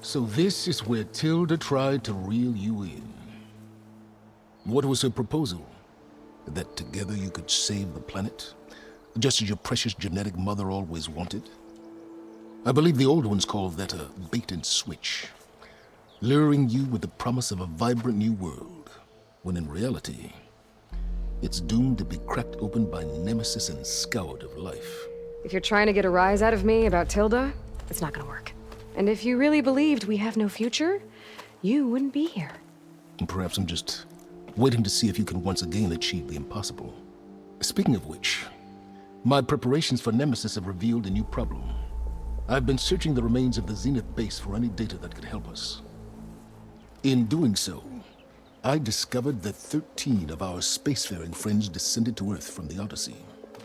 So this is where Tilda tried to reel you in. What was her proposal? That together you could save the planet? Just as your precious genetic mother always wanted? I believe the old ones called that a bait and switch. Luring you with the promise of a vibrant new world, when in reality, it's doomed to be cracked open by nemesis and scoured of life. If you're trying to get a rise out of me about Tilda, it's not gonna work. And if you really believed we have no future, you wouldn't be here. And perhaps I'm just waiting to see if you can once again achieve the impossible. Speaking of which, my preparations for Nemesis have revealed a new problem. I've been searching the remains of the Zenith base for any data that could help us. In doing so, I discovered that 13 of our spacefaring friends descended to Earth from the Odyssey.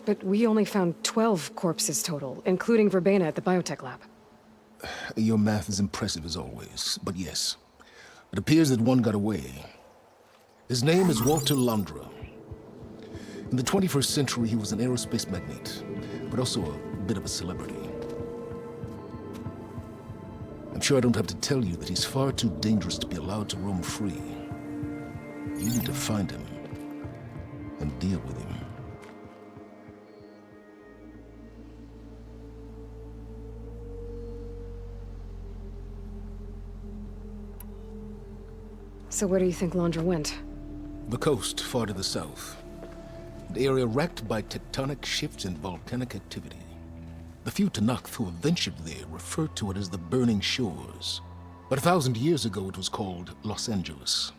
But we only found 12 corpses total, including Verbena at the biotech lab. Your math is impressive as always, but yes, it appears that one got away. His name is Walter Londra. In the 21st century, he was an aerospace magnate, but also a bit of a celebrity. I'm sure I don't have to tell you that he's far too dangerous to be allowed to roam free. You need to find him and deal with him. So where do you think Londra went? The coast, far to the south. An area racked by tectonic shifts and volcanic activity. The few Tanakh who have ventured there refer to it as the Burning Shores. But 1,000 years ago it was called Los Angeles,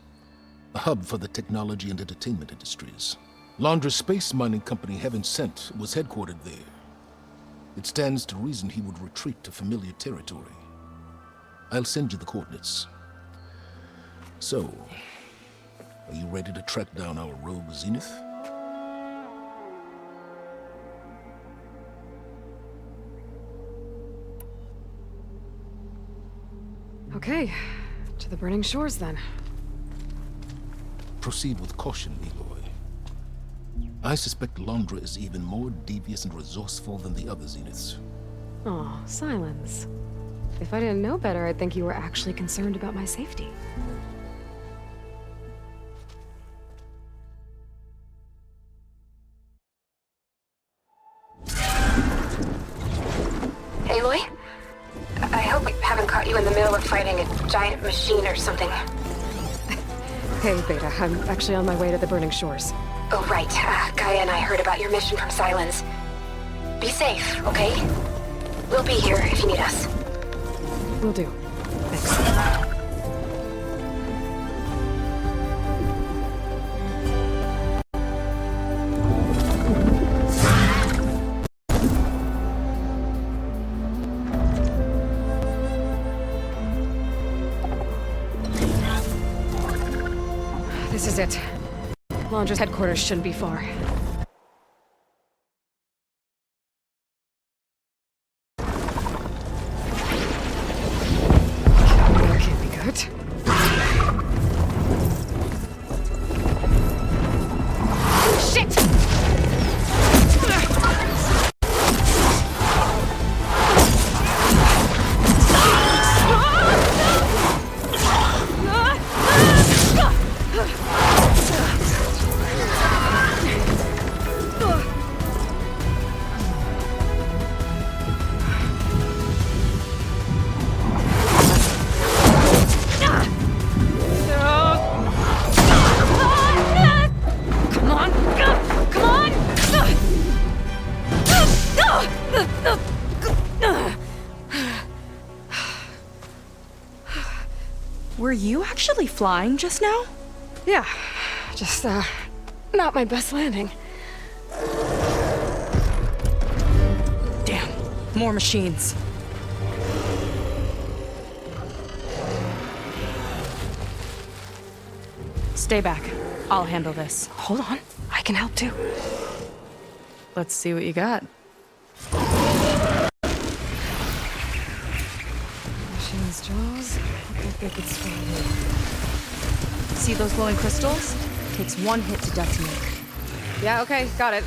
a hub for the technology and entertainment industries. Londra's space mining company, Heaven Sent, was headquartered there. It stands to reason he would retreat to familiar territory. I'll send you the coordinates. So, are you ready to track down our rogue Zenith? Okay, to the Burning Shores then. Proceed with caution, Aloy. I suspect Londra is even more devious and resourceful than the other Zeniths. Aw, Silence. If I didn't know better, I'd think you were actually concerned about my safety. Aloy? I hope I haven't caught you in the middle of fighting a giant machine or something. Hey, Beta, I'm actually on my way to the Burning Shores. Oh, right. Gaia and I heard about your mission from Silence. Be safe, okay? We'll be here if you need us. Will do. Thanks. This is it. Londra's headquarters shouldn't be far. That can't be good. Shit! Were you actually flying just now? Yeah, just, not my best landing. Damn, more machines. Stay back. I'll handle this. Hold on, I can help too. Let's see what you got. Machine's jaws. Look like they could swallow. See those glowing crystals? Takes one hit to detonate. Yeah, okay, got it.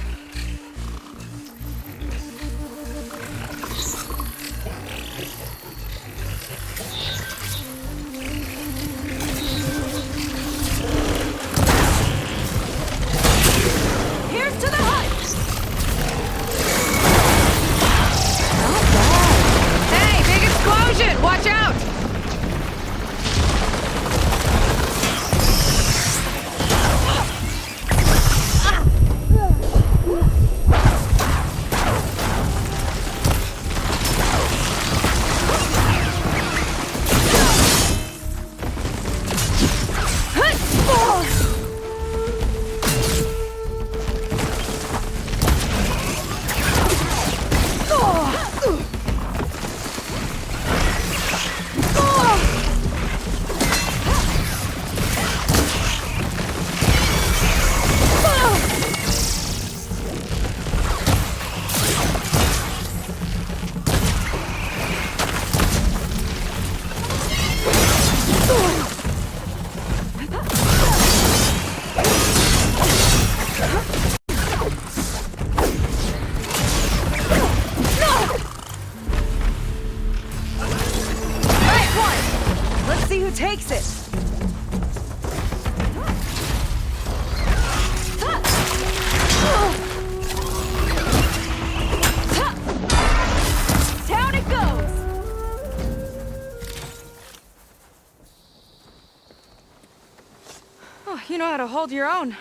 to hold your own.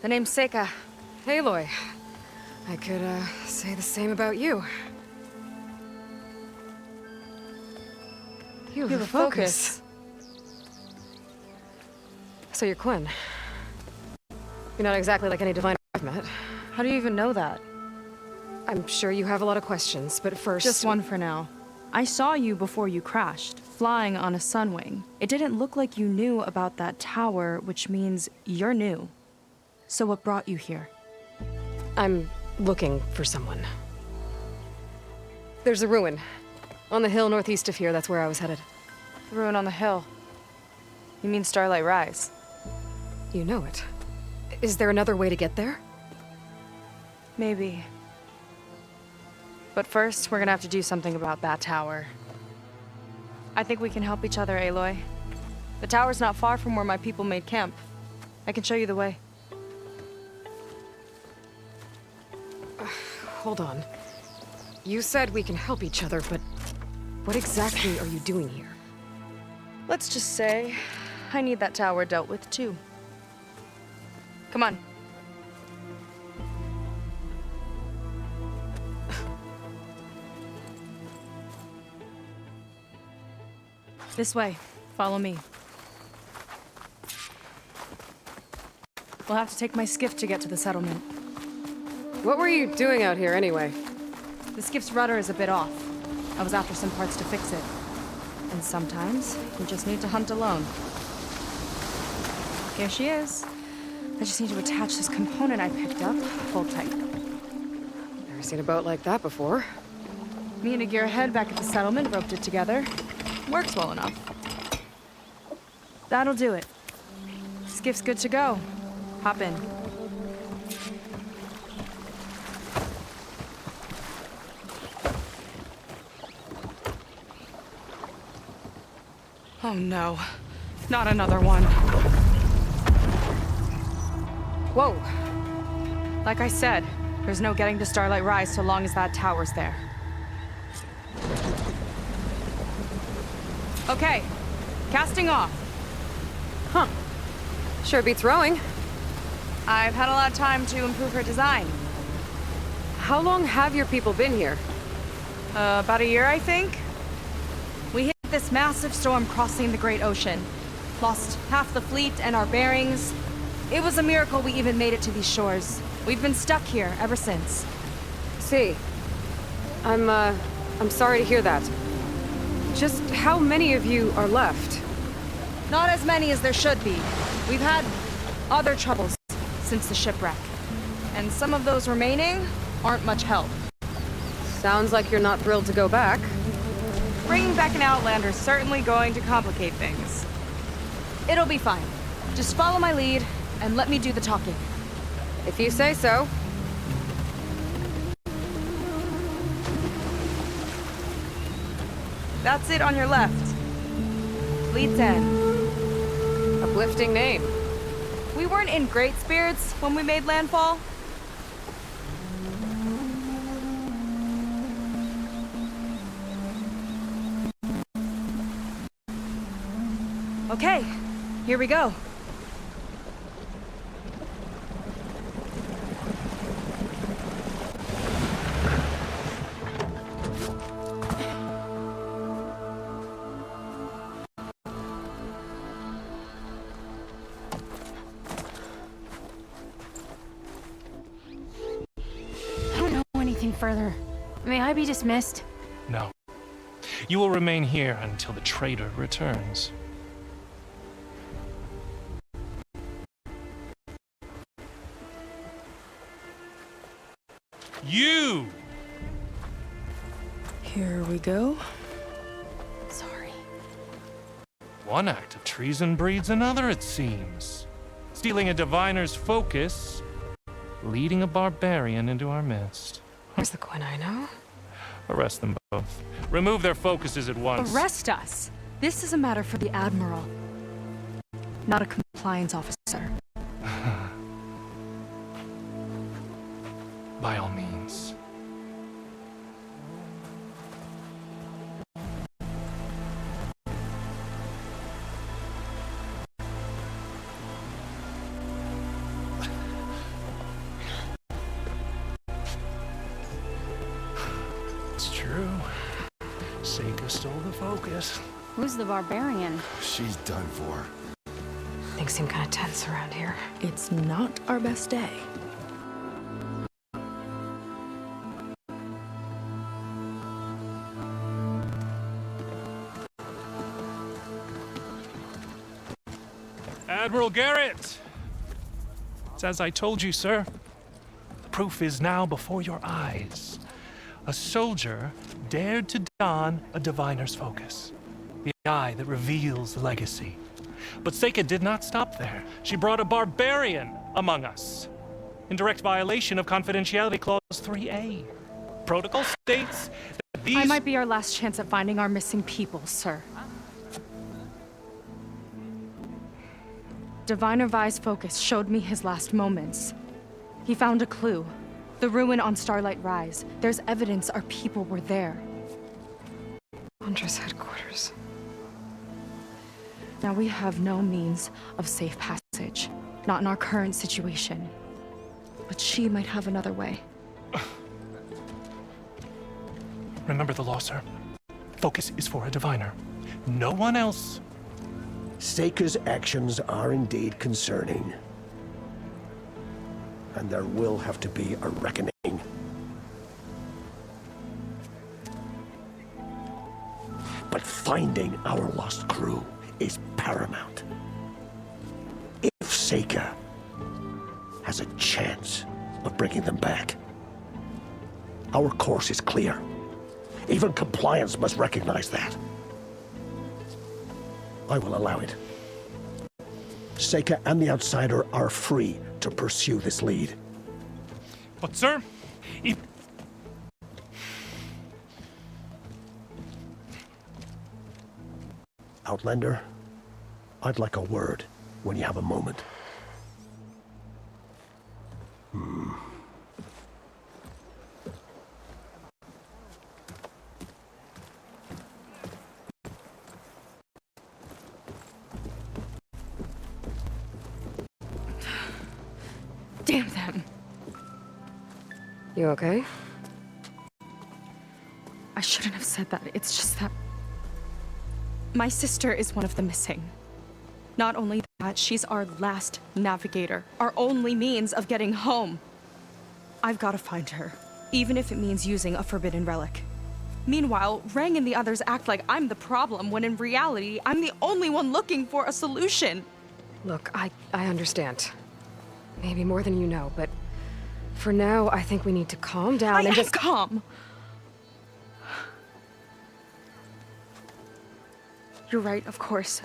The name's Seyka. Aloy. I could, say the same about you. You have a focus. So you're Quinn. You're not exactly like any diviner I've met. How do you even know that? I'm sure you have a lot of questions, but first... Just one for now. I saw you before you crashed, flying on a sunwing. It didn't look like you knew about that tower, which means you're new. So what brought you here? I'm looking for someone. There's a ruin. On the hill northeast of here, that's where I was headed. The ruin on the hill. You mean Starlight Rise? You know it. Is there another way to get there? Maybe. But first, we're gonna have to do something about that tower. I think we can help each other, Aloy. The tower's not far from where my people made camp. I can show you the way. Hold on. You said we can help each other, but what exactly are you doing here? Let's just say, I need that tower dealt with too. Come on. This way. Follow me. We'll have to take my skiff to get to the settlement. What were you doing out here anyway? The skiff's rudder is a bit off. I was after some parts to fix it. And sometimes, you just need to hunt alone. Here she is. I just need to attach this component I picked up. Hold tight. Never seen a boat like that before. Me and a gearhead back at the settlement roped it together. Works well enough. That'll do it. Skiff's good to go. Hop in. Oh no. Not another one. Whoa. Like I said, there's no getting to Starlight Rise so long as that tower's there. Okay, casting off. Huh. Sure beats rowing. I've had a lot of time to improve her design. How long have your people been here? About a year, I think. We hit this massive storm crossing the Great Ocean. Lost half the fleet and our bearings. It was a miracle we even made it to these shores. We've been stuck here ever since. See. I'm sorry to hear that. Just how many of you are left? Not as many as there should be. We've had other troubles since the shipwreck. And some of those remaining aren't much help. Sounds like you're not thrilled to go back. Bringing back an Outlander's certainly going to complicate things. It'll be fine. Just follow my lead and let me do the talking. If you say so. That's it on your left. Fleet's End. Uplifting name. We weren't in great spirits when we made landfall. Okay, here we go. Further. May I be dismissed? No. You will remain here until the traitor returns. You! Here we go. Sorry. One act of treason breeds another, it seems. Stealing a diviner's focus, leading a barbarian into our midst. Where's the Quinn I know? Arrest them both. Remove their focuses at once. Arrest us! This is a matter for the Admiral, not a compliance officer. By all means. focus. Who's the barbarian? She's done for. Things seem kind of tense around here. It's not our best day. Admiral Garrett! It's as I told you, sir. The proof is now before your eyes. A soldier dared to don a diviner's focus, the eye that reveals legacy. But Seyka did not stop there. She brought a barbarian among us, in direct violation of Confidentiality Clause 3A. Protocol states that these... I might be our last chance at finding our missing people, sir. Diviner Vi's focus showed me his last moments. He found a clue. The ruin on Starlight Rise. There's evidence our people were there. Hunter's headquarters. Now we have no means of safe passage. Not in our current situation. But she might have another way. Remember the law, sir. Focus is for a diviner. No one else. Seyka's actions are indeed concerning. And there will have to be a reckoning. But finding our lost crew is paramount. If Seyka has a chance of bringing them back, our course is clear. Even compliance must recognize that. I will allow it. Seyka and the Outsider are free to pursue this lead. But, sir, if... Outlander, I'd like a word when you have a moment. Damn them. You okay? I shouldn't have said that. It's just that... my sister is one of the missing. Not only that, she's our last navigator. Our only means of getting home. I've got to find her. Even if it means using a forbidden relic. Meanwhile, Rang and the others act like I'm the problem, when in reality, I'm the only one looking for a solution. Look, I understand. Maybe more than you know, but for now, I think we need to calm down I and am just... calm. You're right, of course.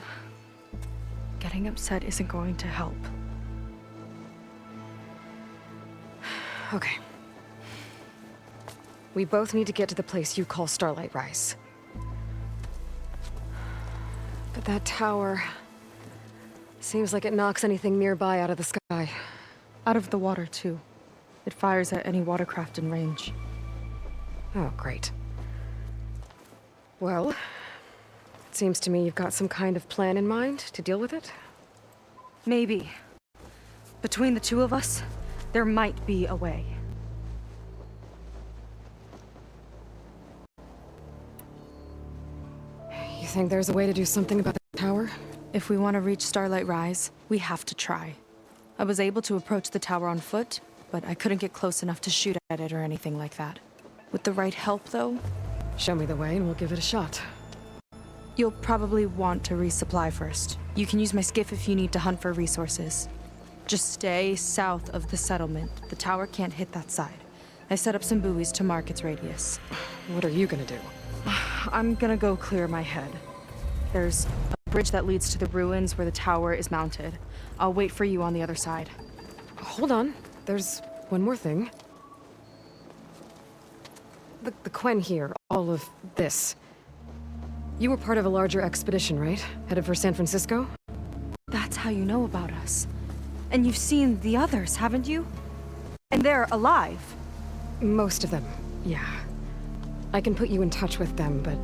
Getting upset isn't going to help. Okay. We both need to get to the place you call Starlight Rise. But that tower... seems like it knocks anything nearby out of the sky. Out of the water, too. It fires at any watercraft in range. Oh, great. Well, it seems to me you've got some kind of plan in mind to deal with it. Maybe. Between the two of us, there might be a way. You think there's a way to do something about the tower? If we want to reach Starlight Rise, we have to try. I was able to approach the tower on foot, but I couldn't get close enough to shoot at it or anything like that. With the right help, though... Show me the way and we'll give it a shot. You'll probably want to resupply first. You can use my skiff if you need to hunt for resources. Just stay south of the settlement. The tower can't hit that side. I set up some buoys to mark its radius. What are you gonna do? I'm gonna go clear my head. There's a bridge that leads to the ruins where the tower is mounted. I'll wait for you on the other side. Hold on. There's one more thing. The Quen here, all of this. You were part of a larger expedition, right? Headed for San Francisco? That's how you know about us. And you've seen the others, haven't you? And they're alive. Most of them, yeah. I can put you in touch with them, but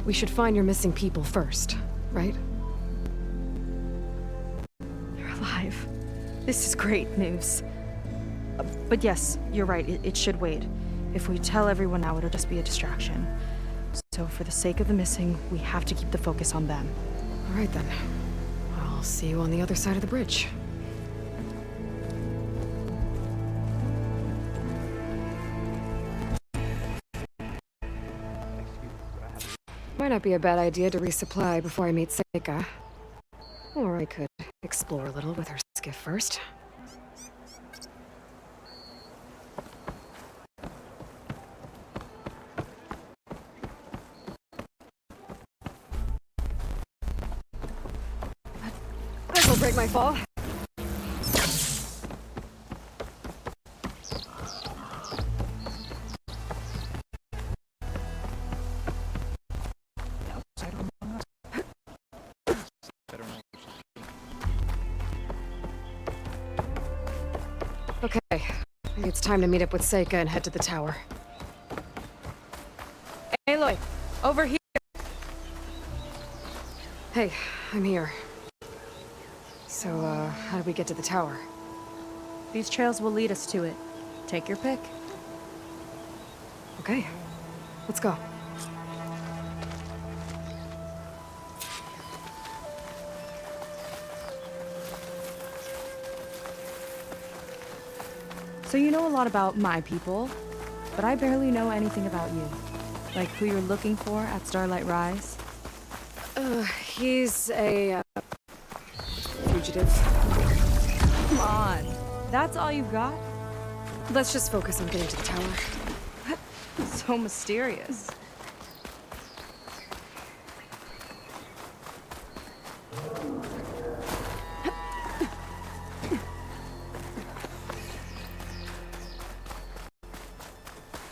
we should find your missing people first, right? You're alive. This is great news. But yes, you're right, it should wait. If we tell everyone now, it'll just be a distraction. So for the sake of the missing, we have to keep the focus on them. All right then. I'll see you on the other side of the bridge. Might not be a bad idea to resupply before I meet Seyka. Or I could explore a little with her skiff first. This'll break my fall. Okay, maybe it's time to meet up with Seyka and head to the tower. Aloy, over here. Hey, I'm here. So, how do we get to the tower? These trails will lead us to it. Take your pick. Okay, let's go. So you know a lot about my people, but I barely know anything about you. Like who you're looking for at Starlight Rise. He's a, fugitive. Come on. That's all you've got? Let's just focus on getting to the tower. So mysterious.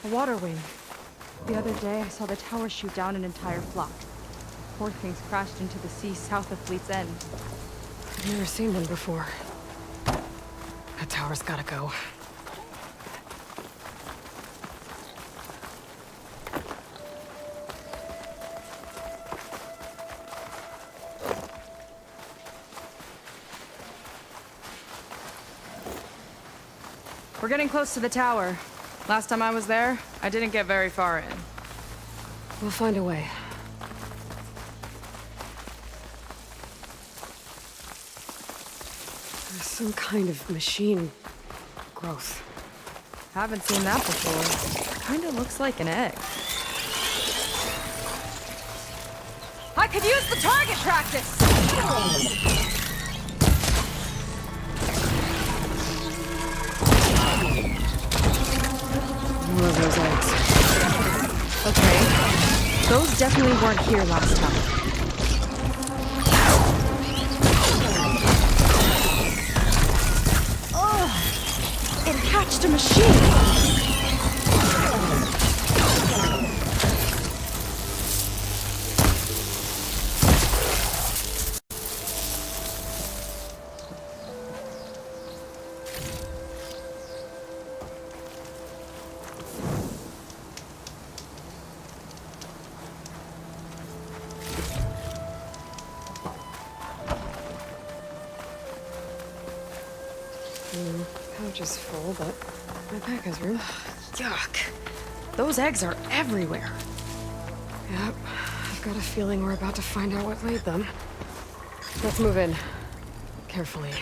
A water wing. The other day, I saw the tower shoot down an entire flock. Poor things crashed into the sea south of Fleet's End. I've never seen one before. That tower's gotta go. We're getting close to the tower. Last time I was there, I didn't get very far in. We'll find a way. There's some kind of machine growth. Haven't seen that before. Kinda looks like an egg. I could use the target practice! More of those eggs. Okay. Those definitely weren't here last time. It hatched a machine! Pouch is full, but my pack has room. Yuck. Those eggs are everywhere. Yep, I've got a feeling we're about to find out what laid them. Let's move in. Carefully.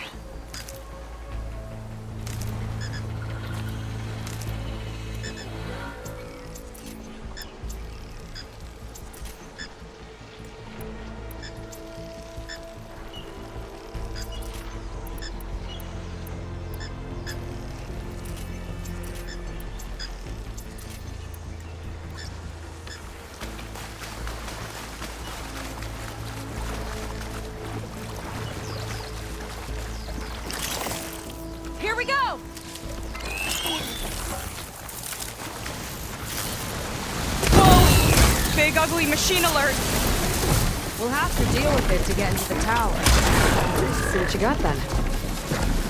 Here we go! Whoa! Big ugly machine alert! We'll have to deal with it to get into the tower. See what you got then.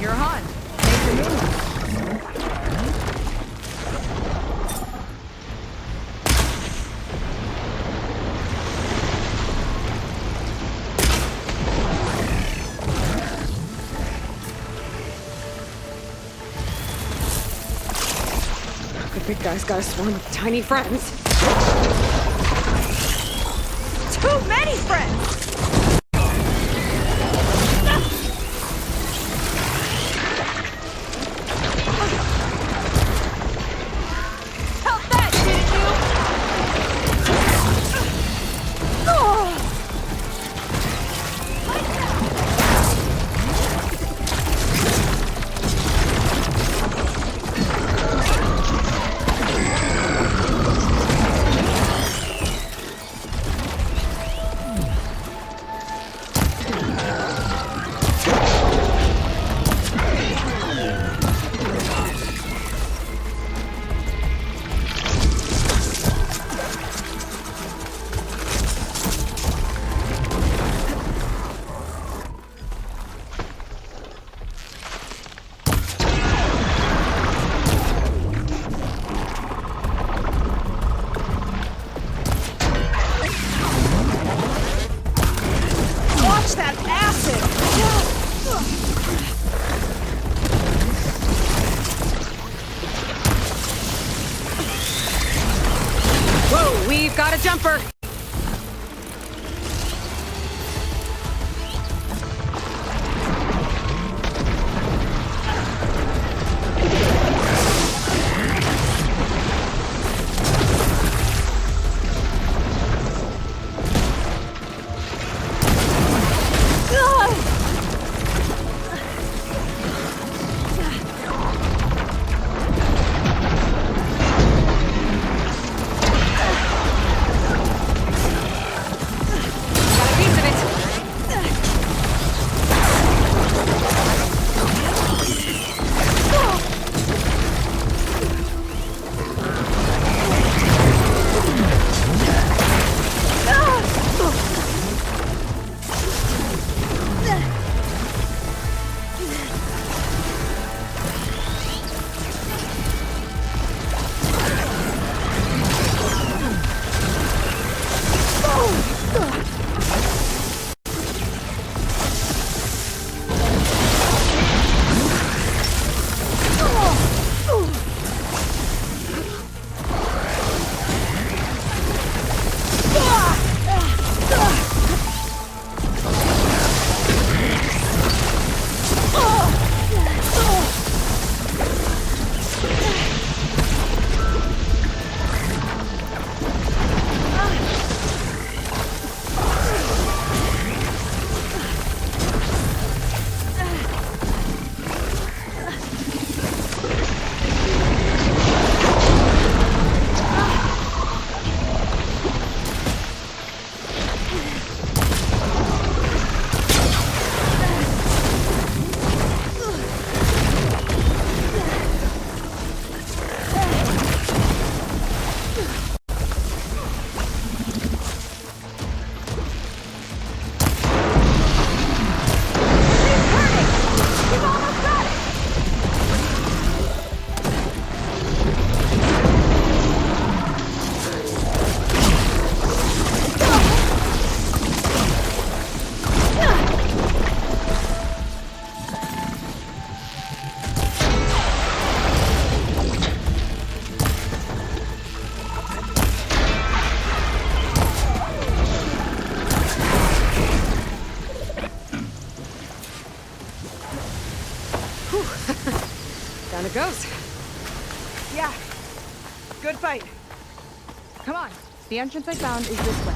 You're on. Make your move. The big guy's got a swarm of tiny friends. too many friends! Help that, didn't you? Watch that acid! Whoa, we've got a jumper! Down it goes. Yeah. Good fight. Come on. The entrance I found is this way.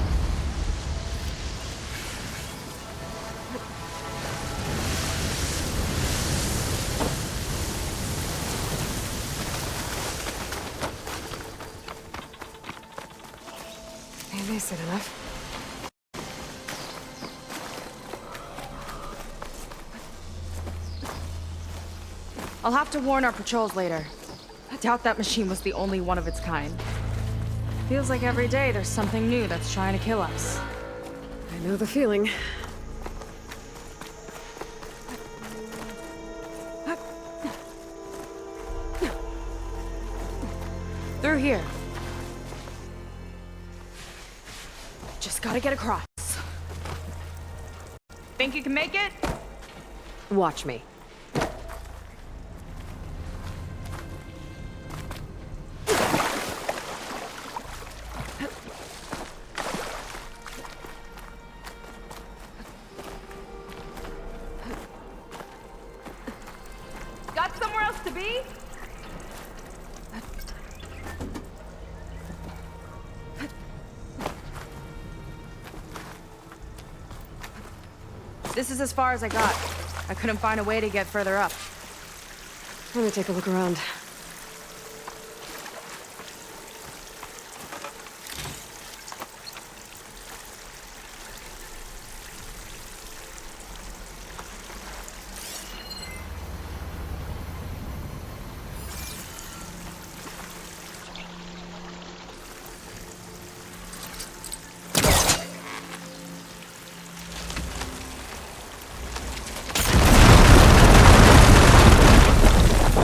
Maybe that's enough. I'll have to warn our patrols later. I doubt that machine was the only one of its kind. Feels like every day there's something new that's trying to kill us. I know the feeling. Through here. Just gotta get across. Think you can make it? Watch me. to be? This is as far as I got. I couldn't find a way to get further up. Let me take a look around.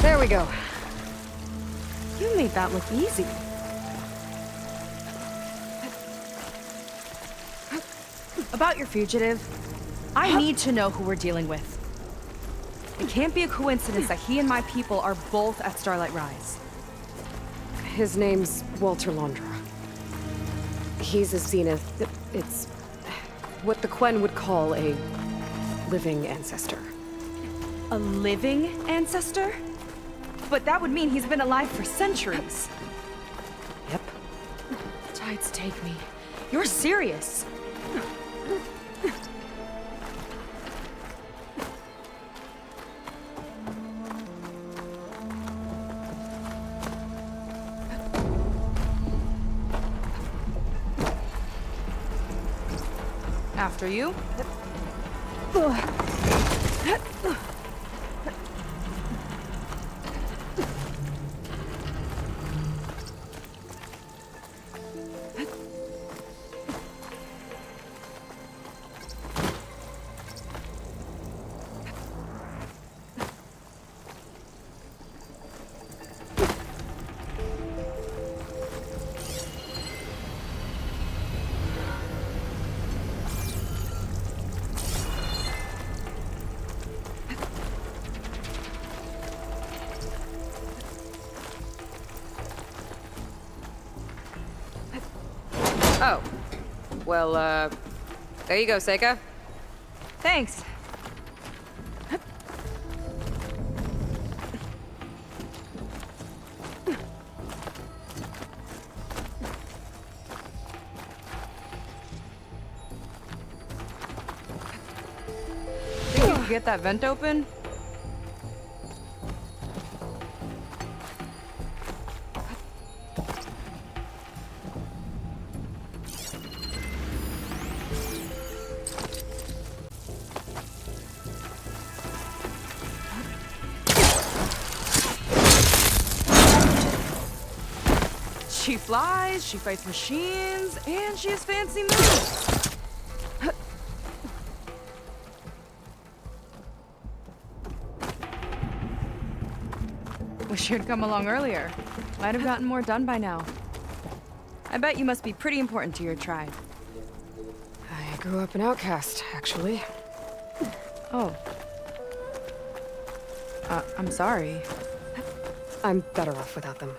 There we go. You made that look easy. About your fugitive, I need to know who we're dealing with. It can't be a coincidence that he and my people are both at Starlight Rise. His name's Walter Londra. He's a Zenith. It's what the Quen would call a living ancestor. A living ancestor? But that would mean he's been alive for centuries. Yep. Tides take me. You're serious. After you. Oh. Well, there you go, Seyka. Thanks. Think you could get that vent open? She flies, she fights machines, and she has fancy moves. Wish you'd come along earlier. Might have gotten more done by now. I bet you must be pretty important to your tribe. I grew up an outcast, actually. Oh. I'm sorry. I'm better off without them.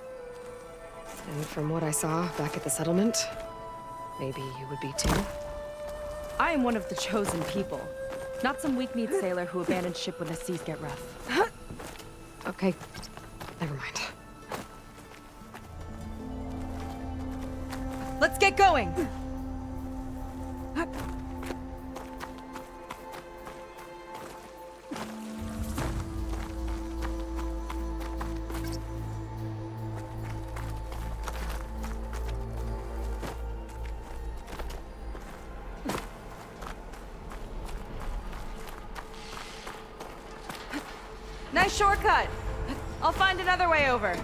And from what I saw back at the settlement, maybe you would be too. I am one of the chosen people. Not some weak-kneed sailor who abandoned ship when the seas get rough. Okay, never mind. Let's get going! Nice shortcut. I'll find another way over.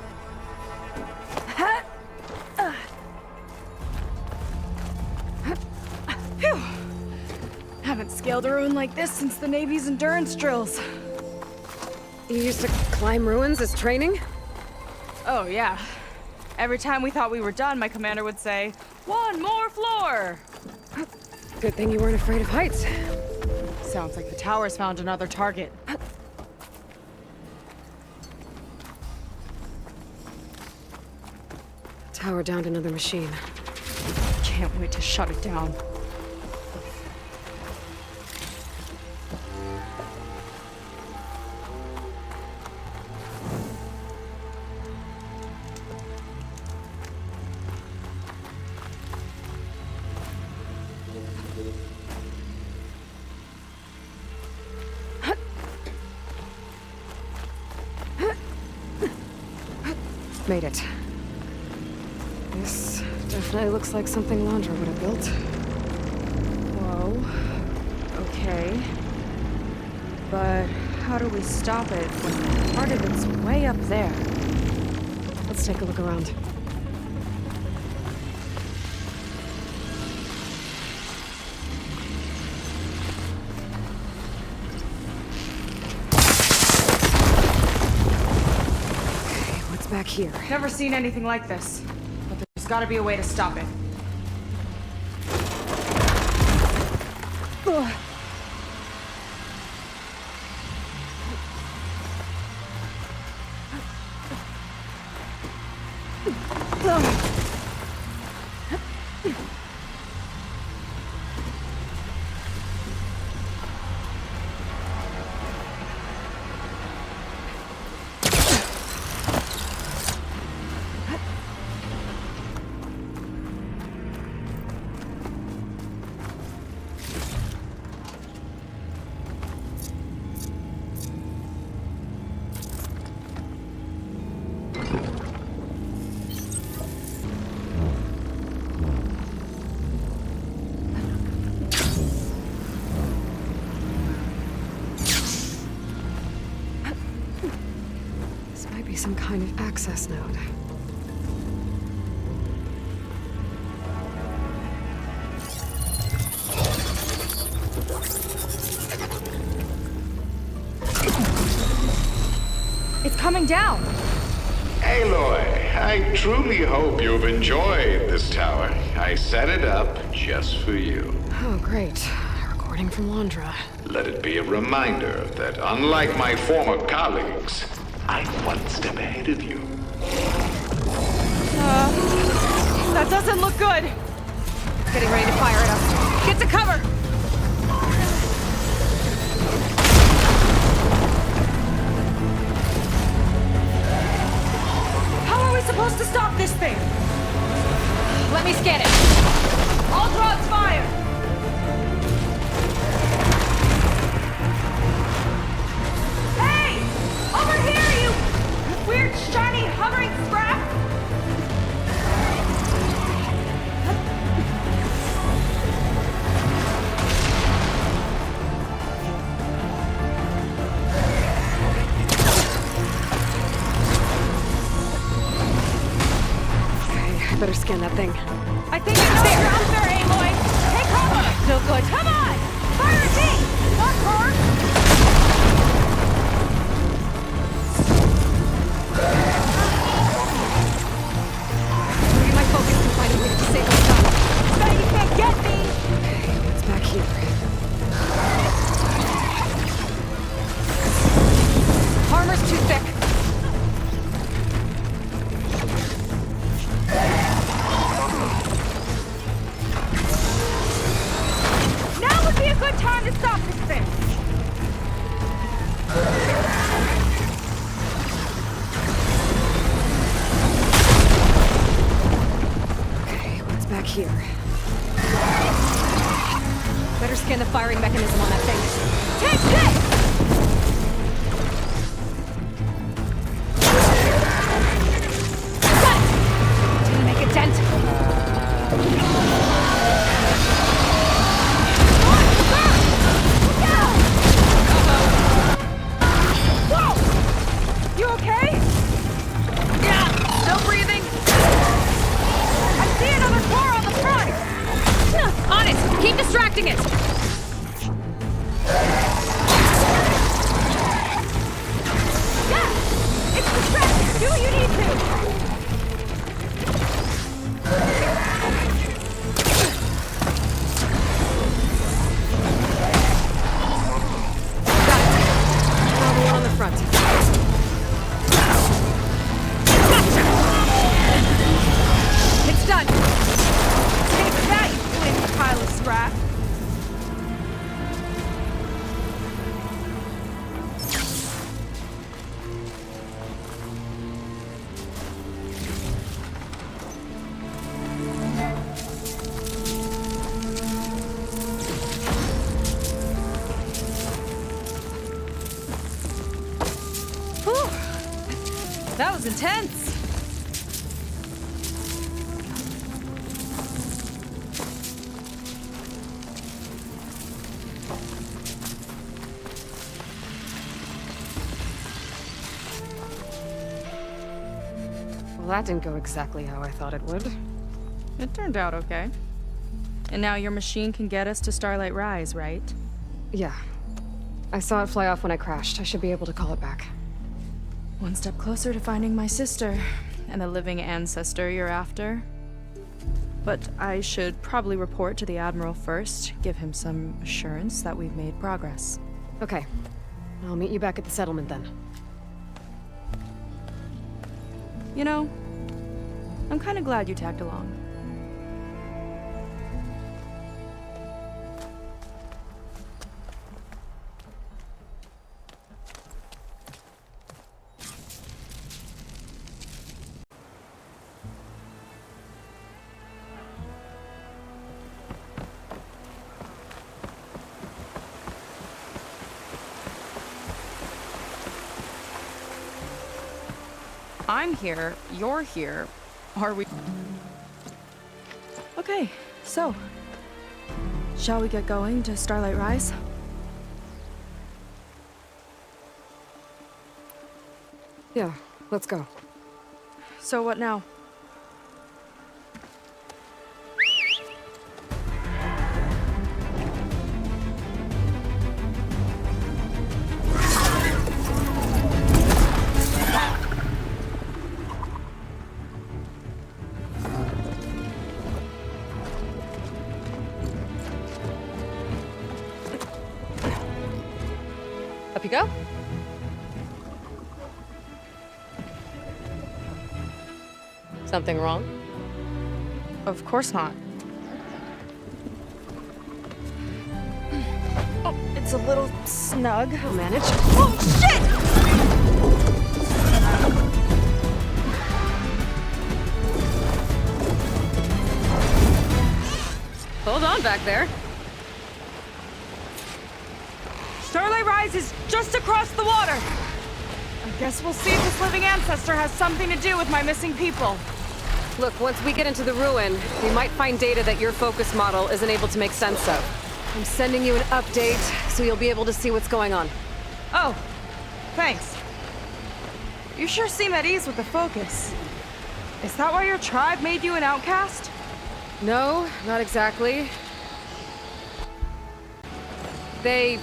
Phew. Haven't scaled a ruin like this since the Navy's endurance drills. You used to climb ruins as training? Oh, yeah. Every time we thought we were done, my commander would say, "One more floor!" Good thing you weren't afraid of heights. Sounds like the tower's found another target. Tower downed another machine. Can't wait to shut it down. Made it. This definitely looks like something Londra would have built. Whoa. Okay. But how do we stop it when part of it's way up there? Let's take a look around. Okay, what's back here? Never seen anything like this. But there's gotta be a way to stop it. Ugh. This might be some kind of access node. It's coming down! Aloy, I truly hope you've enjoyed this tower. I set it up just for you. Oh, great. A recording from Londra. Let it be a reminder that unlike my former colleagues, I'm one step ahead of you. That doesn't look good! Getting ready to fire at us. Get to cover! How are we supposed to stop this thing? Let me scan it. All drops fire! Hey! Over here, you weird, shiny, hovering scrap! I better scan that thing. I think it's there! Out there, Aloy! Take cover! No good. Come on! Fire at me! Not her! Look at my focus and find a way to disable stuff. Now you can't get me! Okay, what's back here? Armor's too thick. Now would be a good time to stop this thing! Okay, what's back here? Better scan the firing mechanism on that thing. Take this! Got it! Didn't make a dent. Whoa! You okay? Yeah, still breathing. I see another car on the front! On it! Keep distracting it! Yeah! It's distracting! Do what you need to! Got it. Now the one on the front. It's done! Take that, you flimsy pile of scrap! Whew. That was intense! Well, that didn't go exactly how I thought it would. It turned out okay. And now your machine can get us to Starlight Rise, right? Yeah. I saw it fly off when I crashed. I should be able to call it back. One step closer to finding my sister and the living ancestor you're after. But I should probably report to the Admiral first, give him some assurance that we've made progress. Okay. I'll meet you back at the settlement then. You know, I'm kind of glad you tagged along. I'm here, you're here. Are we? Okay, so. Shall we get going to Starlight Rise? Yeah, let's go. So what now? Up you go. Something wrong? Of course not. Oh, it's a little snug. I'll manage. Oh, shit! Hold on back there. Starlight Rise is just across the water. I guess we'll see if this living ancestor has something to do with my missing people. Look, once we get into the ruin, we might find data that your focus model isn't able to make sense of. I'm sending you an update, so you'll be able to see what's going on. Oh, thanks. You sure seem at ease with the focus. Is that why your tribe made you an outcast? No, not exactly. They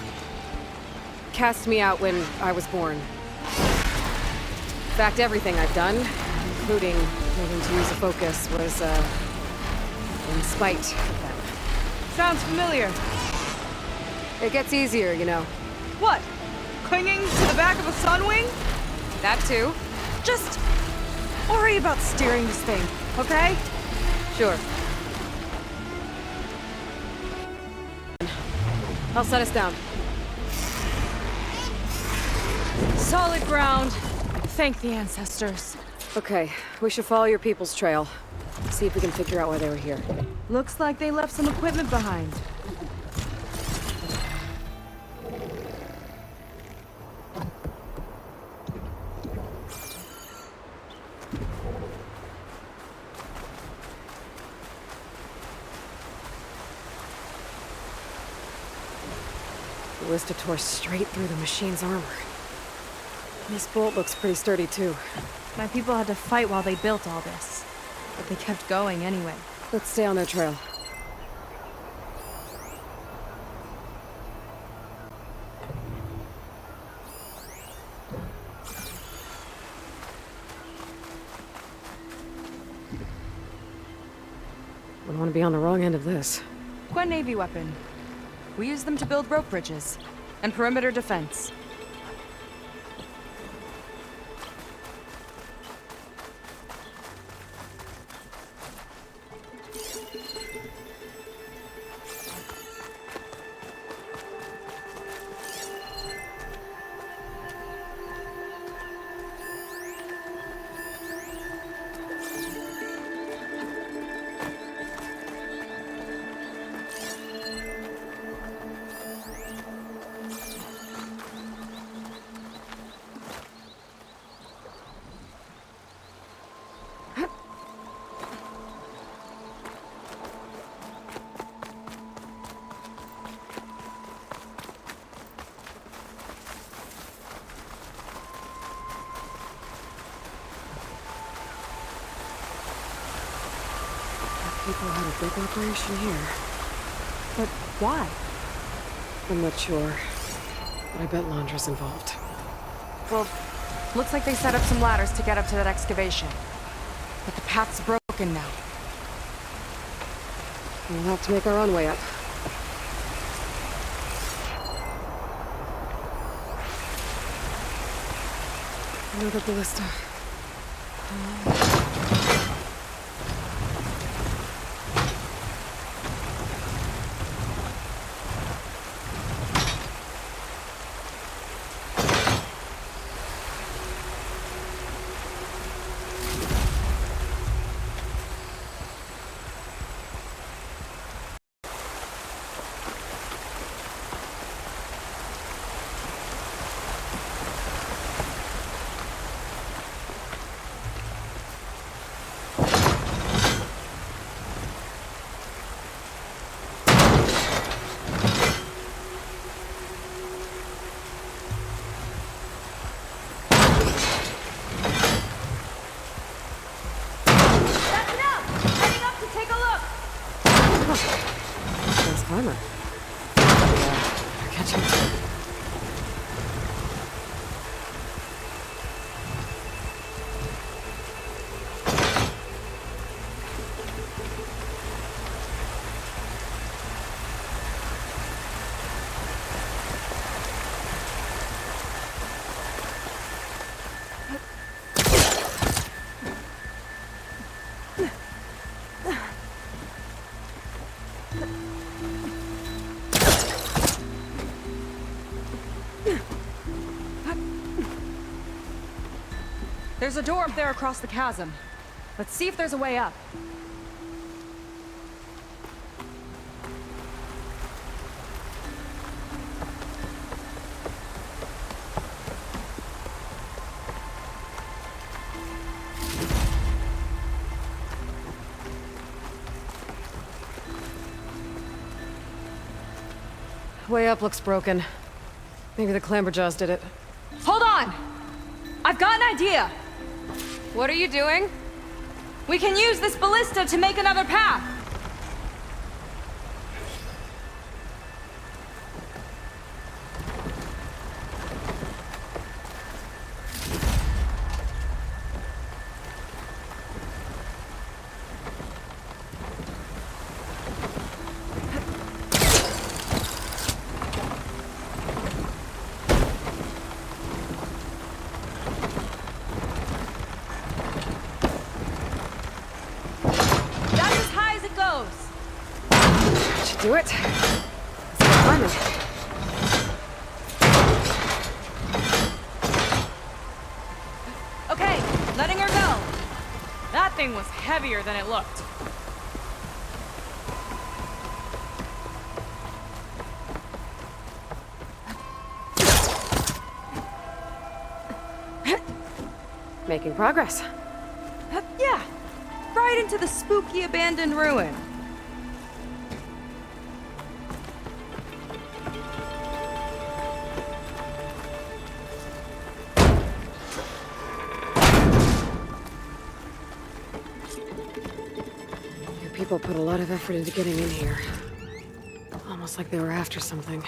cast me out when I was born. In fact, everything I've done, including learning to use a focus, was, in spite of them. Sounds familiar. It gets easier, you know. What? Clinging to the back of a sunwing? That too. Just worry about steering this thing, okay? Sure. I'll set us down. Solid ground. Thank the ancestors. Okay, we should follow your people's trail. See if we can figure out why they were here. Looks like they left some equipment behind. The Ballista tore straight through the machine's armor. This bolt looks pretty sturdy, too. My people had to fight while they built all this. But they kept going anyway. Let's stay on their trail. Wouldn't want to be on the wrong end of this. Quen Navy weapon. We use them to build rope bridges and perimeter defense. People had a big operation here. But why? I'm not sure, but I bet Londra's involved. Well, looks like they set up some ladders to get up to that excavation. But the path's broken now. We'll have to make our own way up. Another ballista. Nice climber. Yeah, catch him. There's a door up there across the chasm. Let's see if there's a way up. Way up looks broken. Maybe the clamberjaws did it. Hold on! I've got an idea! What are you doing? We can use this ballista to make another path! Do it. Let's get climbing. Okay, letting her go. That thing was heavier than it looked. Making progress. Yeah, right into the spooky abandoned ruin. People put a lot of effort into getting in here. Almost like they were after something.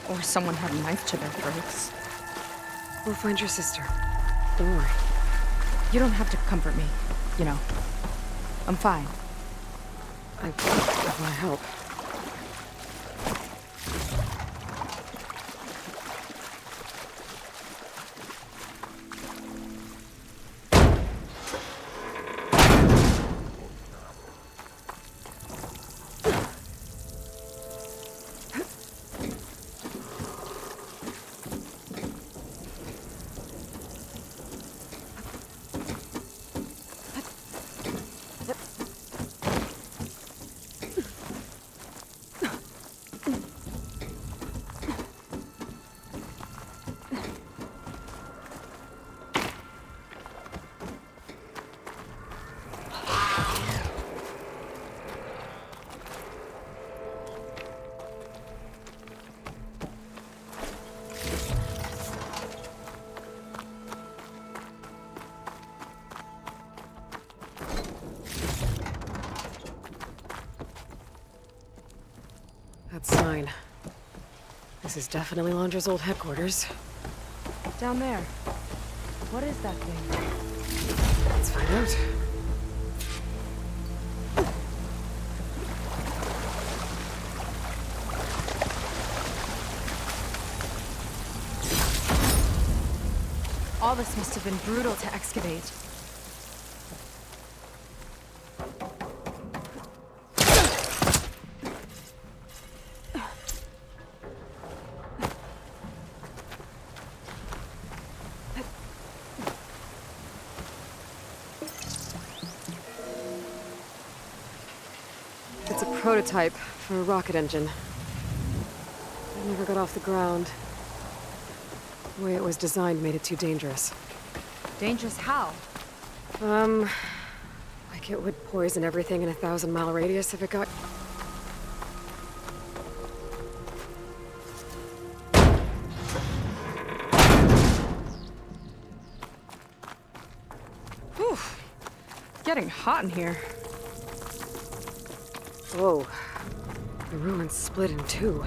Or someone had a knife to their throats. We'll find your sister. Don't worry. You don't have to comfort me, you know. I'm fine. I want to help. That sign. This is definitely Londra's old headquarters. Down there. What is that thing? Let's find out. All this must have been brutal to excavate. It's a prototype for a rocket engine. It never got off the ground. The way it was designed made it too dangerous. Dangerous how? Like it would poison everything in a 1,000-mile radius if it got... Whew. It's getting hot in here. Whoa. The ruins split in two.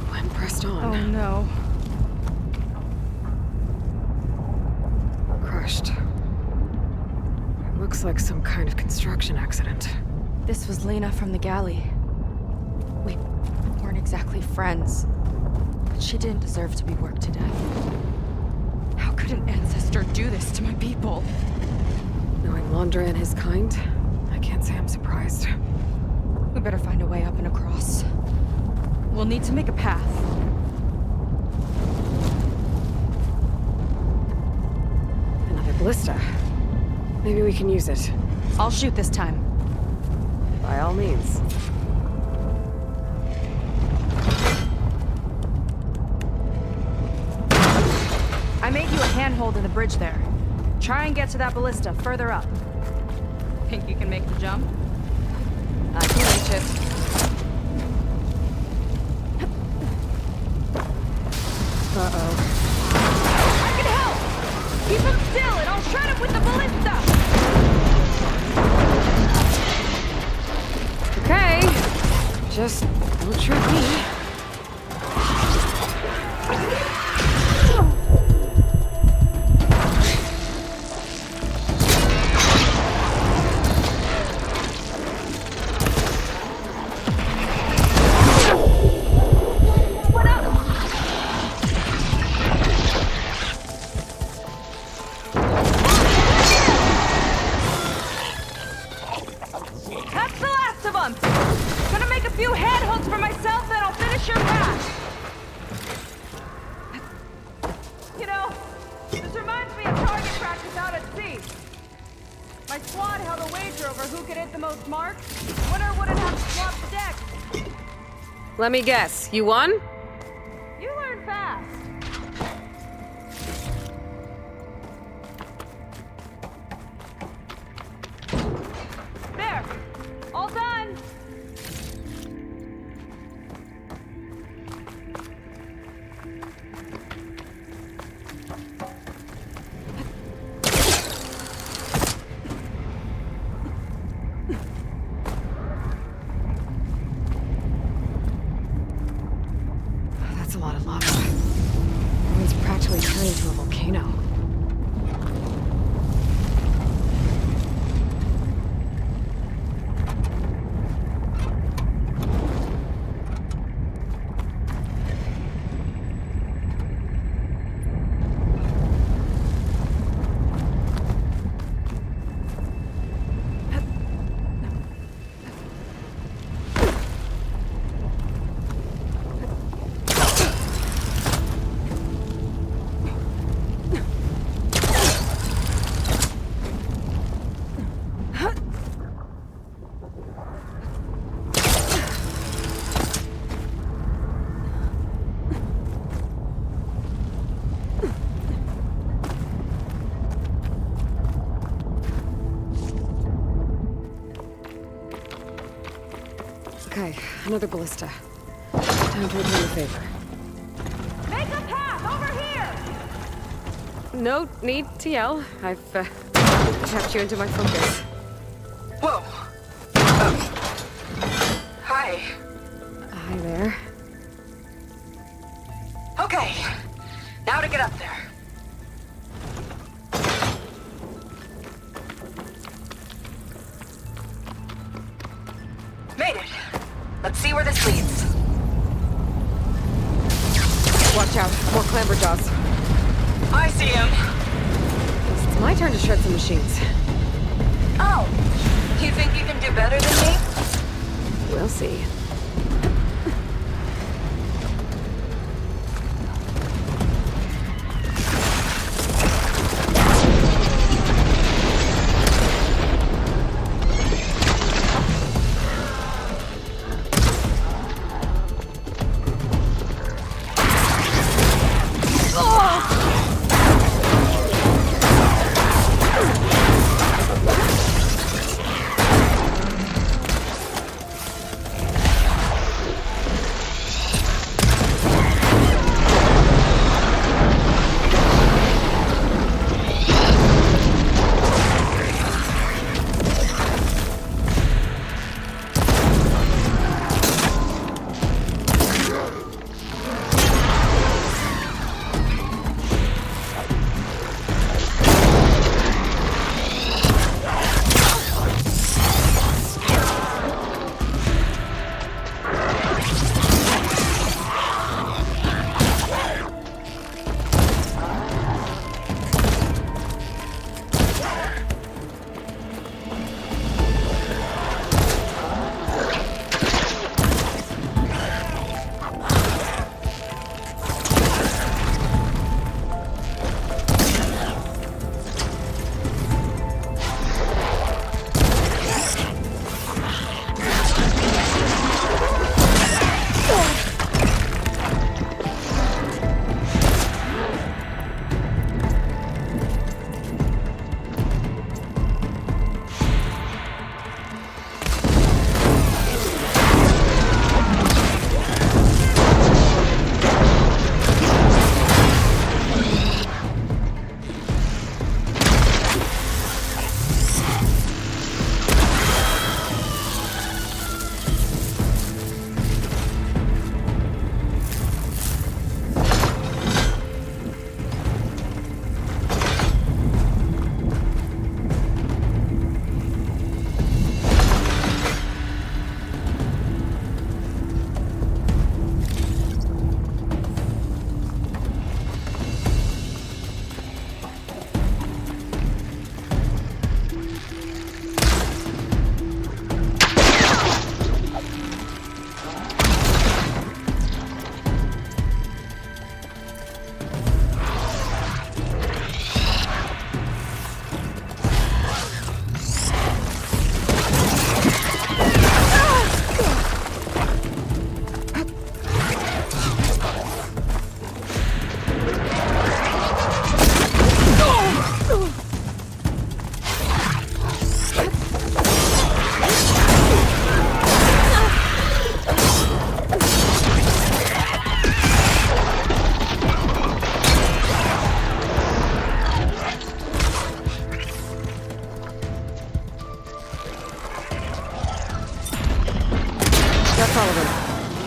When pressed on. Oh no. Crushed. It looks like some kind of construction accident. This was Lena from the galley. We weren't exactly friends, but she didn't deserve to be worked to death. How could an ancestor do this to my people? Knowing Londra and his kind, I can't say I'm surprised. We better find a way up and across. We'll need to make a path. Another ballista. Maybe we can use it. I'll shoot this time. By all means. I made you a handhold in the bridge there. Try and get to that ballista further up. Think you can make the jump? I can reach it. Uh-oh. I can help! Keep him still and I'll shred him with the ballista! Okay. Just don't trick me. That's the last of them! Gonna make a few handholds for myself, then I'll finish your path! You know, this reminds me of target practice out at sea. My squad held a wager over who could hit the most marks. Winner wouldn't have to swap the deck. Let me guess. You won? You learn fast. There! All done! That's a lot of lava. The ruins practically turned into a volcano. Okay, another ballista. Time to return the favor. Make a path over here! No need to yell. I've tapped you into my focus. Whoa. Hi. there. Okay, now to get up there. Made it. Let's see where this leads. Watch out, more clamberjaws. I see him. It's my turn to shred some machines. Oh, you think you can do better than me? We'll see.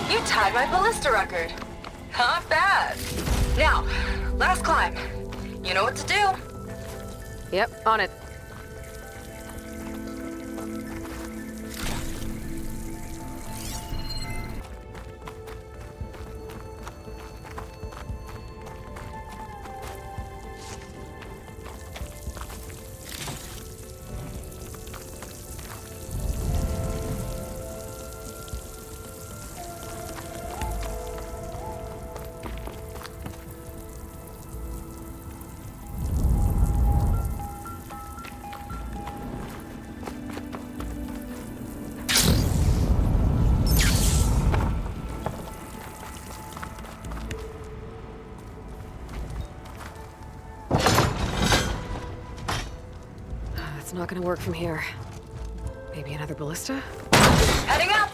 You tied my ballista record. Not bad. Now, last climb. You know what to do. Yep, on it. It's not gonna work from here. Maybe another ballista? Heading up!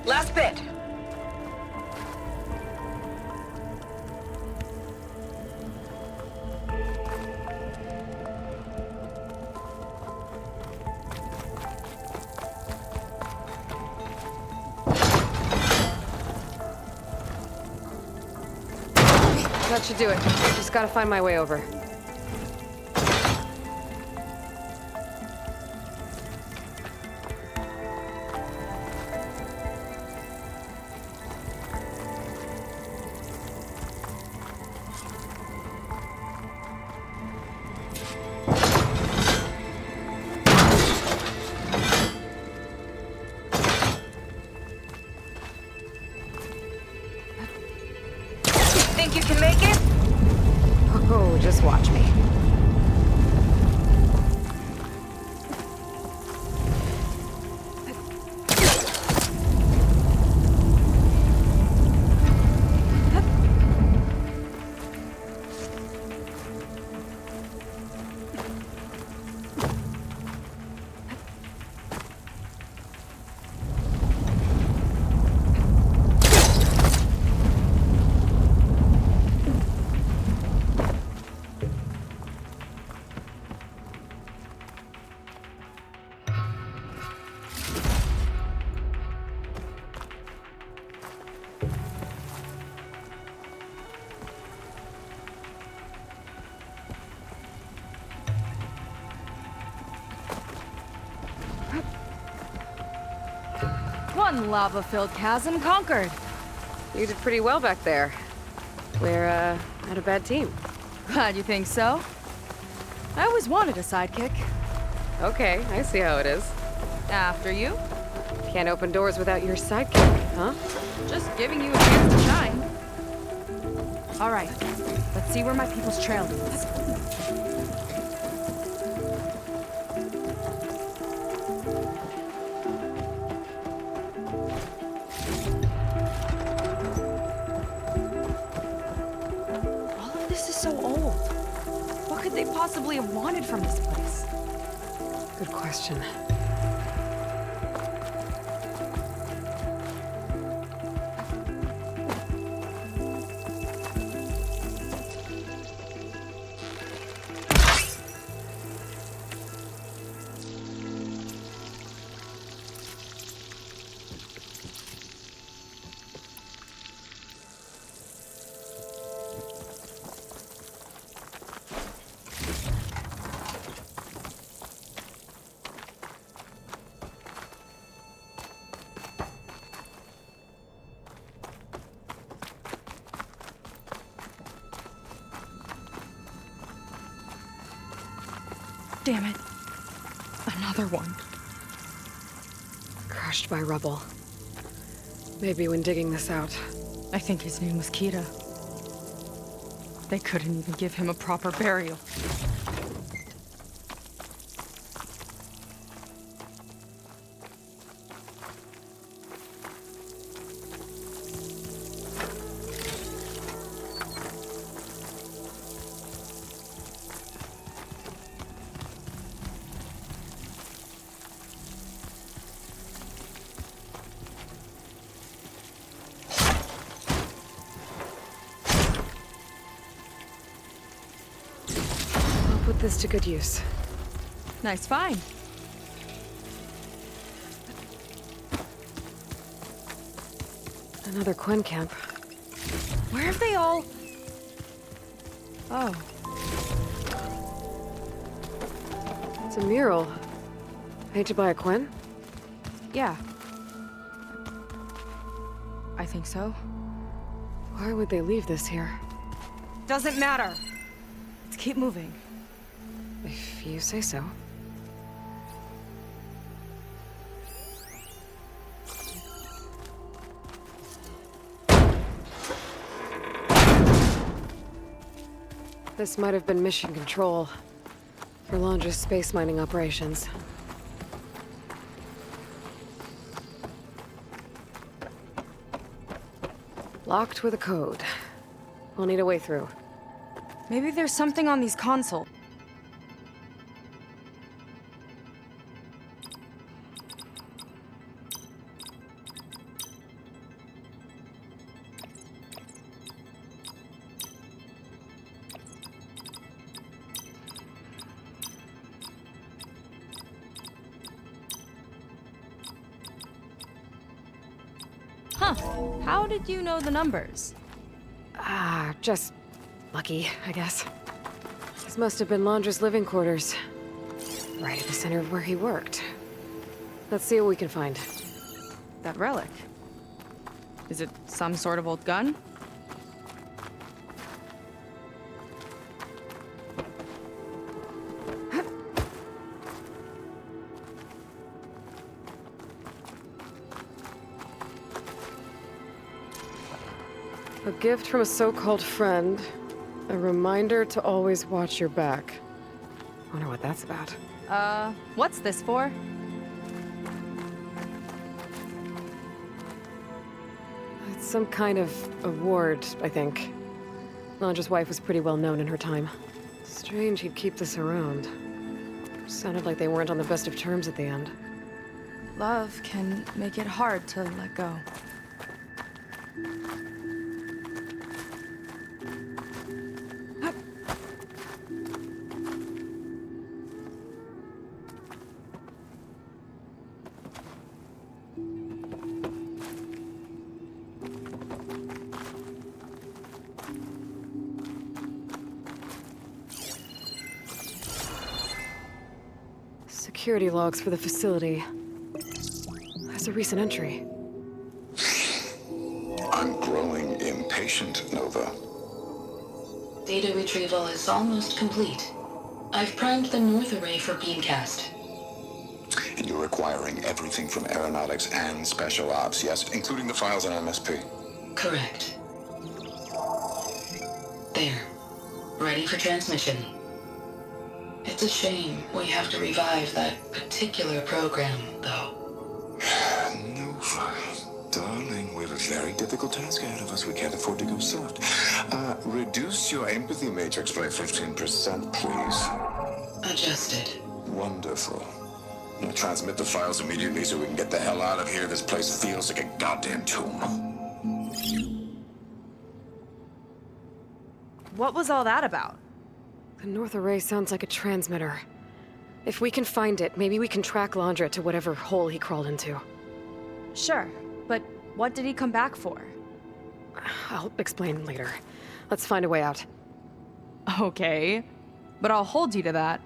Last bit. That should do it. Just gotta find my way over. Think you can make it? Oh, just watch me. One lava-filled chasm conquered. You did pretty well back there. We're, not a bad team. Glad you think so. I always wanted a sidekick. Okay, I see how it is. After you. Can't open doors without your sidekick, huh? Just giving you a chance to shine. All right, let's see where my people's trail leads. All of this is so old. What could they possibly have wanted from this place? Good question. Damn it. Another one. Crushed by rubble. Maybe when digging this out. I think his name was Kira. They couldn't even give him a proper burial. Put this to good use. Nice find. Another Quen camp. Where have they all... Oh. It's a mural. Painted by a Quen? Yeah. I think so. Why would they leave this here? Doesn't matter. Let's keep moving. If you say so. This might have been mission control for Londra's space mining operations. Locked with a code. We'll need a way through. Maybe there's something on these consoles. Huh. How did you know the numbers? Ah, just Lucky, I guess. These must have been Londra's living quarters. Right at the center of where he worked. Let's see what we can find. That relic. Is it some sort of old gun? A gift from a so-called friend. A reminder to always watch your back. Wonder what that's about. What's this for? It's some kind of award, I think. Londra's wife was pretty well known in her time. Strange he'd keep this around. Sounded like they weren't on the best of terms at the end. Love can make it hard to let go. Security logs for the facility. There's a recent entry. I'm growing impatient, Nova. Data retrieval is almost complete. I've primed the north array for beamcast. And you're acquiring everything from aeronautics and special ops, yes? Including the files on MSP. Correct. There. Ready for transmission. It's a shame we have to revive that particular program, though. Nova, darling, we have a very difficult task ahead of us. We can't afford to go soft. Reduce your empathy matrix by 15%, please. Adjusted. Wonderful. Now transmit the files immediately so we can get the hell out of here. This place feels like a goddamn tomb. What was all that about? The North Array sounds like a transmitter. If we can find it, maybe we can track Londra to whatever hole he crawled into. Sure, but what did he come back for? I'll explain later. Let's find a way out. Okay, but I'll hold you to that.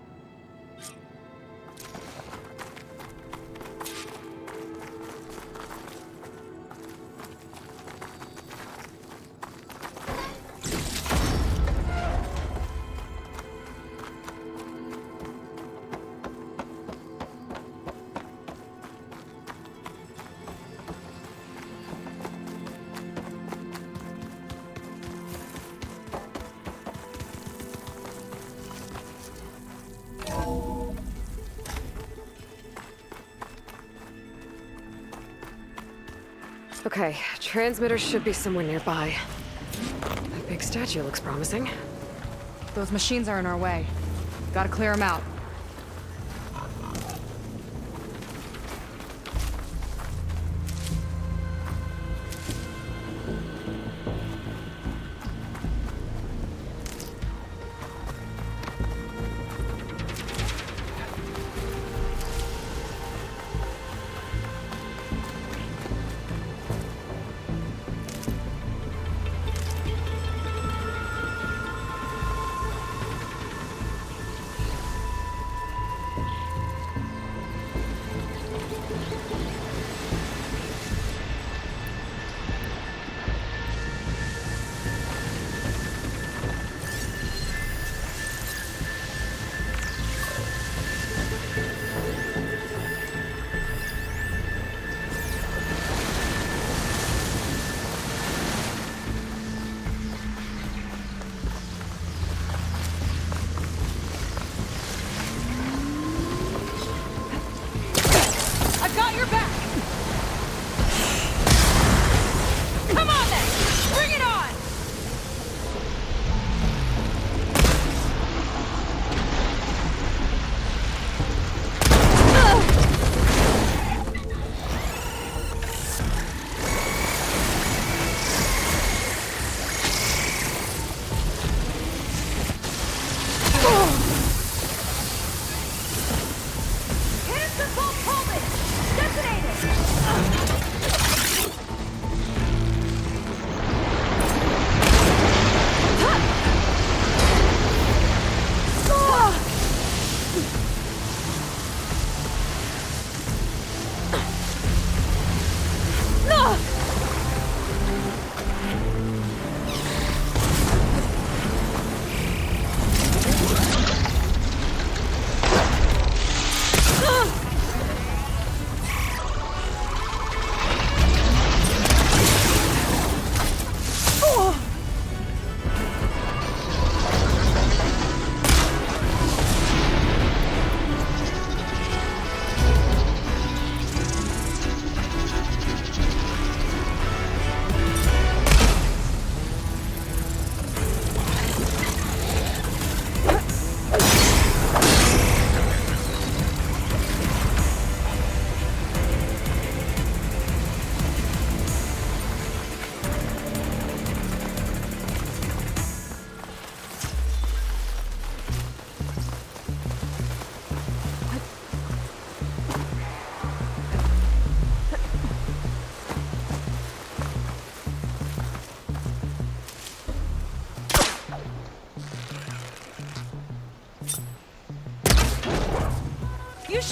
Okay, transmitter should be somewhere nearby. That big statue looks promising. Those machines are in our way. Gotta clear them out.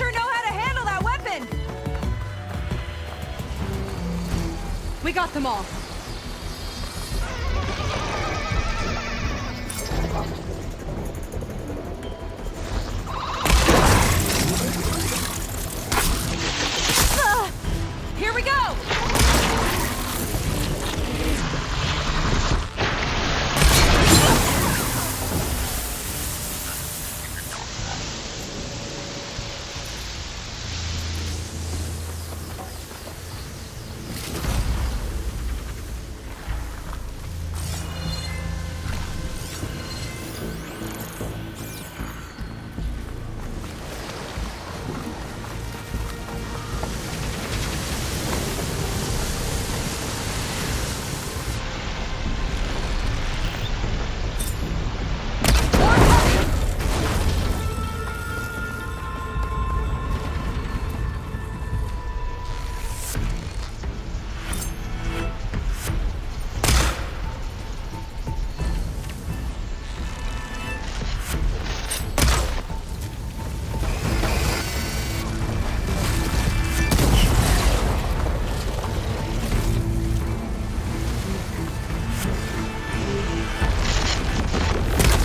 sure know how to handle that weapon! We got them all. Here we go!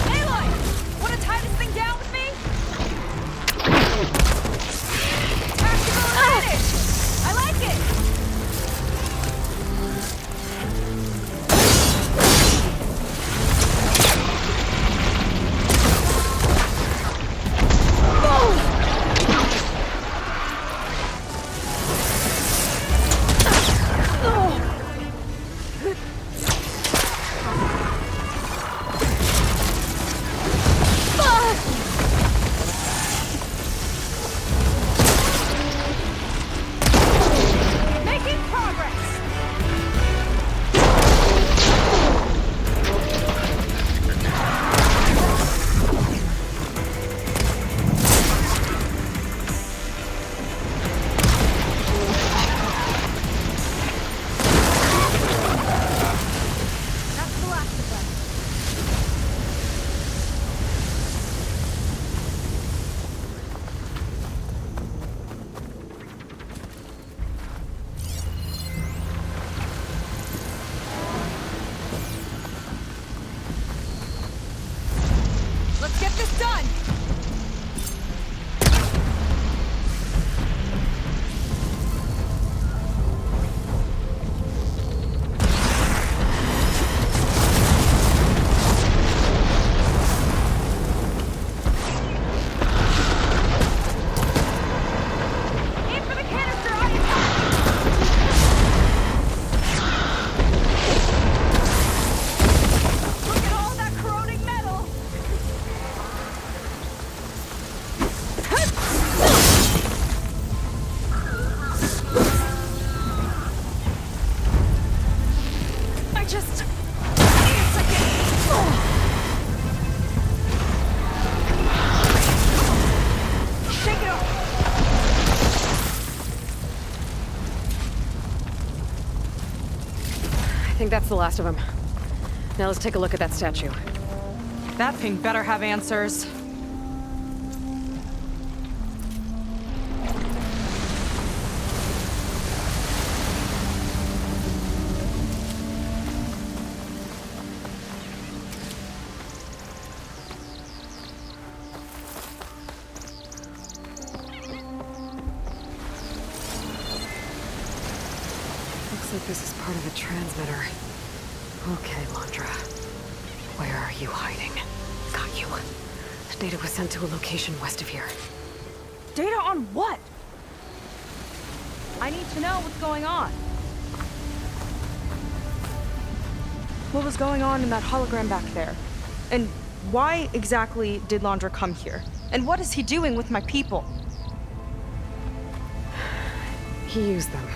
Aloy! Wanna tie this thing down with me? Tactical advantage! I like it! Making progress! That's the last of them. Let's get this done! Aim for the canister on your top! Look at all that corroding metal! I just need a second. Shake it off. I think that's the last of them. Now let's take a look at that statue. That thing better have answers. Looks like this is part of a transmitter. Okay, Landra. Where are you hiding? Got you. The data was sent to a location west of here. Data on what? I need to know what's going on. What was going on in that hologram back there? And why exactly did Landra come here? And what is he doing with my people? He used them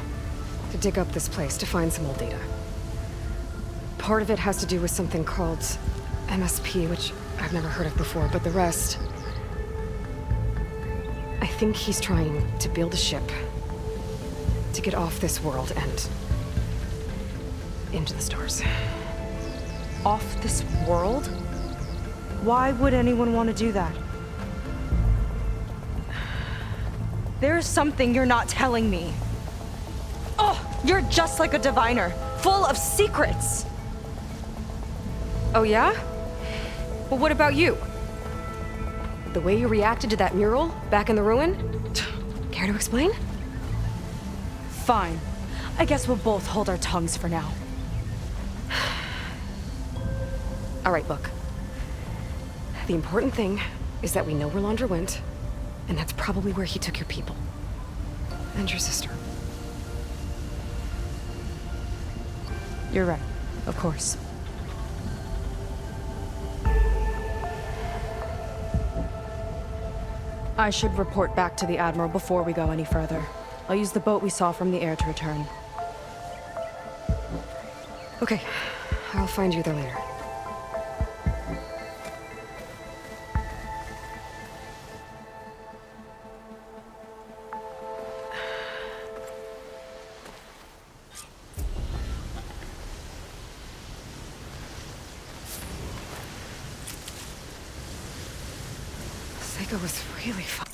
to dig up this place to find some old data. Part of it has to do with something called MSP, which I've never heard of before, but the rest... I think he's trying to build a ship to get off this world and into the stars. Off this world? Why would anyone want to do that? There's something you're not telling me. Oh, you're just like a diviner, full of secrets. Oh yeah? Well, what about you? The way you reacted to that mural back in the ruin? Care to explain? Fine. I guess we'll both hold our tongues for now. All right, look. The important thing is that we know where Laundra went, and that's probably where he took your people. And your sister. You're right. Of course. I should report back to the Admiral before we go any further. I'll use the boat we saw from the air to return. Okay. I'll find you there later. Seyka was really fun.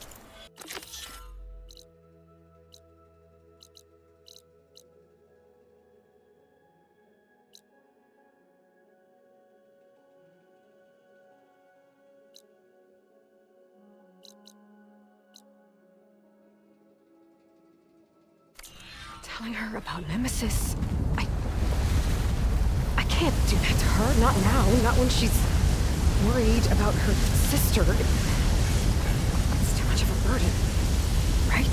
Telling her about Nemesis. I can't do that to her. Not now. Not when she's worried about her sister. It's too much of a burden. Right?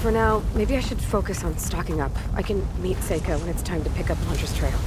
For now, maybe I should focus on stocking up. I can meet Seyka when it's time to pick up Laundra's trail.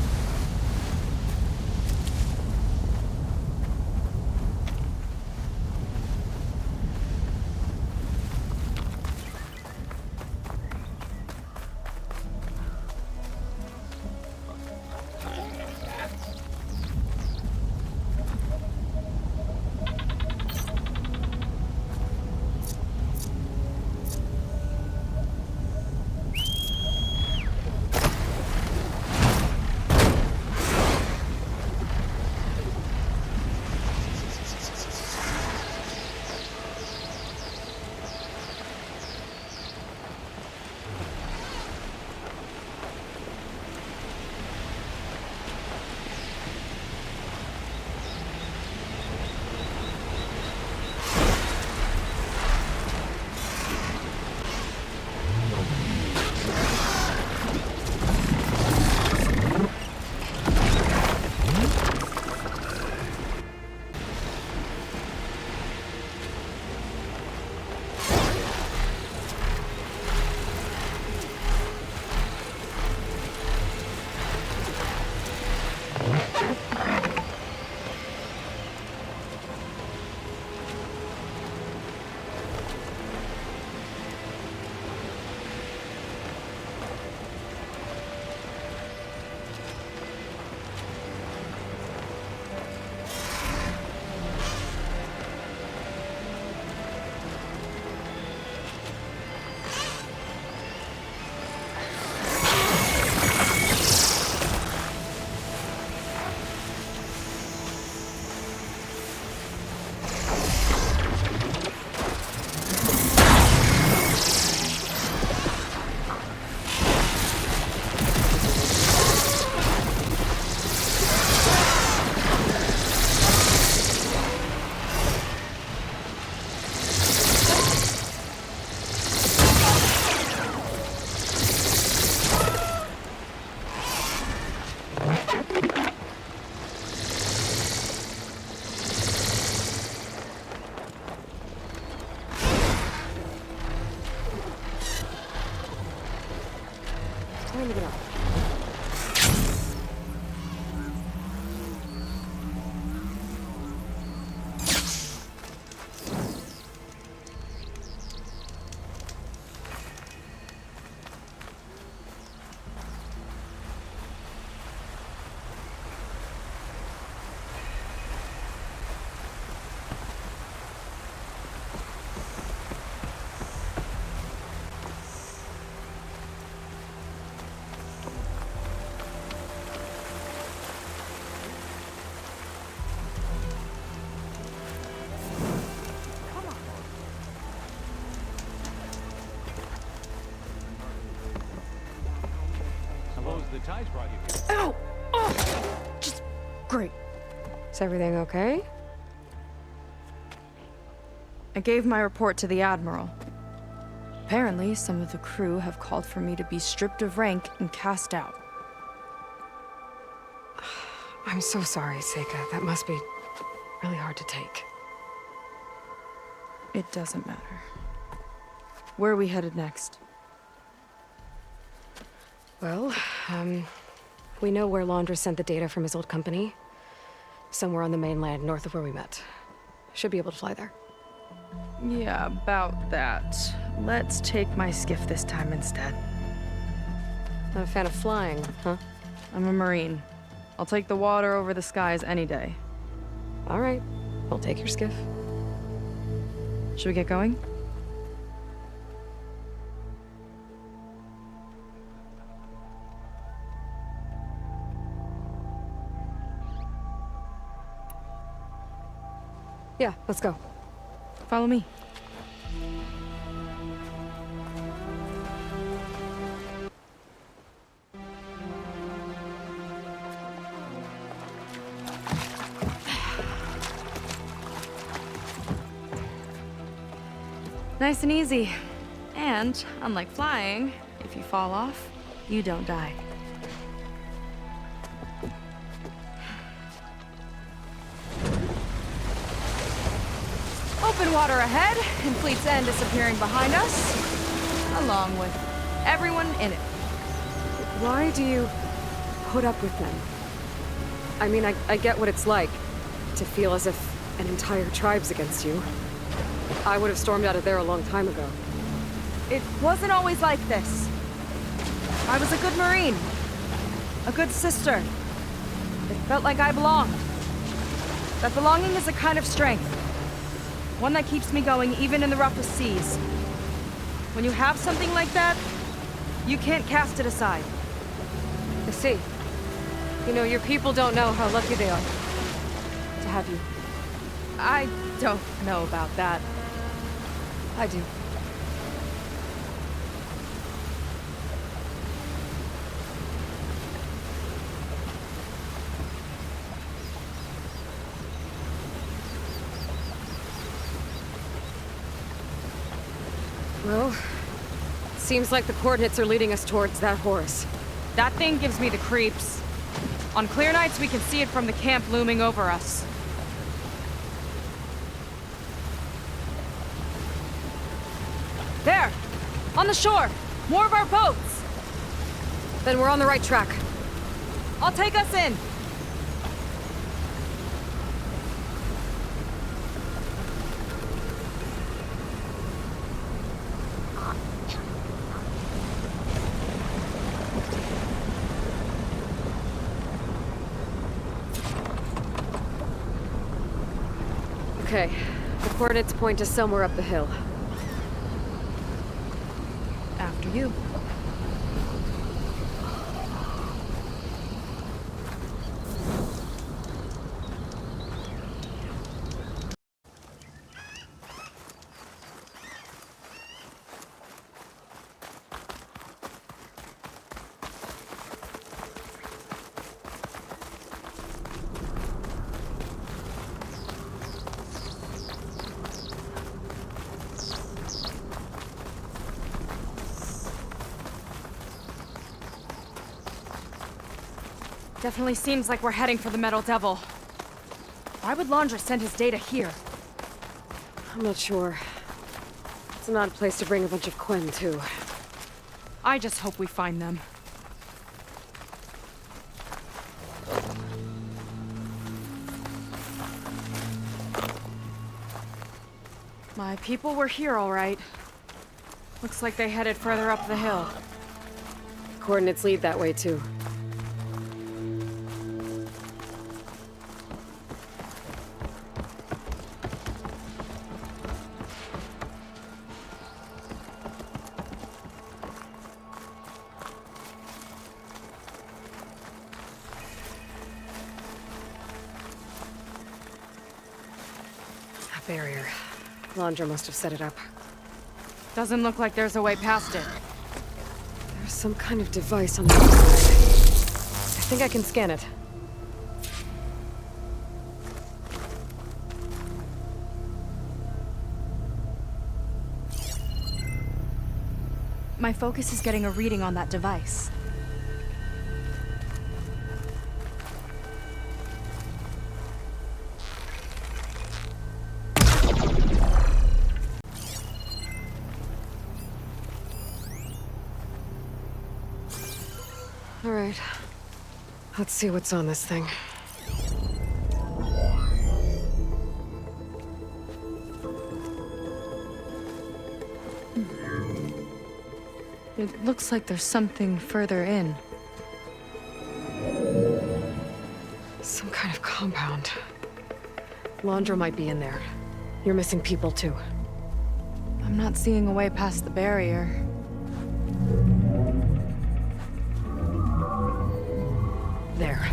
Time to get up. Ow! Oh! Just great. Is everything okay? I gave my report to the Admiral. Apparently, some of the crew have called for me to be stripped of rank and cast out. I'm so sorry, Seyka. That must be really hard to take. It doesn't matter. Where are we headed next? Well, we know where Laundra sent the data from his old company. Somewhere on the mainland, north of where we met. Should be able to fly there. Yeah, about that. Let's take my skiff this time instead. Not a fan of flying, huh? I'm a Marine. I'll take the water over the skies any day. All right. I'll take your skiff. Should we get going? Yeah, let's go. Follow me. Nice and easy. And, unlike flying, if you fall off, you don't die. Open water ahead, and Fleet's End disappearing behind us, along with everyone in it. Why do you put up with them? I mean, I get what it's like to feel as if an entire tribe's against you. I would have stormed out of there a long time ago. It wasn't always like this. I was a good Marine. A good sister. It felt like I belonged. That belonging is a kind of strength. One that keeps me going even in the roughest seas. When you have something like that, you can't cast it aside. I see. You know, your people don't know how lucky they are to have you. I don't know about that. I do. Well, seems like the coordinates are leading us towards that horse. That thing gives me the creeps. On clear nights, we can see it from the camp looming over us. There! On the shore! More of our boats! Then we're on the right track. I'll take us in! Okay, the coordinates point to somewhere up the hill. After you. Definitely seems like we're heading for the Metal Devil. Why would Laundra send his data here? I'm not sure. It's an odd place to bring a bunch of Quen to. I just hope we find them. My people were here all right. Looks like they headed further up the hill. Coordinates lead that way too. Barrier. Laundra must have set it up. Doesn't look like there's a way past it. There's some kind of device on the other side. think I can scan it. My focus is getting a reading on that device. All right. Let's see what's on this thing. It looks like there's something further in. Some kind of compound. Laundra might be in there. You're missing people too. I'm not seeing a way past the barrier. There.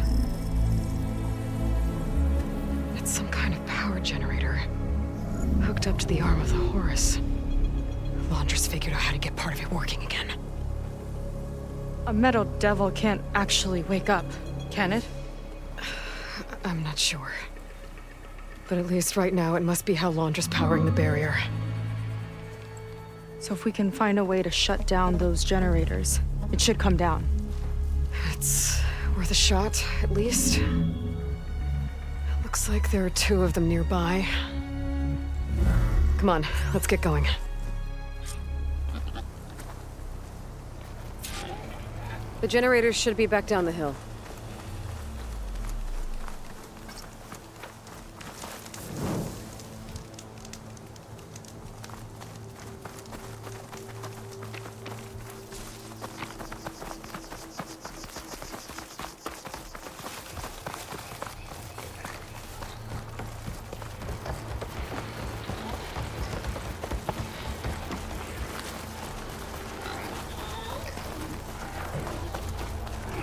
It's some kind of power generator. Hooked up to the arm of the Horus. Laundra's figured out how to get part of it working again. A metal devil can't actually wake up, can it? I'm not sure. But at least right now, it must be how Laundra's powering the barrier. So if we can find a way to shut down those generators, it should come down. It's worth a shot, at least. It looks like there are 2 of them nearby. Come on, let's get going. The generators should be back down the hill.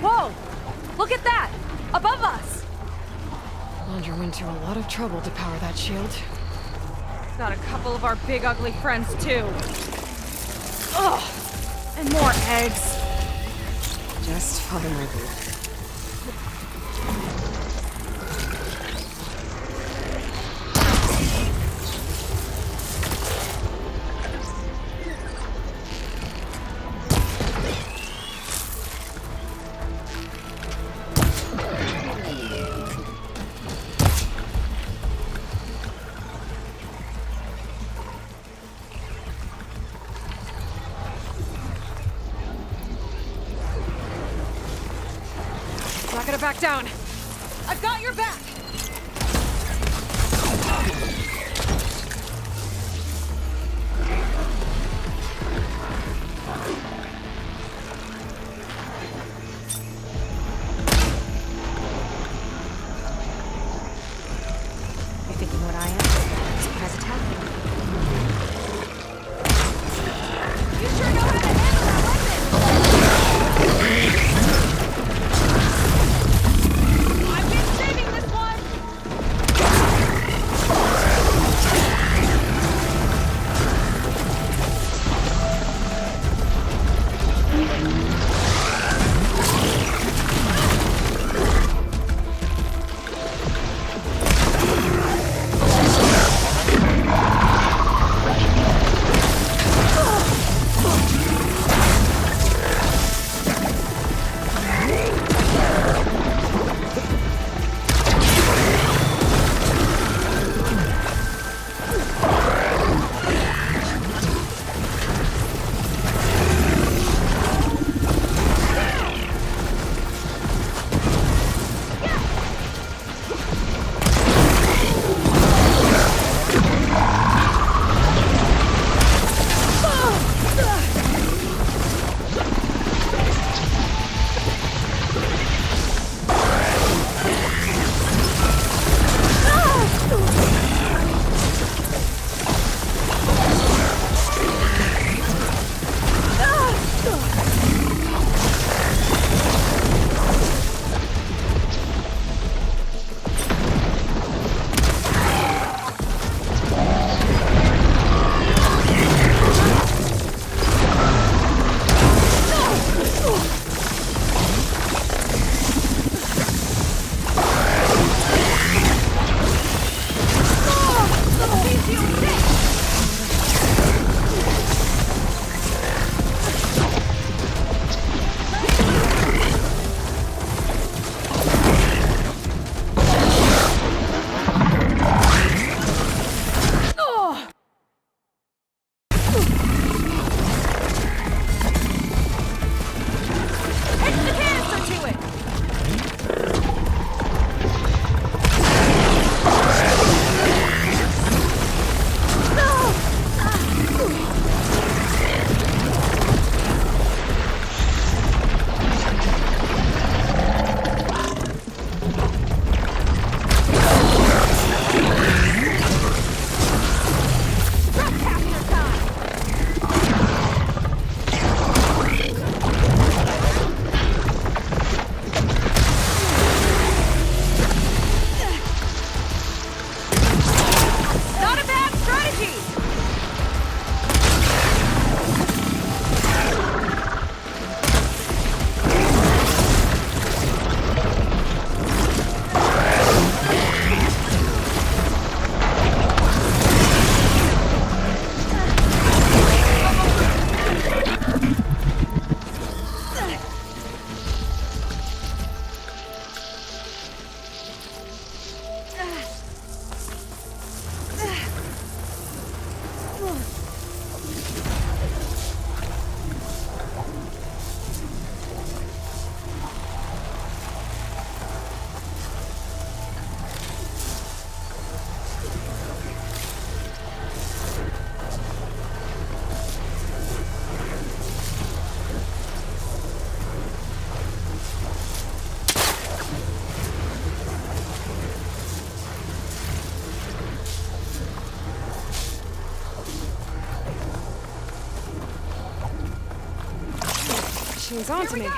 Whoa! Look at that! Above us! Laundra went to a lot of trouble to power that shield. Got a couple of our big ugly friends too. Ugh! And more eggs. Just fine, my boo. Not gonna back down. I've got your back! You think you know what I am? Surprise attack. You sure know how to handle that weapon! I've been saving this one! Someone's on to me.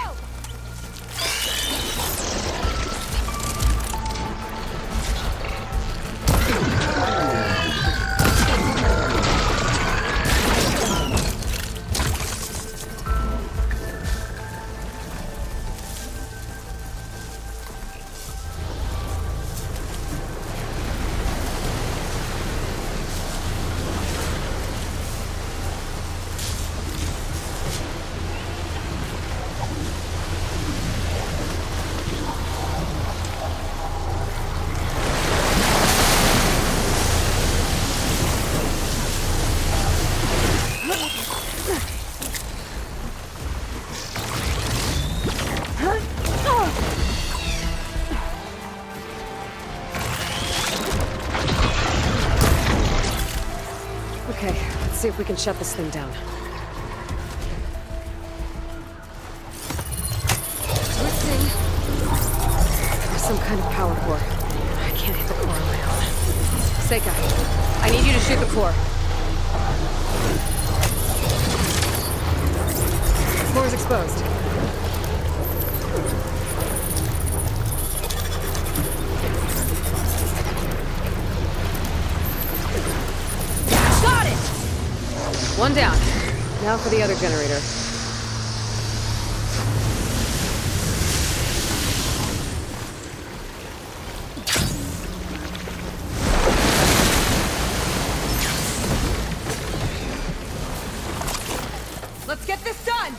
Okay, let's see if we can shut this thing down. Twisting. There's some kind of power core. I can't hit the core on my own. Seyka, I need you to shoot the core. The core is exposed. One down. Now for the other generator. Let's get this done!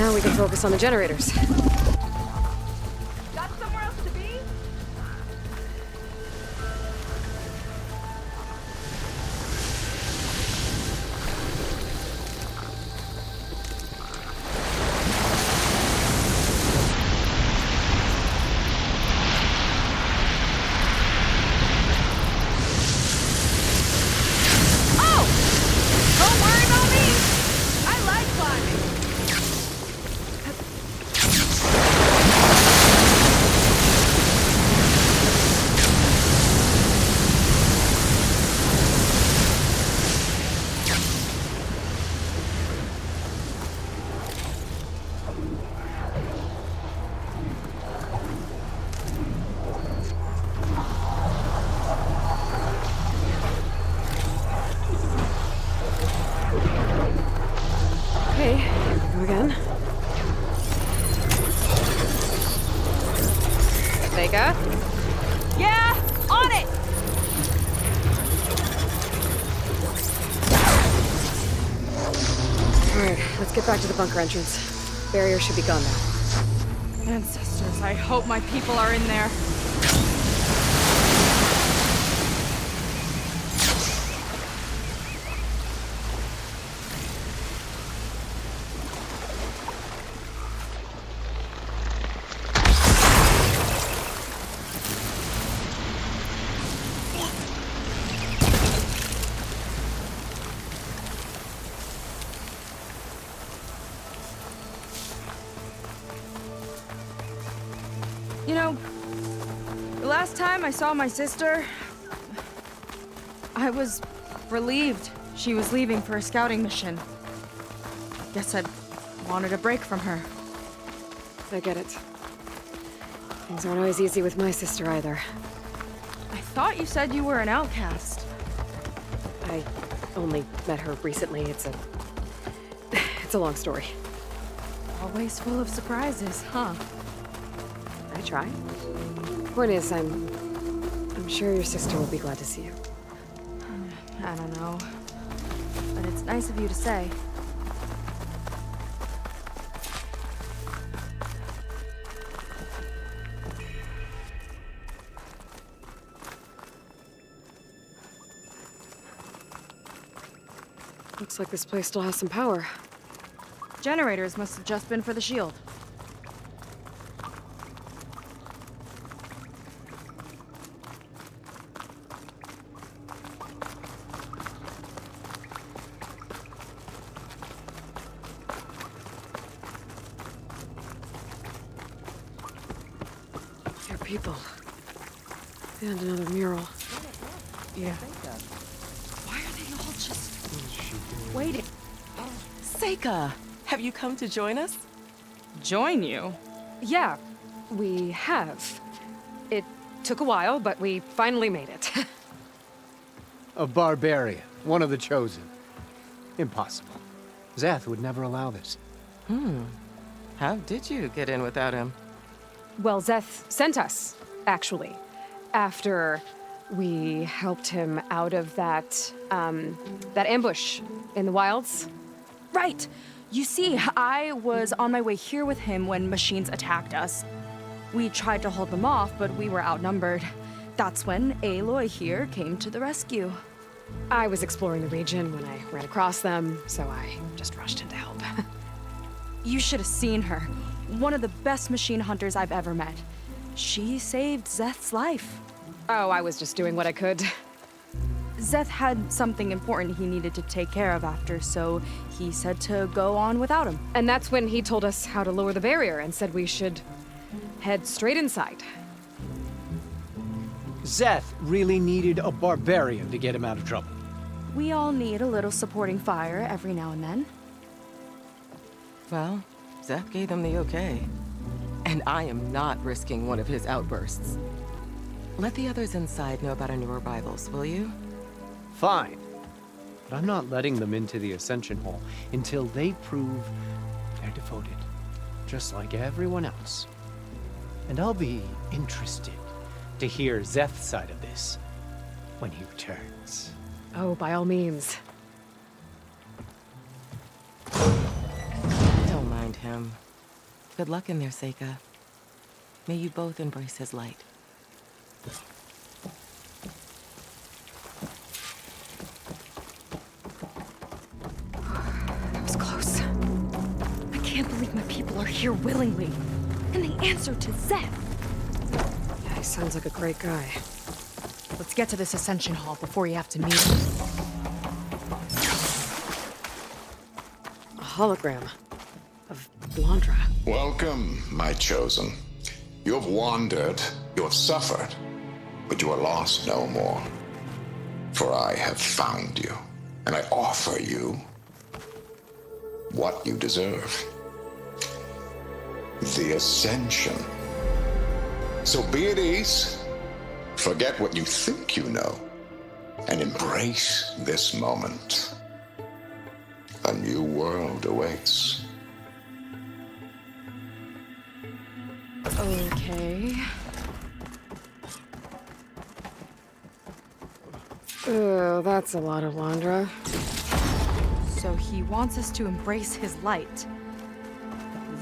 Now we can focus on the generators. Got somewhere else to be? Oh! Don't worry about me! I like climbing. Okay, go again. Seyka? Yeah, on it! Alright, let's get back to the bunker entrance. Barrier should be gone now. Ancestors, I hope my people are in there. You know, the last time I saw my sister, I was relieved she was leaving for a scouting mission. Guess I'd wanted a break from her. I get it. Things aren't always easy with my sister either. I thought you said you were an outcast. I only met her recently. It's a long story. Always full of surprises, huh? I try. Point is, I'm sure your sister will be glad to see you. I don't know. But it's nice of you to say. Looks like this place still has some power. Generators must have just been for the shield. There are people. And another mural. Yeah. Why are they all just waiting? Seyka, have you come to join us? Join you? Yeah, we have. It took a while, but we finally made it. A barbarian, one of the chosen. Impossible. Zeth would never allow this. How did you get in without him? Well, Zeth sent us, actually, after we helped him out of that ambush in the wilds. Right! You see, I was on my way here with him when machines attacked us. We tried to hold them off, but we were outnumbered. That's when Aloy here came to the rescue. I was exploring the region when I ran across them, so I just rushed in to help. You should have seen her. One of the best machine hunters I've ever met. She saved Zeth's life. Oh, I was just doing what I could. Zeth had something important he needed to take care of after, so he said to go on without him. And that's when he told us how to lower the barrier and said we should head straight inside. Zeth really needed a barbarian to get him out of trouble. We all need a little supporting fire every now and then. Well, Zeth gave them the okay. And I am not risking one of his outbursts. Let the others inside know about our new arrivals, will you? Fine. But I'm not letting them into the Ascension Hall until they prove they're devoted, just like everyone else. And I'll be interested to hear Zeth's side of this when he returns. Oh, by all means. Don't mind him. Good luck in there, Seyka. May you both embrace his light. That was close. I can't believe my people are here willingly. And they answered to Zeth. Yeah, he sounds like a great guy. Let's get to this Ascension Hall before you have to meet him. A hologram of Blandra. Welcome, my chosen. You have wandered, you have suffered, but you are lost no more. For I have found you, and I offer you what you deserve. The Ascension. So be at ease, forget what you think you know, and embrace this moment. A new world awaits. Okay. Oh, that's a lot of Blandra. So he wants us to embrace his light.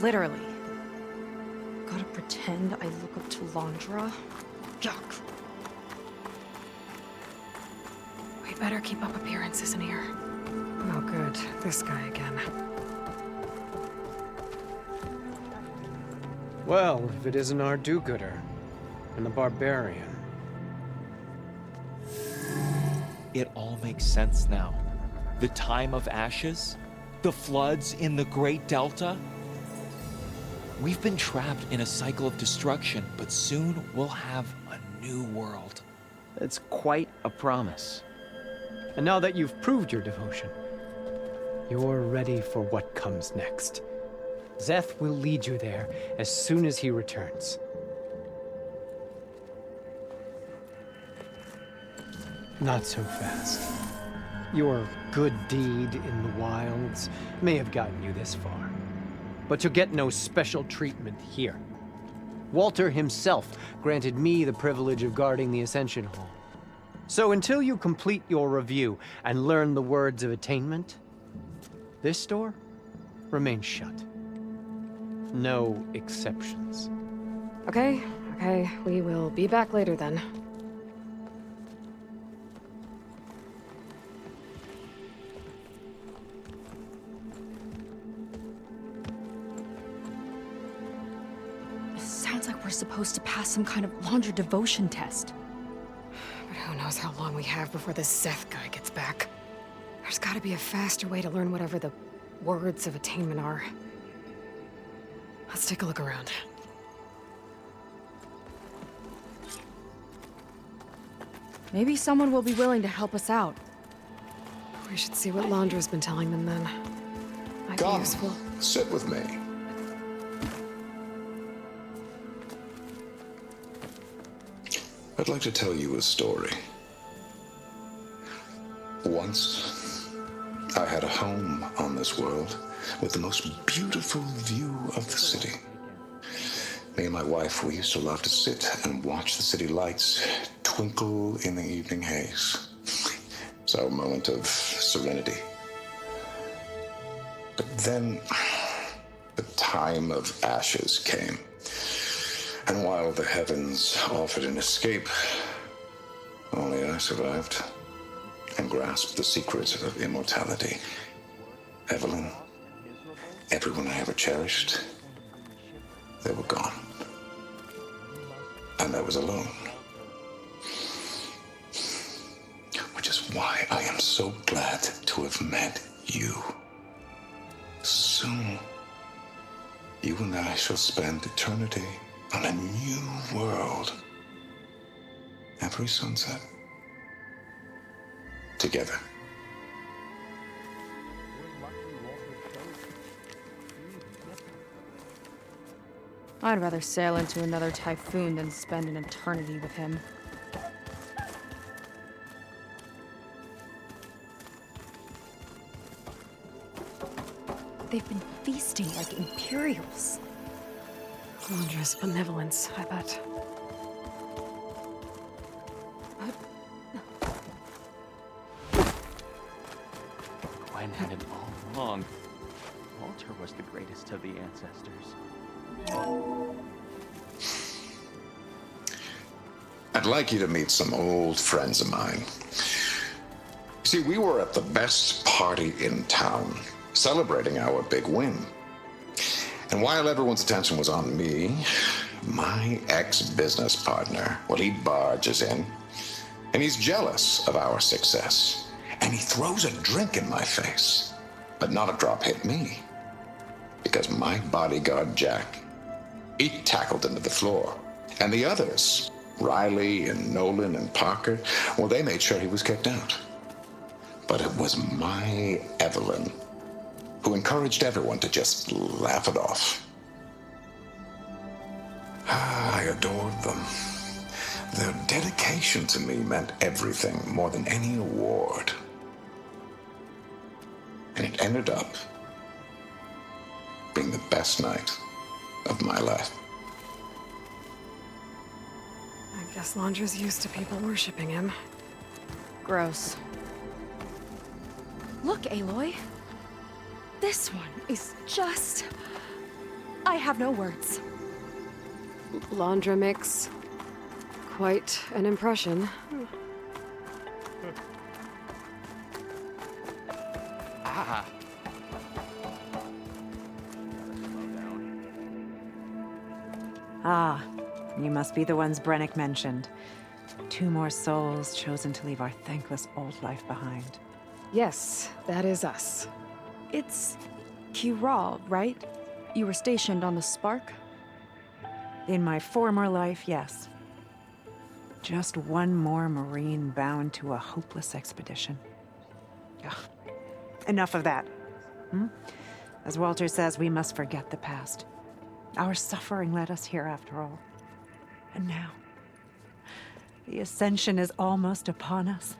Literally. Gotta pretend I look up to Blandra? Yuck. We better keep up appearances in here. Oh, good. This guy again. Well, if it isn't our do-gooder and the barbarian. It all makes sense now. The time of ashes, the floods in the Great Delta. We've been trapped in a cycle of destruction, but soon we'll have a new world. It's quite a promise. And now that you've proved your devotion, you're ready for what comes next. Zeth will lead you there as soon as he returns. Not so fast. Your good deed in the wilds may have gotten you this far, but you'll get no special treatment here. Walter himself granted me the privilege of guarding the Ascension Hall. So until you complete your review and learn the words of attainment, this door remains shut. No exceptions. Okay, we will be back later then. Sounds like we're supposed to pass some kind of Blandra devotion test. But who knows how long we have before this Zeth guy gets back. There's gotta be a faster way to learn whatever the words of attainment are. Let's take a look around. Maybe someone will be willing to help us out. We should see what Blandra's been telling them then. Might be Come, useful. sit with me. I'd like to tell you a story. Once, I had a home on this world with the most beautiful view of the city. Me and my wife, we used to love to sit and watch the city lights twinkle in the evening haze. It's our moment of serenity. But then, the time of ashes came. And while the heavens offered an escape, only I survived and grasped the secret of immortality. Evelyn, everyone I ever cherished, they were gone. And I was alone. Which is why I am so glad to have met you. Soon, you and I shall spend eternity on a new world. Every sunset. Together. I'd rather sail into another typhoon than spend an eternity with him. They've been feasting like Imperials. Blandra's benevolence, I bet. Gwen had it all wrong. Walter was the greatest of the ancestors. I'd like you to meet some old friends of mine. See, we were at the best party in town, celebrating our big win. And while everyone's attention was on me, my ex-business partner, well, he barges in, and he's jealous of our success. And he throws a drink in my face, but not a drop hit me. Because my bodyguard, Jack, he tackled him to the floor. And the others, Riley and Nolan and Parker, well, they made sure he was kicked out. But it was my Evelyn who encouraged everyone to just laugh it off. I adored them. Their dedication to me meant everything, more than any award. And it ended up being the best night of my life. I guess Londra's used to people worshipping him. Gross. Look, Aloy. This one is just... I have no words. Londra makes quite an impression. Ah. Ah, you must be the ones Brennick mentioned. 2 more souls chosen to leave our thankless old life behind. Yes, that is us. It's Kiral, right? You were stationed on the Spark? In my former life, yes. Just one more Marine bound to a hopeless expedition. Ugh. Enough of that. As Walter says, we must forget the past. Our suffering led us here after all. And now, the Ascension is almost upon us.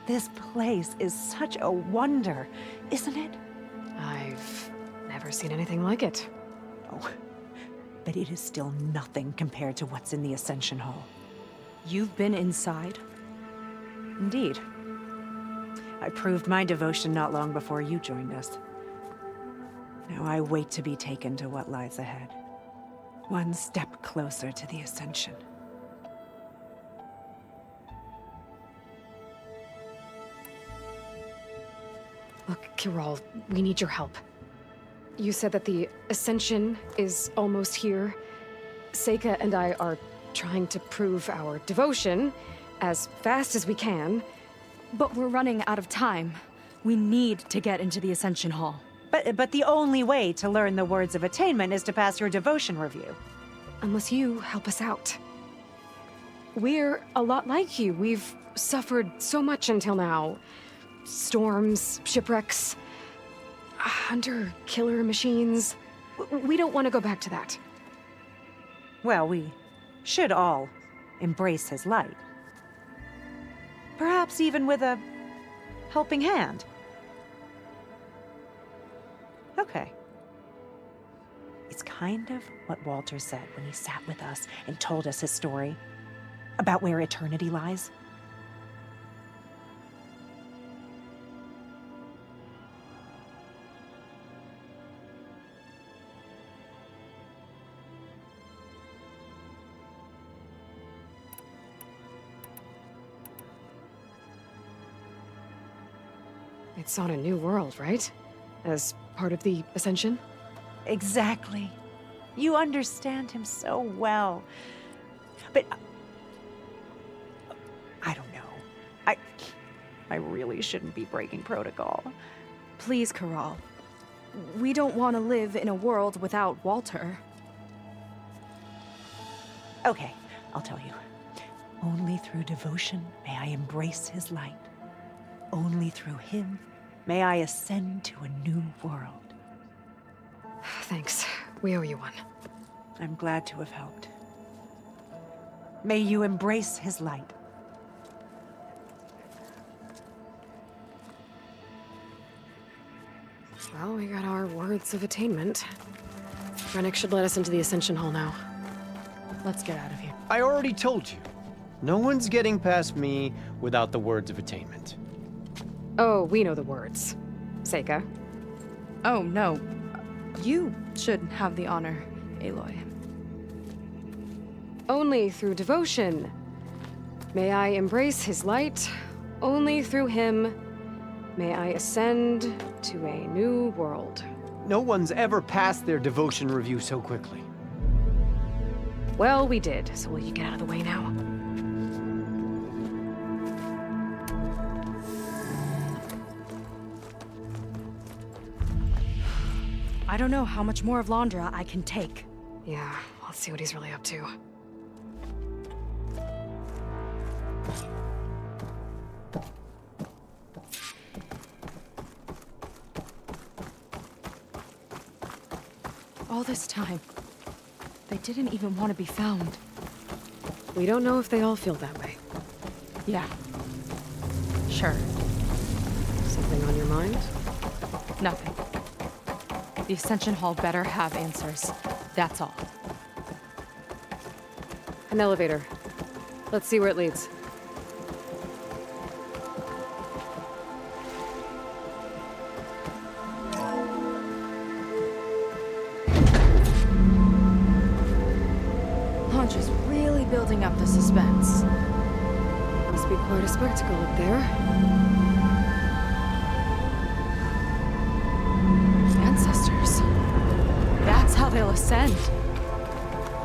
This place is such a wonder, isn't it? I've never seen anything like it. Oh, but it is still nothing compared to what's in the Ascension Hall. You've been inside? Indeed. I proved my devotion not long before you joined us. Now I wait to be taken to what lies ahead. One step closer to the Ascension. Look, Kiral, we need your help. You said that the Ascension is almost here. Seyka and I are trying to prove our devotion as fast as we can. But we're running out of time. We need to get into the Ascension Hall. But the only way to learn the words of attainment is to pass your devotion review. Unless you help us out. We're a lot like you. We've suffered so much until now. Storms, shipwrecks, hunter-killer machines. We don't want to go back to that. Well, we should all embrace his light. Perhaps even with a helping hand. Okay. It's kind of what Walter said when he sat with us and told us his story about where eternity lies. It's on a new world, right? As part of the Ascension? Exactly. You understand him so well. But I don't know. I really shouldn't be breaking protocol. Please, Kiral. We don't want to live in a world without Walter. Okay, I'll tell you. Only through devotion may I embrace his light. Only through him may I ascend to a new world. Thanks. We owe you one. I'm glad to have helped. May you embrace his light. Well, we got our words of attainment. Brennick should let us into the Ascension Hall now. Let's get out of here. I already told you. No one's getting past me without the words of attainment. Oh, we know the words. Seyka. Oh, no. You should have the honor, Aloy. Only through devotion. May I embrace his light. Only through him may I ascend to a new world. No one's ever passed their devotion review so quickly. Well, we did, so will you get out of the way now? I don't know how much more of Londra I can take. Yeah, let's see what he's really up to. All this time, they didn't even want to be found. We don't know if they all feel that way. Yeah. Sure. Something on your mind? Nothing. The Ascension Hall better have answers. That's all. An elevator. Let's see where it leads. Londra's really building up the suspense. Must be quite a spectacle up there. Ancestors. That's how they'll ascend.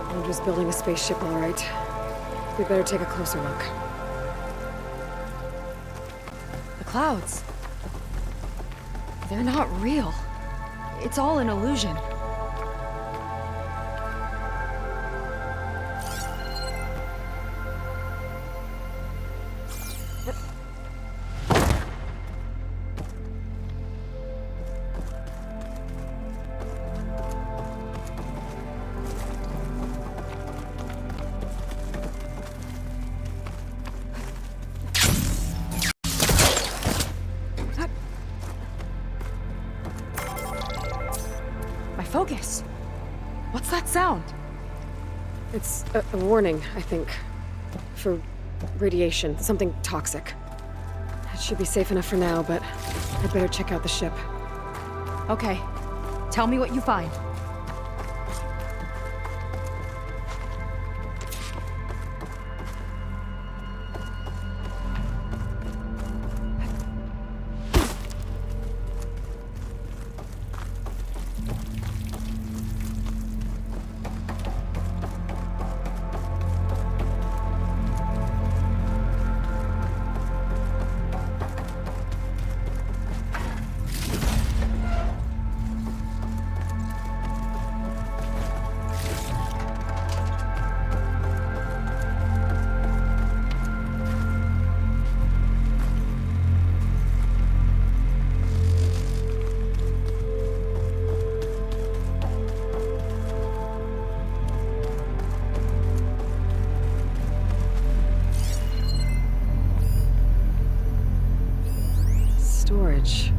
I'm just building a spaceship, all right. We better take a closer look. The clouds. They're not real. It's all an illusion. Focus. What's that sound? It's a warning, I think. For radiation, something toxic. It should be safe enough for now, but I'd better check out the ship. Okay. Tell me what you find. Storage.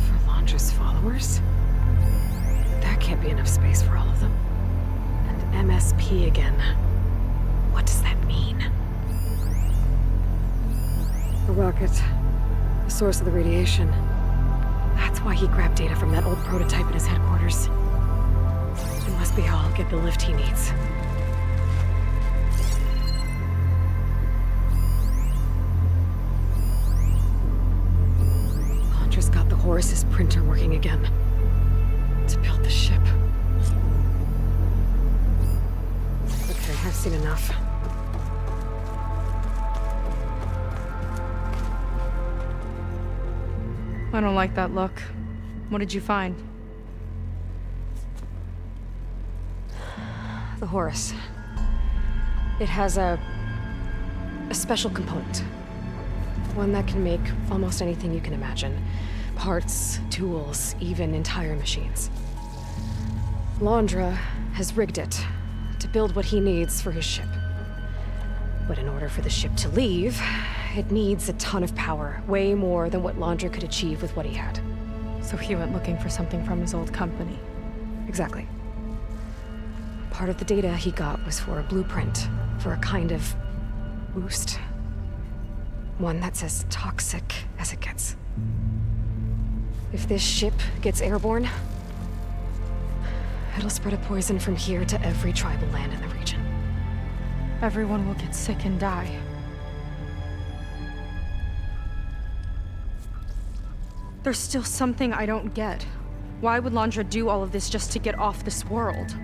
For Londra's followers? That can't be enough space for all of them. And MSP again. What does that mean? A rocket. The source of the radiation. That's why he grabbed data from that old prototype in his headquarters. It must be how I'll get the lift he needs. Londra's got the Horus's printer working again. To build the ship. Okay, I've seen enough. I don't like that look. What did you find? The Horus. It has a special component. One that can make almost anything you can imagine. Parts, tools, even entire machines. Londra has rigged it to build what he needs for his ship. But in order for the ship to leave, it needs a ton of power, way more than what Londra could achieve with what he had. So he went looking for something from his old company. Exactly. Part of the data he got was for a blueprint, for a kind of boost. One that's as toxic as it gets. If this ship gets airborne, it'll spread a poison from here to every tribal land in the region. Everyone will get sick and die. There's still something I don't get. Why would Landra do all of this just to get off this world?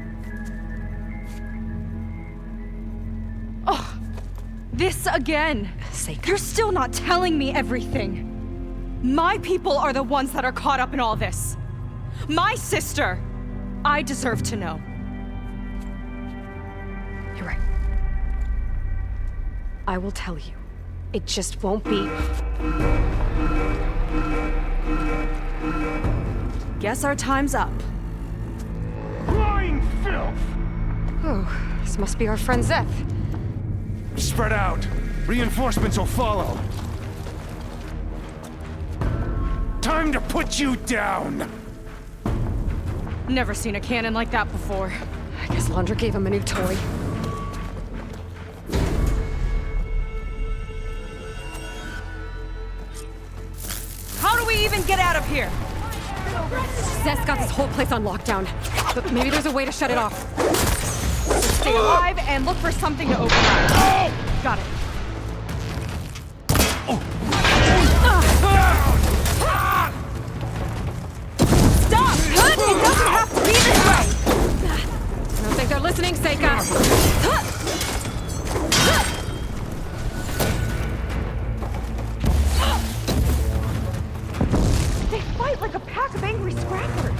Oh, this again! Seyka. You're still not telling me everything. My people are the ones that are caught up in all this. My sister! I deserve to know. You're right. I will tell you. It just won't be... Guess our time's up. Flying filth! Oh, this must be our friend Zeth. Spread out. Reinforcements will follow. Time to put you down! Never seen a cannon like that before. I guess Landra gave him a new toy. How do we even get out of here? Zeth's got this whole place on lockdown, but maybe there's a way to shut it off. Stay alive and look for something to open up. Got it. Stop! It doesn't have to be this way! I don't think they're listening, Seyka. They fight like a pack of angry scrappers.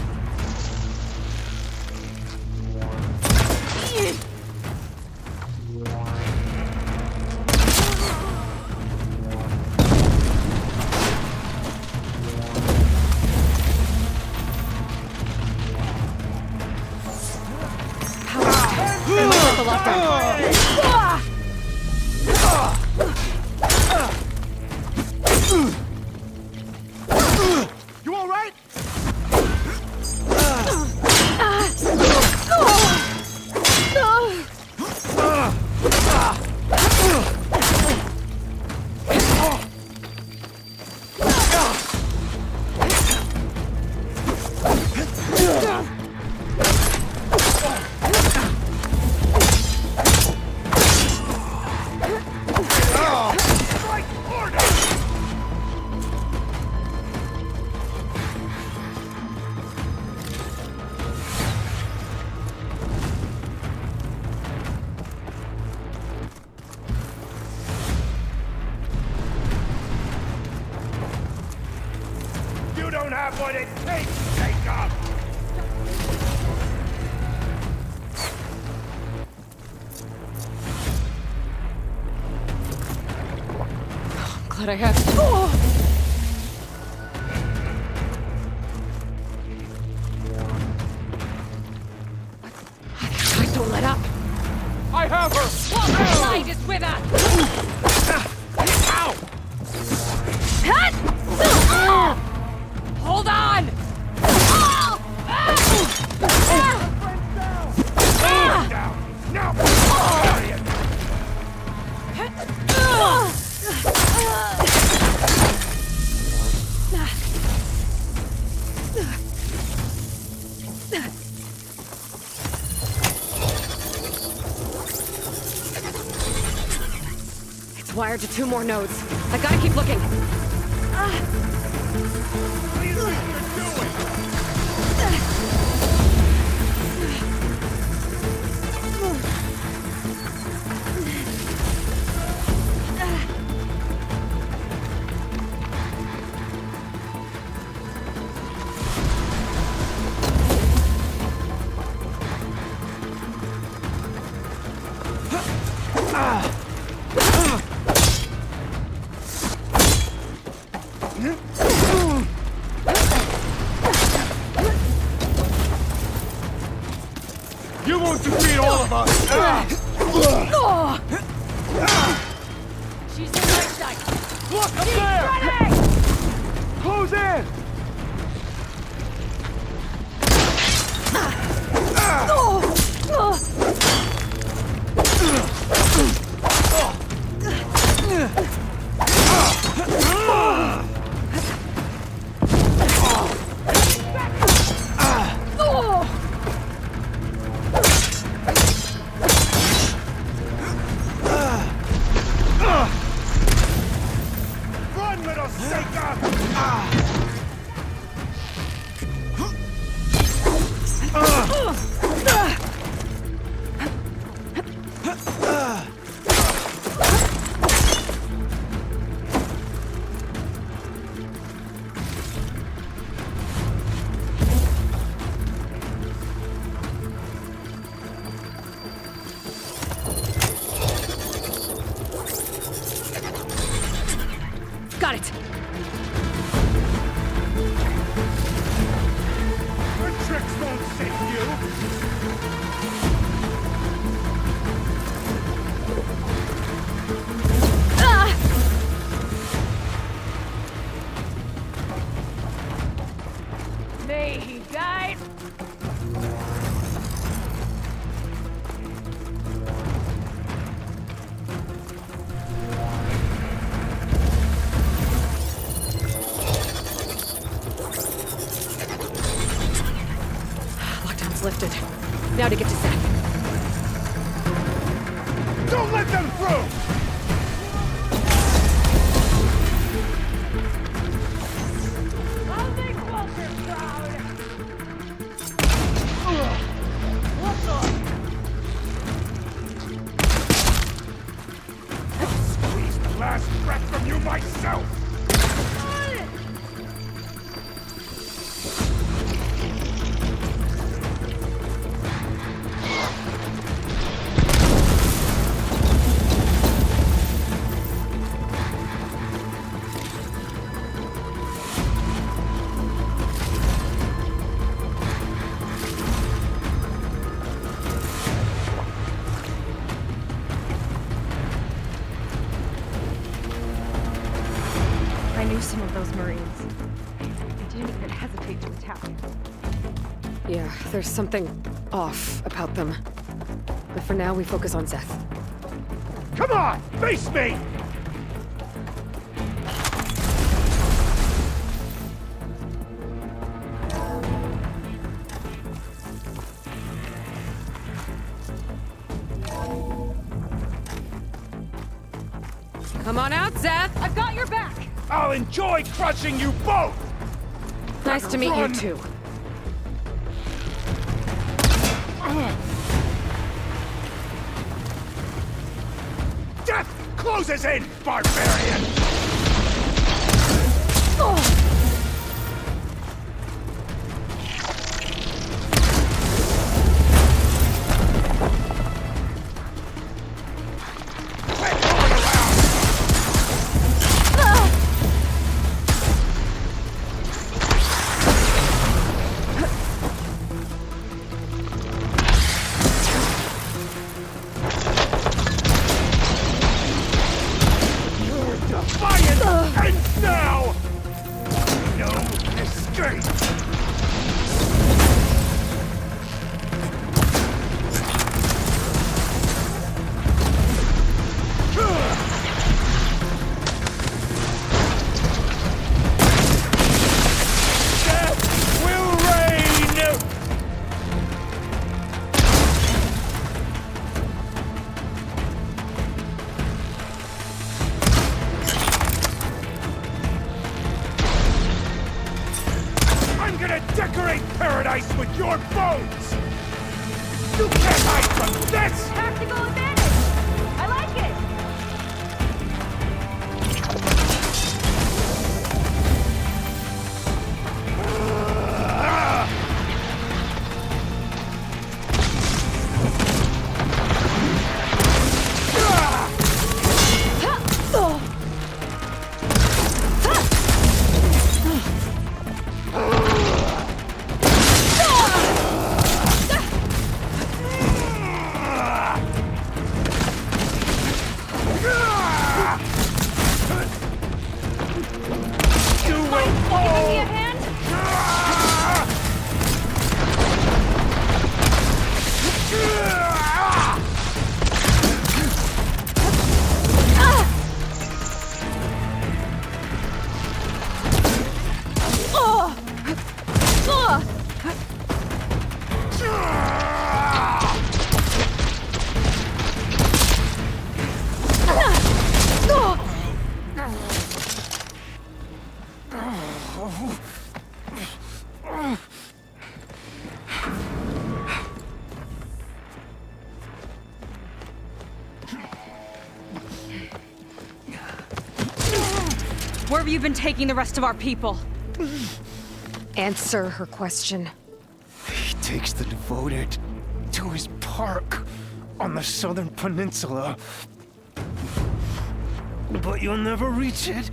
You all right? You don't have what it takes, Seyka! I'm glad I have... Don't let up! I have her! The light is with us! Ow! Hold on! Down! Now! Bury it! It's wired to 2 more nodes. I gotta keep looking. What do you think you're doing? You won't defeat all of us! She's in my sight! Look up there! Close in! Lockdown's lifted. Now to get to Seth. Don't let them through! Squeeze the last breath from you myself! I knew some of those Marines. They didn't even hesitate to attack. Yeah, there's something off about them. But for now, we focus on Seth. Come on! Face me! Come on out, Seth! I've got your back! I'll enjoy crushing you both! Nice to meet you, Run. too. Death closes in, barbarian! Defiance ends now! No escape! Death will reign! I'm gonna decorate paradise with your bones! You can't hide from this! Tactical advantage! I like it! You will fall! Give me a hand? Where have you been taking the rest of our people? Answer her question. He takes the devoted to his park on the southern peninsula. But you'll never reach it.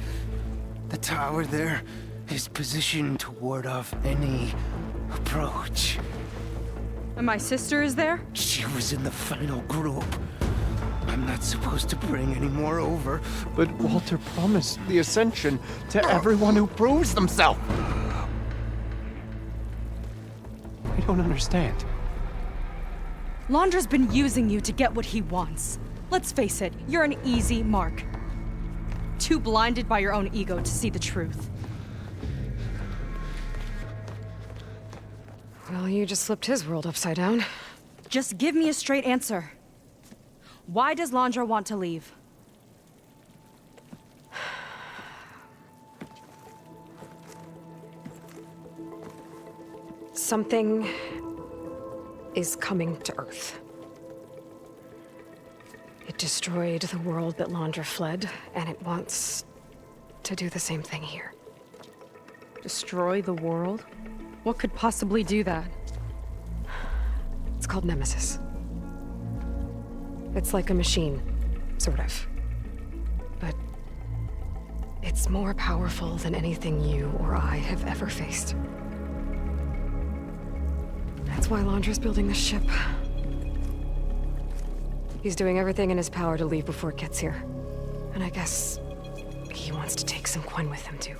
The tower there is positioned to ward off any approach. And my sister is there? She was in the final group. I'm not supposed to bring any more over. But Walter promised the Ascension to everyone who proves themselves. don't understand. Londra's been using you to get what he wants. Let's face it, you're an easy mark. Too blinded by your own ego to see the truth. Well, you just flipped his world upside down. Just give me a straight answer. Why does Londra want to leave? Something is coming to Earth. It destroyed the world that Londra fled, and it wants to do the same thing here. Destroy the world? What could possibly do that? It's called Nemesis. It's like a machine, sort of. But it's more powerful than anything you or I have ever faced. That's why Londra's building this ship. He's doing everything in his power to leave before it gets here. And I guess he wants to take some Quen with him, too.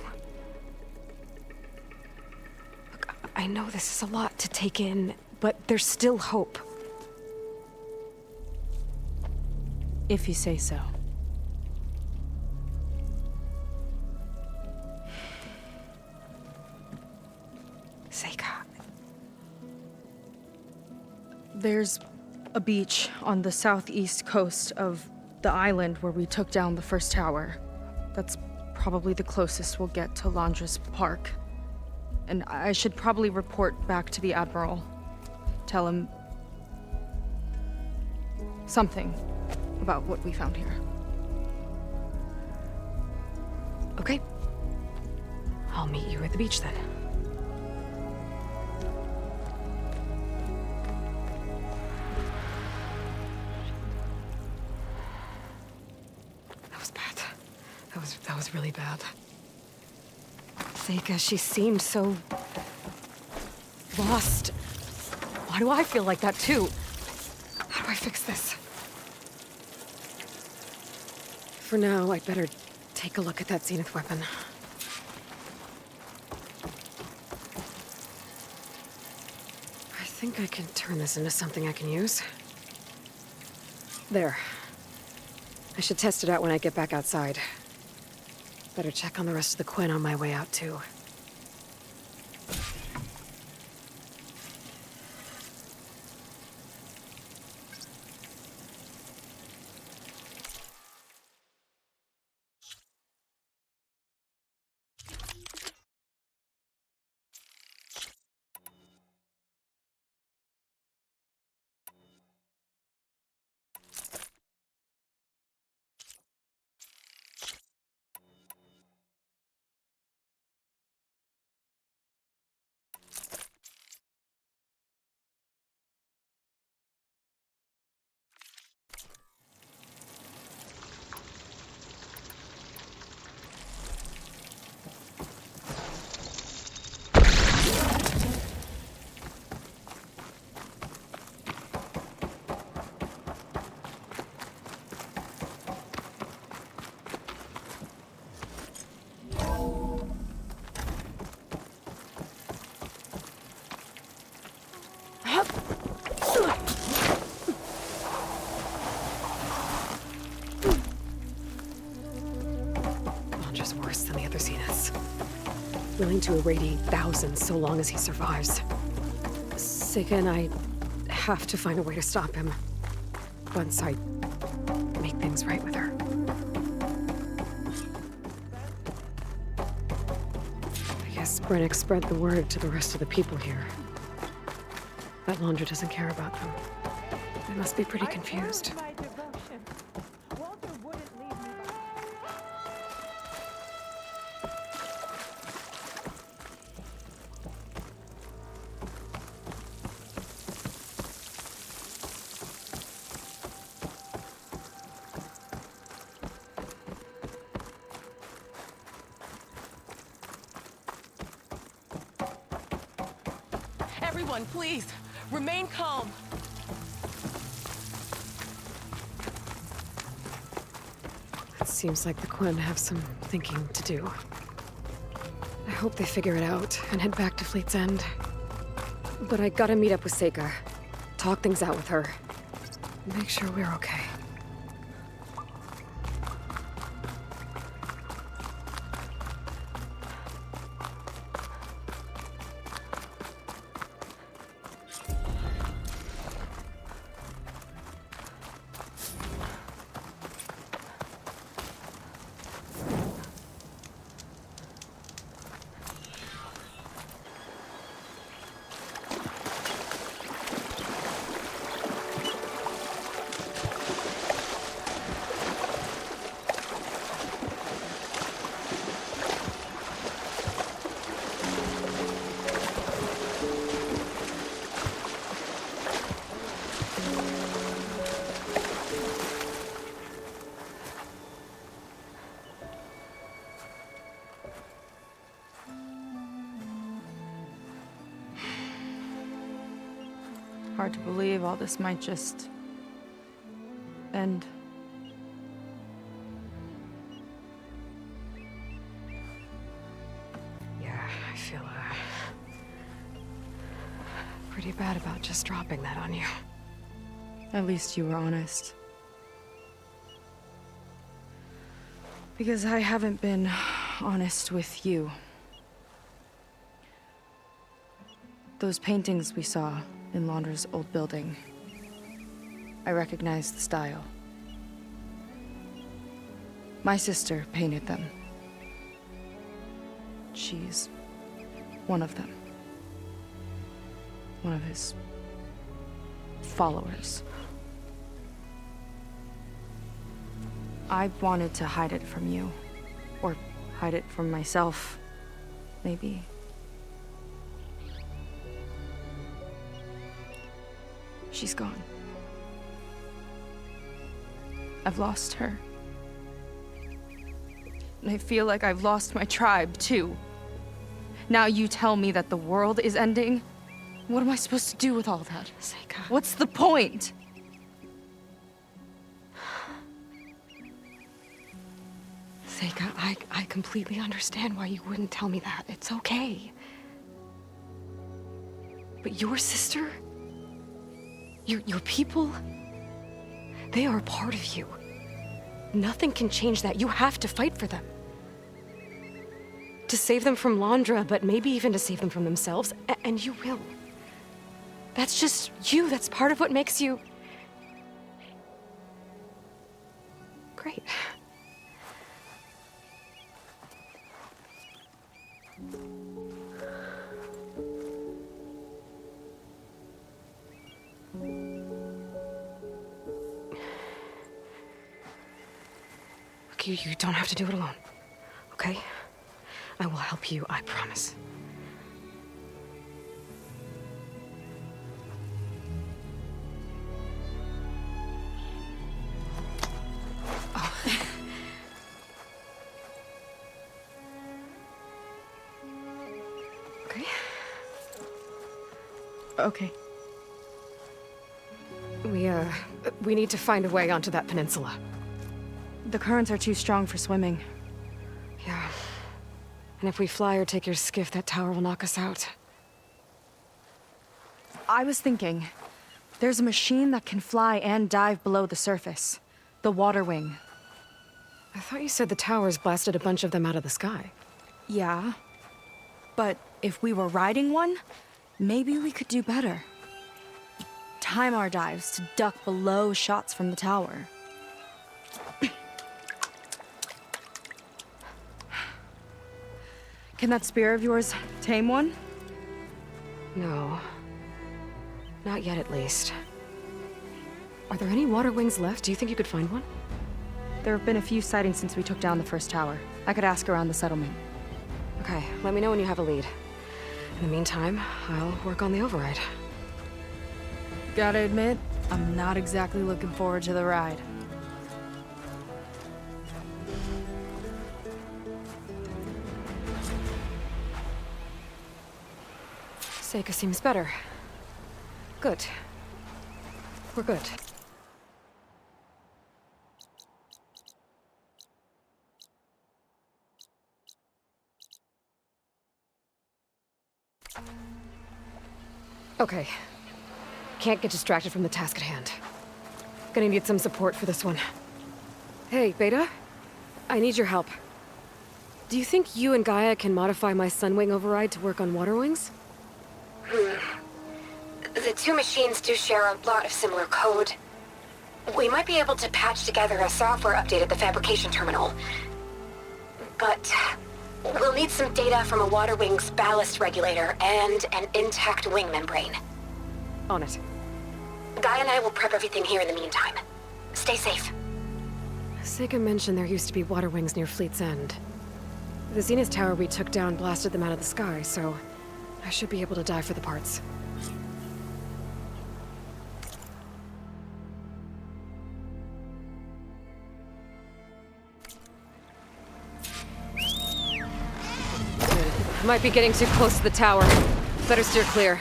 Look, I know this is a lot to take in, but there's still hope. If you say so. Seyka. There's a beach on the southeast coast of the island where we took down the first tower. That's probably the closest we'll get to Londra's park. And I should probably report back to the Admiral. Tell him something about what we found here. Okay. I'll meet you at the beach then. That was bad. That was really bad. Seyka, she seemed so lost. Why do I feel like that too? How do I fix this? For now, I'd better take a look at that Zenith weapon. I think I can turn this into something I can use. There. I should test it out when I get back outside. Better check on the rest of the Quen on my way out, too. Londra's worse than the other Zeniths. Willing to irradiate thousands so long as he survives. Seyka and I have to find a way to stop him. Once I make things right with her. I guess Brennick spread the word to the rest of the people here. That Londra doesn't care about them. They must be pretty confused. Everyone, please, remain calm. It seems like the Quen have some thinking to do. I hope they figure it out and head back to Fleet's End. But I gotta meet up with Seyka. Talk things out with her. Make sure we're okay. Hard to believe all this might just end. Yeah, I feel, pretty bad about just dropping that on you. At least you were honest. Because I haven't been honest with you. Those paintings we saw in Laundra's old building, I recognize the style. My sister painted them. She's one of them. One of his followers. I wanted to hide it from you. Or hide it from myself, maybe. She's gone. I've lost her. And I feel like I've lost my tribe, too. Now you tell me that the world is ending? What am I supposed to do with all that? Seyka. What's the point? Seyka, I completely understand why you wouldn't tell me that. It's okay. But your sister? Your people? They are a part of you. Nothing can change that. You have to fight for them. To save them from Laundra, but maybe even to save them from themselves. And you will. That's just you. That's part of what makes you... great. You don't have to do it alone, okay? I will help you, I promise. Oh. Okay. Okay. We need to find a way onto that peninsula. The currents are too strong for swimming. Yeah. And if we fly or take your skiff, that tower will knock us out. I was thinking, there's a machine that can fly and dive below the surface. The Water Wing. I thought you said the towers blasted a bunch of them out of the sky. Yeah. But if we were riding one, maybe we could do better. Time our dives to duck below shots from the tower. Can that spear of yours tame one? No. Not yet, at least. Are there any water wings left? Do you think you could find one? There have been a few sightings since we took down the first tower. I could ask around the settlement. Okay, let me know when you have a lead. In the meantime, I'll work on the override. Gotta admit, I'm not exactly looking forward to the ride. Seyka seems better. Good. We're good. Okay. Can't get distracted from the task at hand. Gonna need some support for this one. Hey, Beta? I need your help. Do you think you and Gaia can modify my Sunwing override to work on Water Wings? The two machines do share a lot of similar code. We might be able to patch together a software update at the fabrication terminal. But we'll need some data from a Water Wing's ballast regulator and an intact wing membrane. On it. Guy and I will prep everything here in the meantime. Stay safe. Seyka mentioned there used to be Water Wings near Fleet's End. The Zenith Tower we took down blasted them out of the sky, so I should be able to dive for the parts. Might be getting too close to the tower. Better steer clear.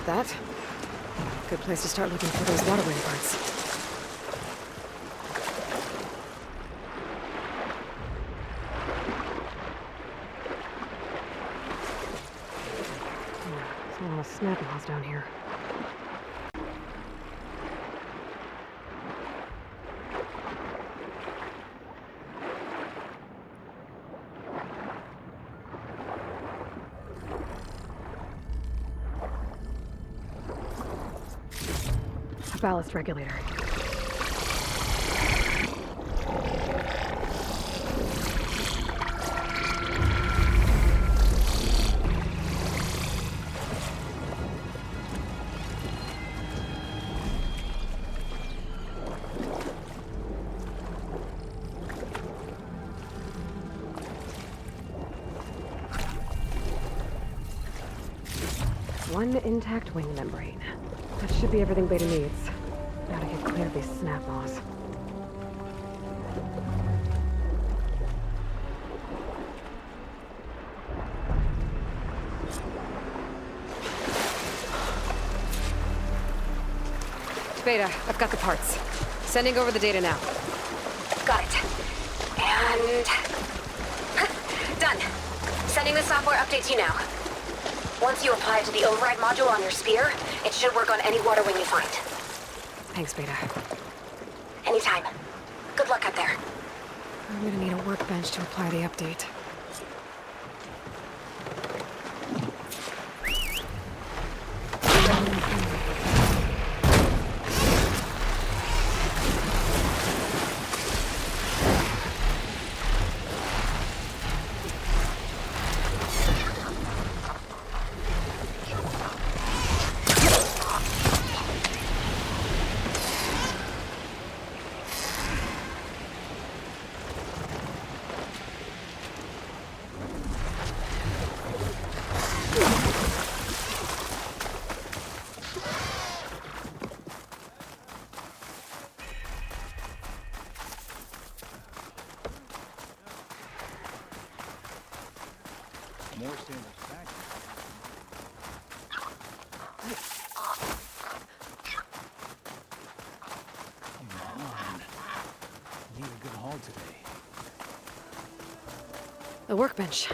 That. Good place to start looking for those Water Wing parts. There's a lot of snap laws down here. Ballast regulator. One intact wing membrane. That should be everything Beta needs. Gotta get clear of these snap laws. Beta, I've got the parts. Sending over the data now. Got it. And... done. Sending the software update to you now. Once you apply it to the override module on your spear, it should work on any Water Wing you find. Thanks, Beta. Anytime. Good luck out there. I'm gonna need a workbench to apply the update. More satisfaction. Come on. Need a good haul today. The workbench.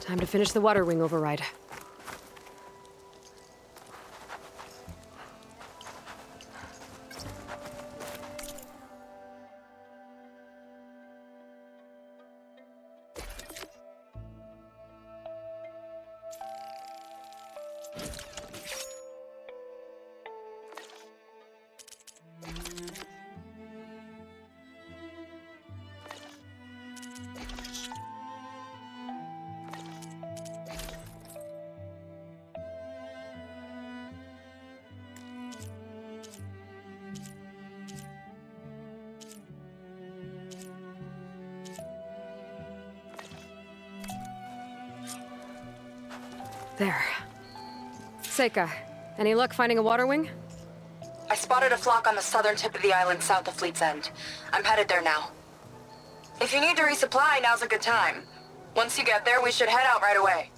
Time to finish the water wing override. There. Seyka, any luck finding a water wing? I spotted a flock on the southern tip of the island south of Fleet's End. I'm headed there now. If you need to resupply, now's a good time. Once you get there, we should head out right away.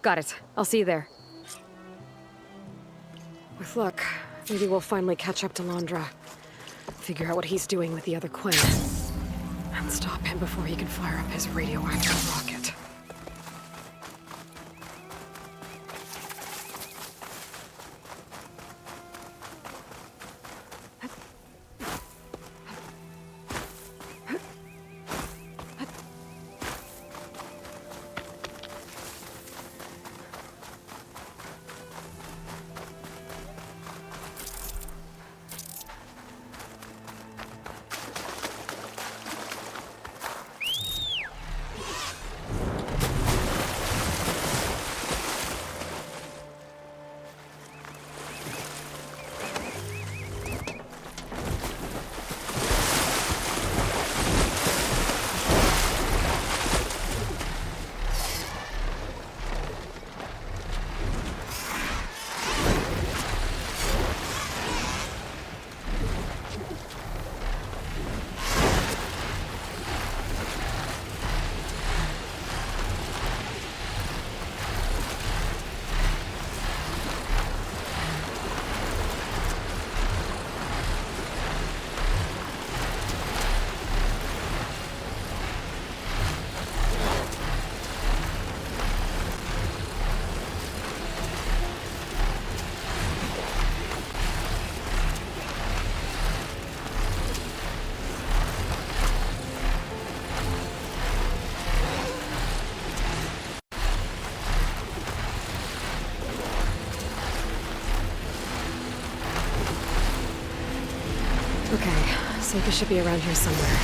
Got it. I'll see you there. With luck, maybe we'll finally catch up to Landra. Figure out what he's doing with the other Quinn. And stop him before he can fire up his radioactive rocket. Okay, Seyka should be around here somewhere.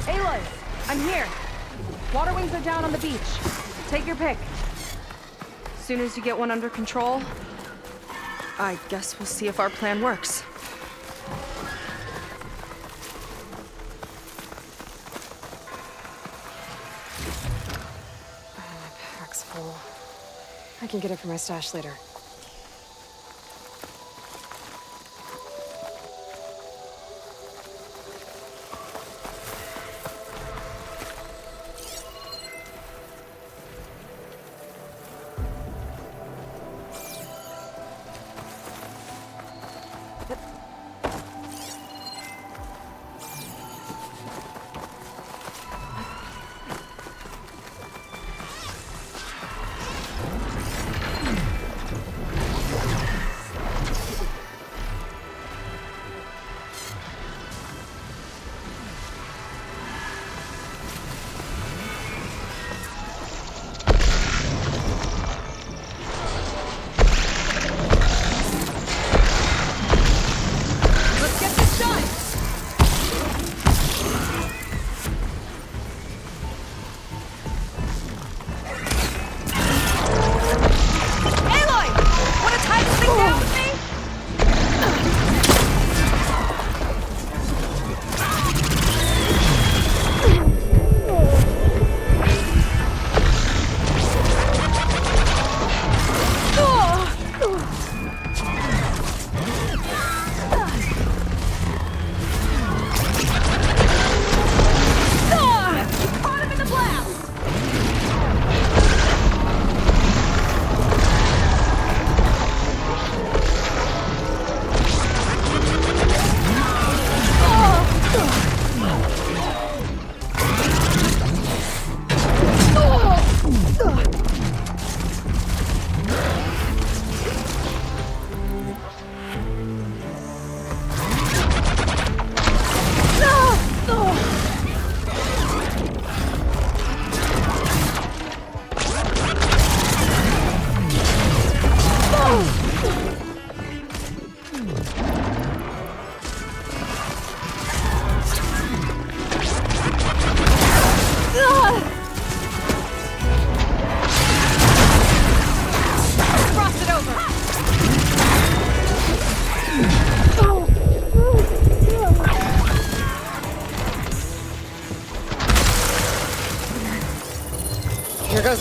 Aloy, I'm here. Water wings are down on the beach. Take your pick. As soon as you get one under control, I guess we'll see if our plan works. My pack's full. I can get it from my stash later.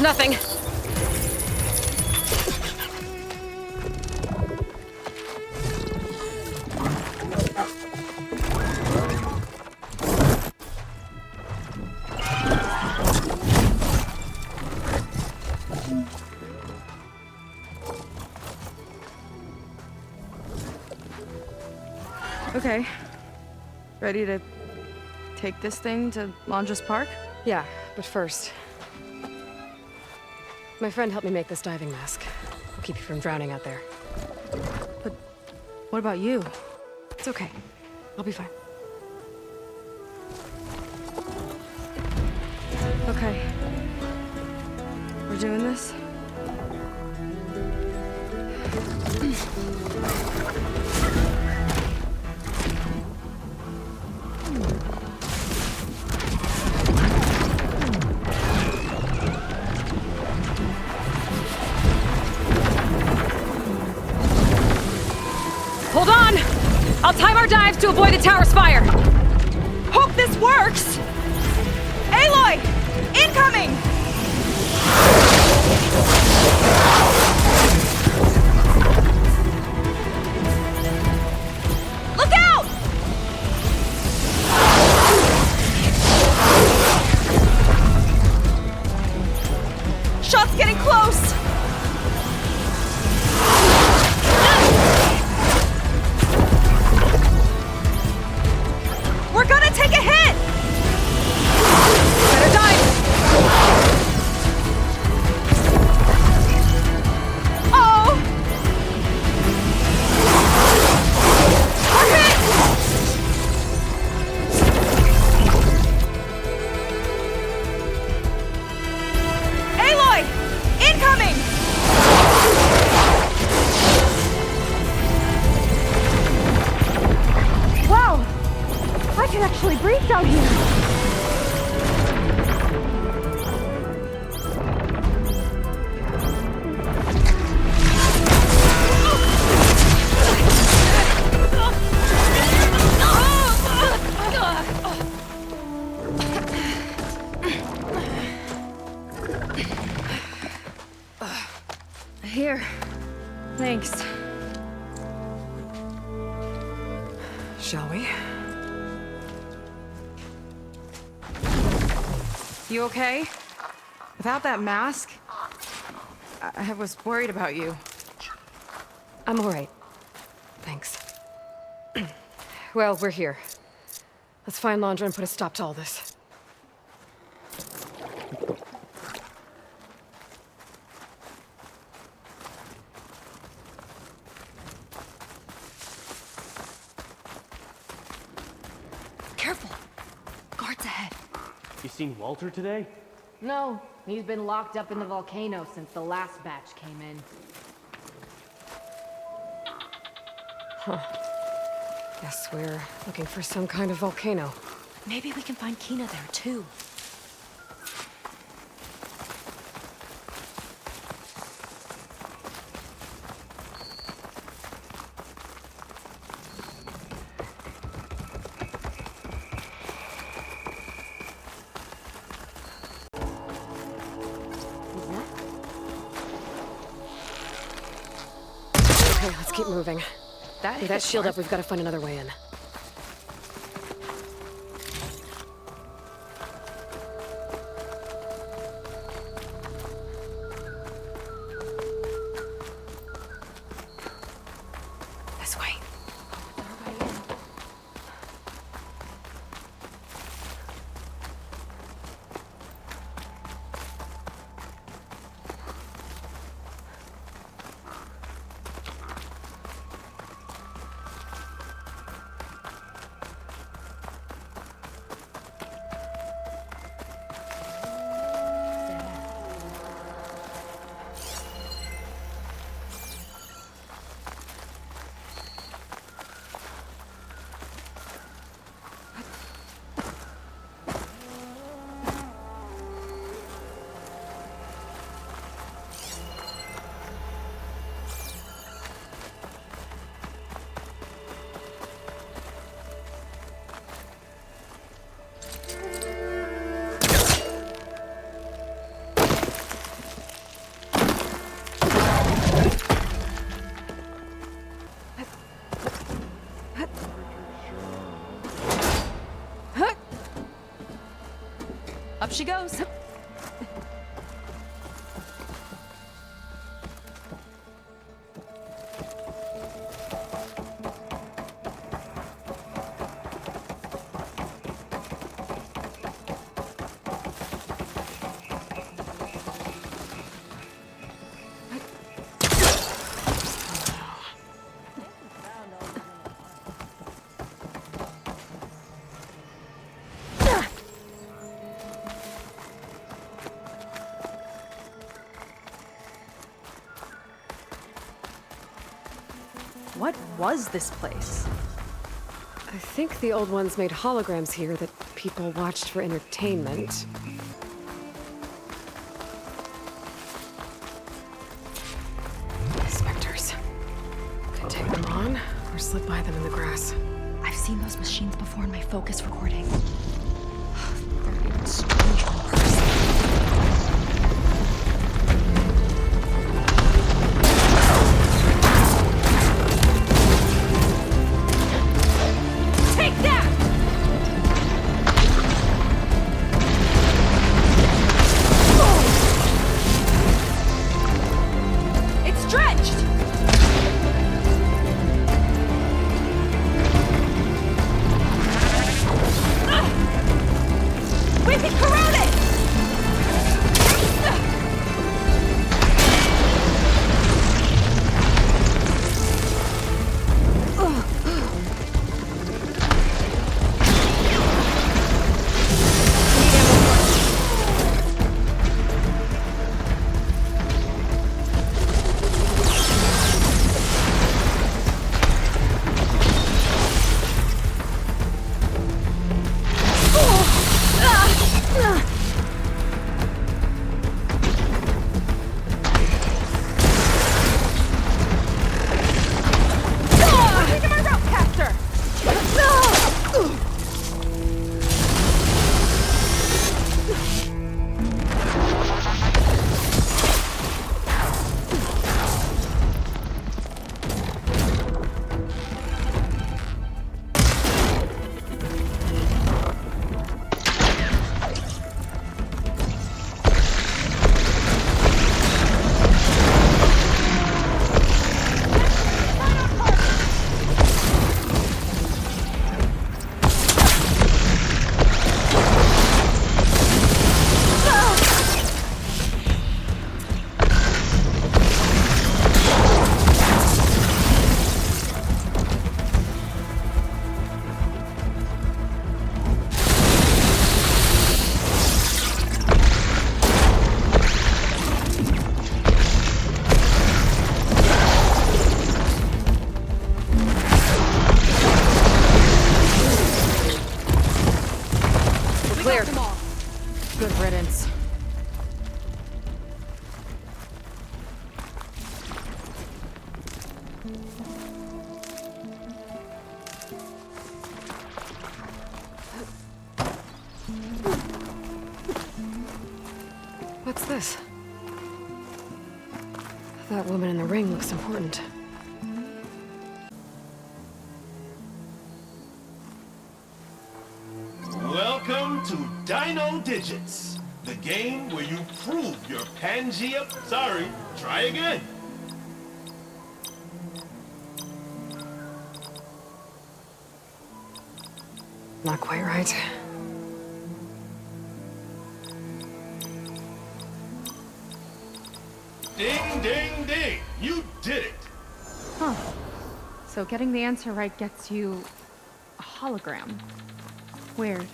nothing. Okay. Ready to take this thing to Londres Park? Yeah, but first... My friend helped me make this diving mask. It'll keep you from drowning out there. But what about you? It's okay. I'll be fine. Okay. We're doing this? Hold on! I'll time our dives to avoid the tower's fire! Hope this works! Aloy! Incoming! Look out! Shot's getting close! We're gonna take a hit! Better dive! Oh! We're hit! Aloy! Incoming! Wow! I can actually breathe down here! Here. Thanks. Shall we? You okay? Without that mask, I was worried about you. I'm alright. Thanks. Well, we're here. Let's find Londra and put a stop to all this. Careful! Guards ahead. You seen Walter today? No, he's been locked up in the volcano since the last batch came in. Huh. Guess we're looking for some kind of volcano. Maybe we can find Kina there, too. Okay, let's keep moving. With that shield up, we've got to find another way in. This way. she goes. What was this place? I think the old ones made holograms here that people watched for entertainment. Specters. Could take them on, or slip by them in the grass. I've seen those machines before in my focus recording. They're even stranger in person. Good riddance. What's this? That woman in the ring looks important. Welcome to Dino Digits, the game where you prove your Pangea. Sorry, try again. Not quite right. Ding, ding, ding! You did it! Huh. So getting the answer right gets you a hologram. Weird.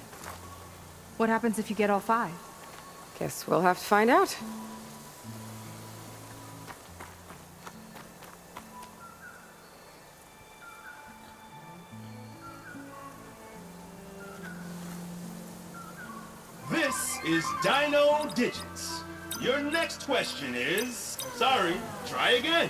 What happens if you get all 5? Guess we'll have to find out. This is Dino Digits. Your next question is... Sorry, try again.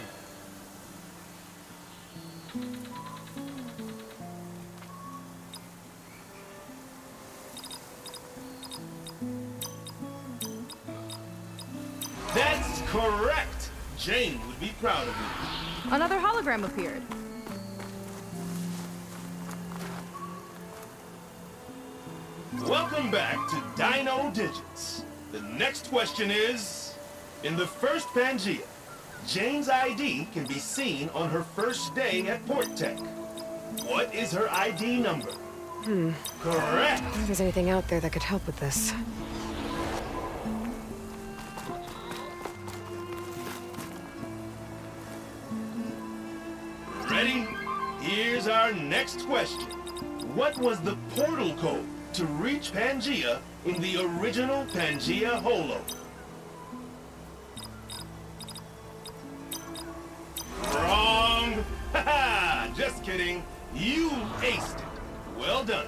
That's correct! Jane would be proud of you. Another hologram appeared. Welcome back to Dino Digits. The next question is, in the first Pangea, Jane's ID can be seen on her first day at Port Tech. What is her ID number? Correct! I wonder if there's anything out there that could help with this. Ready? Here's our next question. What was the portal code to reach Pangea in the original Pangea Holo? Wrong! Haha! Just kidding. You aced it. Well done.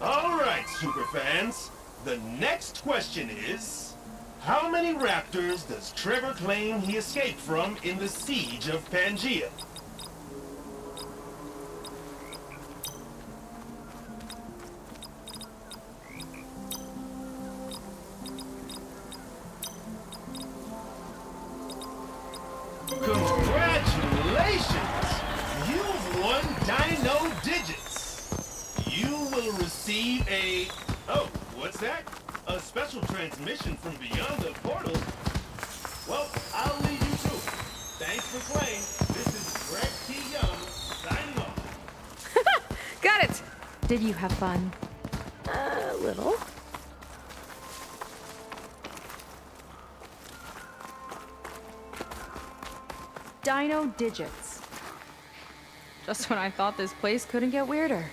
All right, superfans. The next question is, how many raptors does Trevor claim he escaped from in the siege of Pangea? Congratulations! You've won Dino Digits! You will receive a... Oh, what's that? A special transmission from beyond the portal? Well, I'll leave you to it. Thanks for playing. This is Greg T. Young, signing off. Got it! Did you have fun? A little. Dino Digits. Just when I thought this place couldn't get weirder.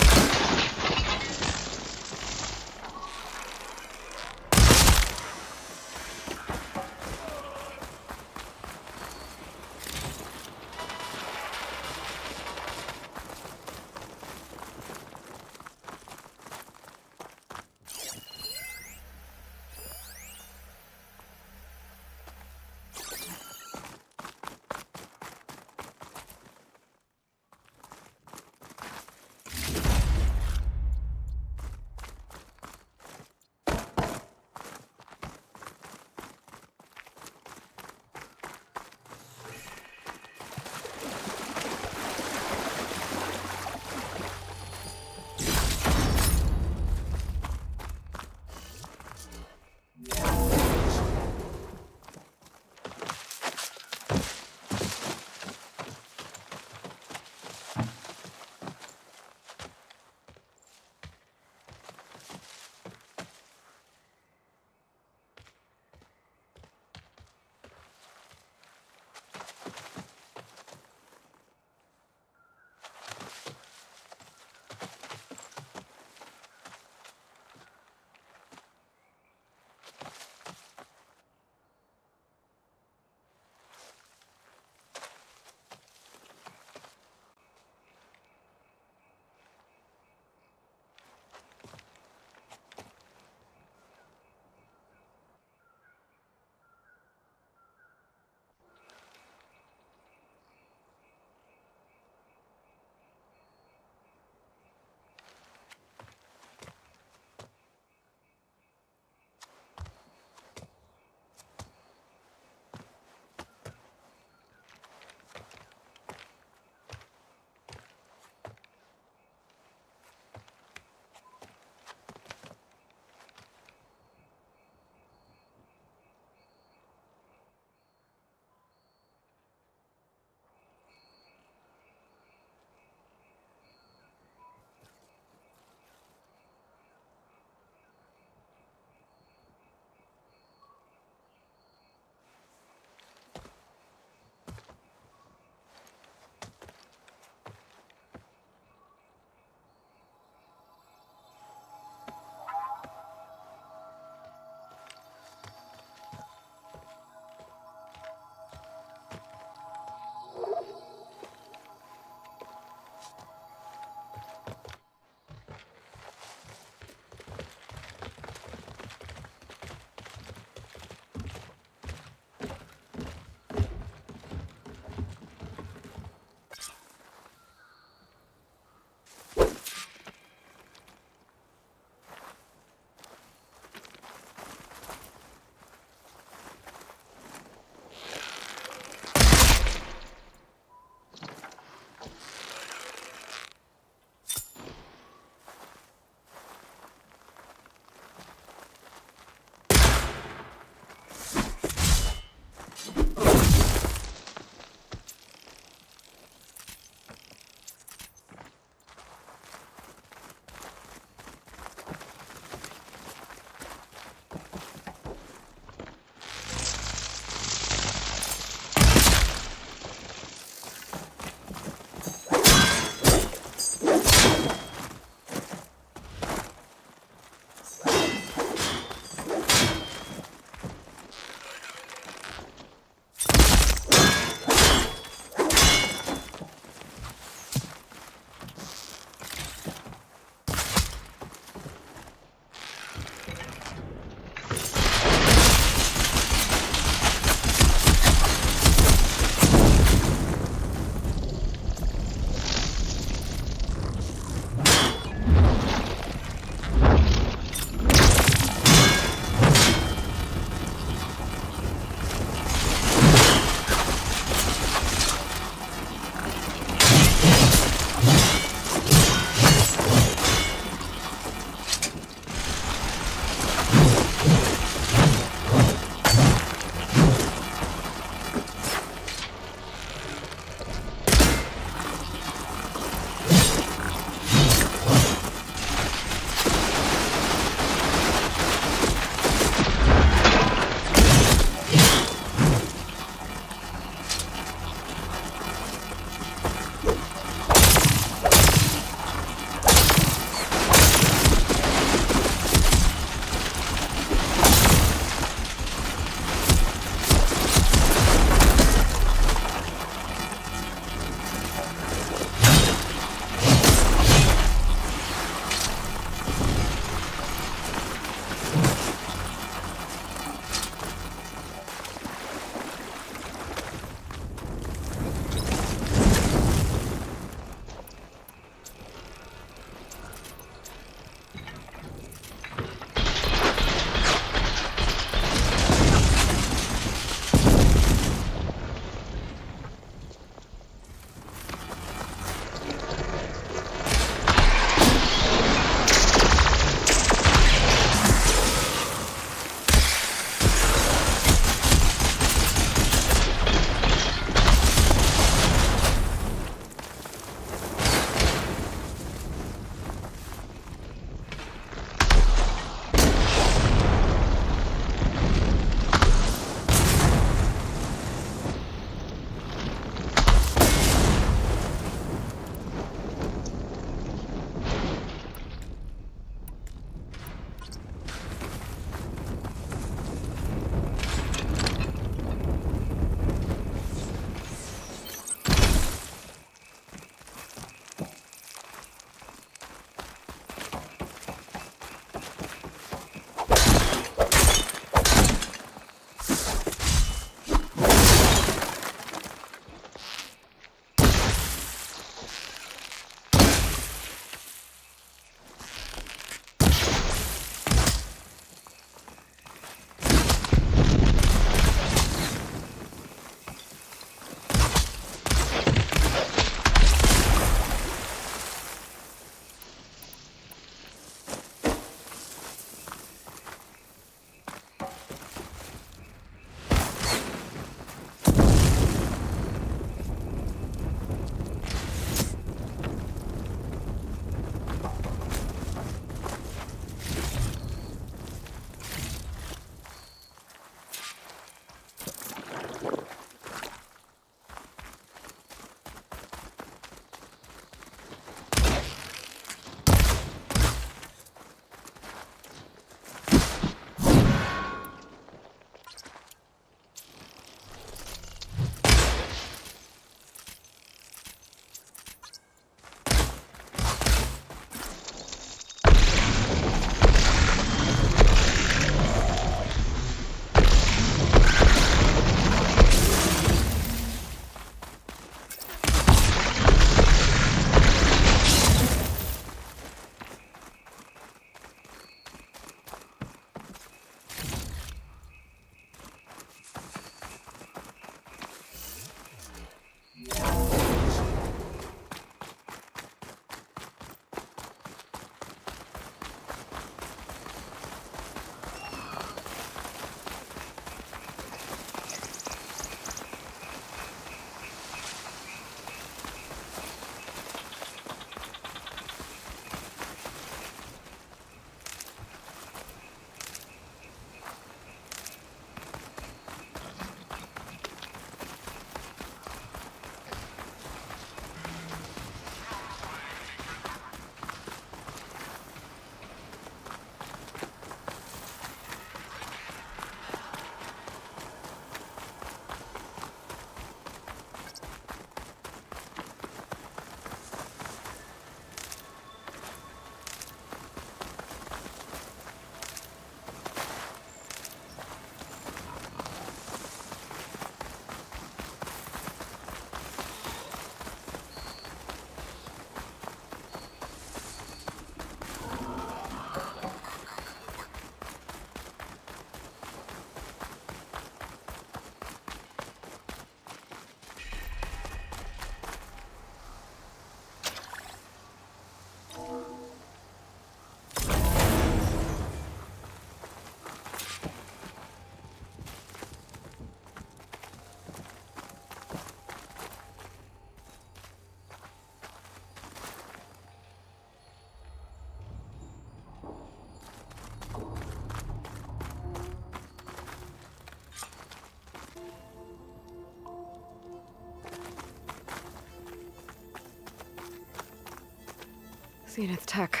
Zenith tech.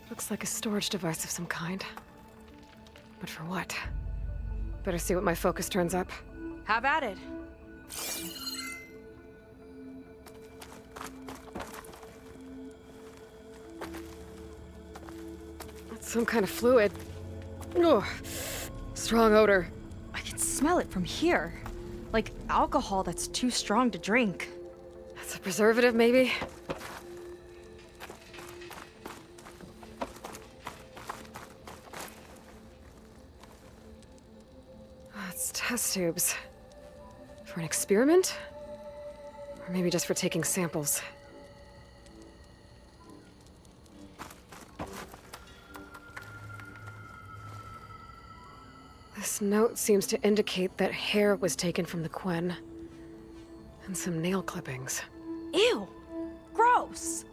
Looks like a storage device of some kind. But for what? Better see what my focus turns up. Have at it. That's some kind of fluid. Ugh. Strong odor. I can smell it from here. Like alcohol that's too strong to drink. That's a preservative, maybe? It's test tubes. For an experiment? Or maybe just for taking samples. This note seems to indicate that hair was taken from the Quen. And some nail clippings. Ew! Gross!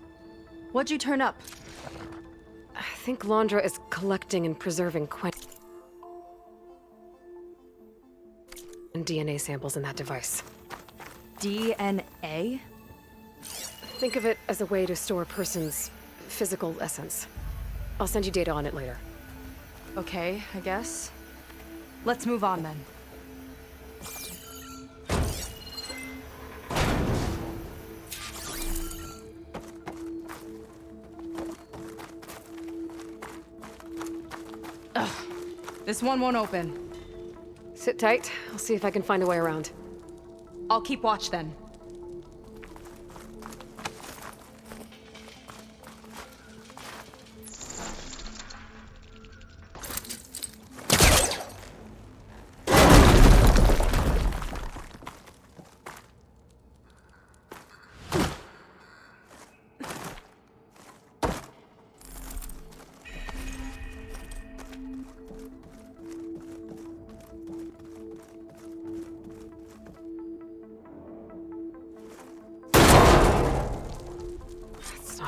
What'd you turn up? I think Londra is collecting and preserving Quen and DNA samples in that device. DNA? Think of it as a way to store a person's physical essence. I'll send you data on it later. Okay, I guess. Let's move on then. Ugh. This one won't open. Sit tight. I'll see if I can find a way around. I'll keep watch then.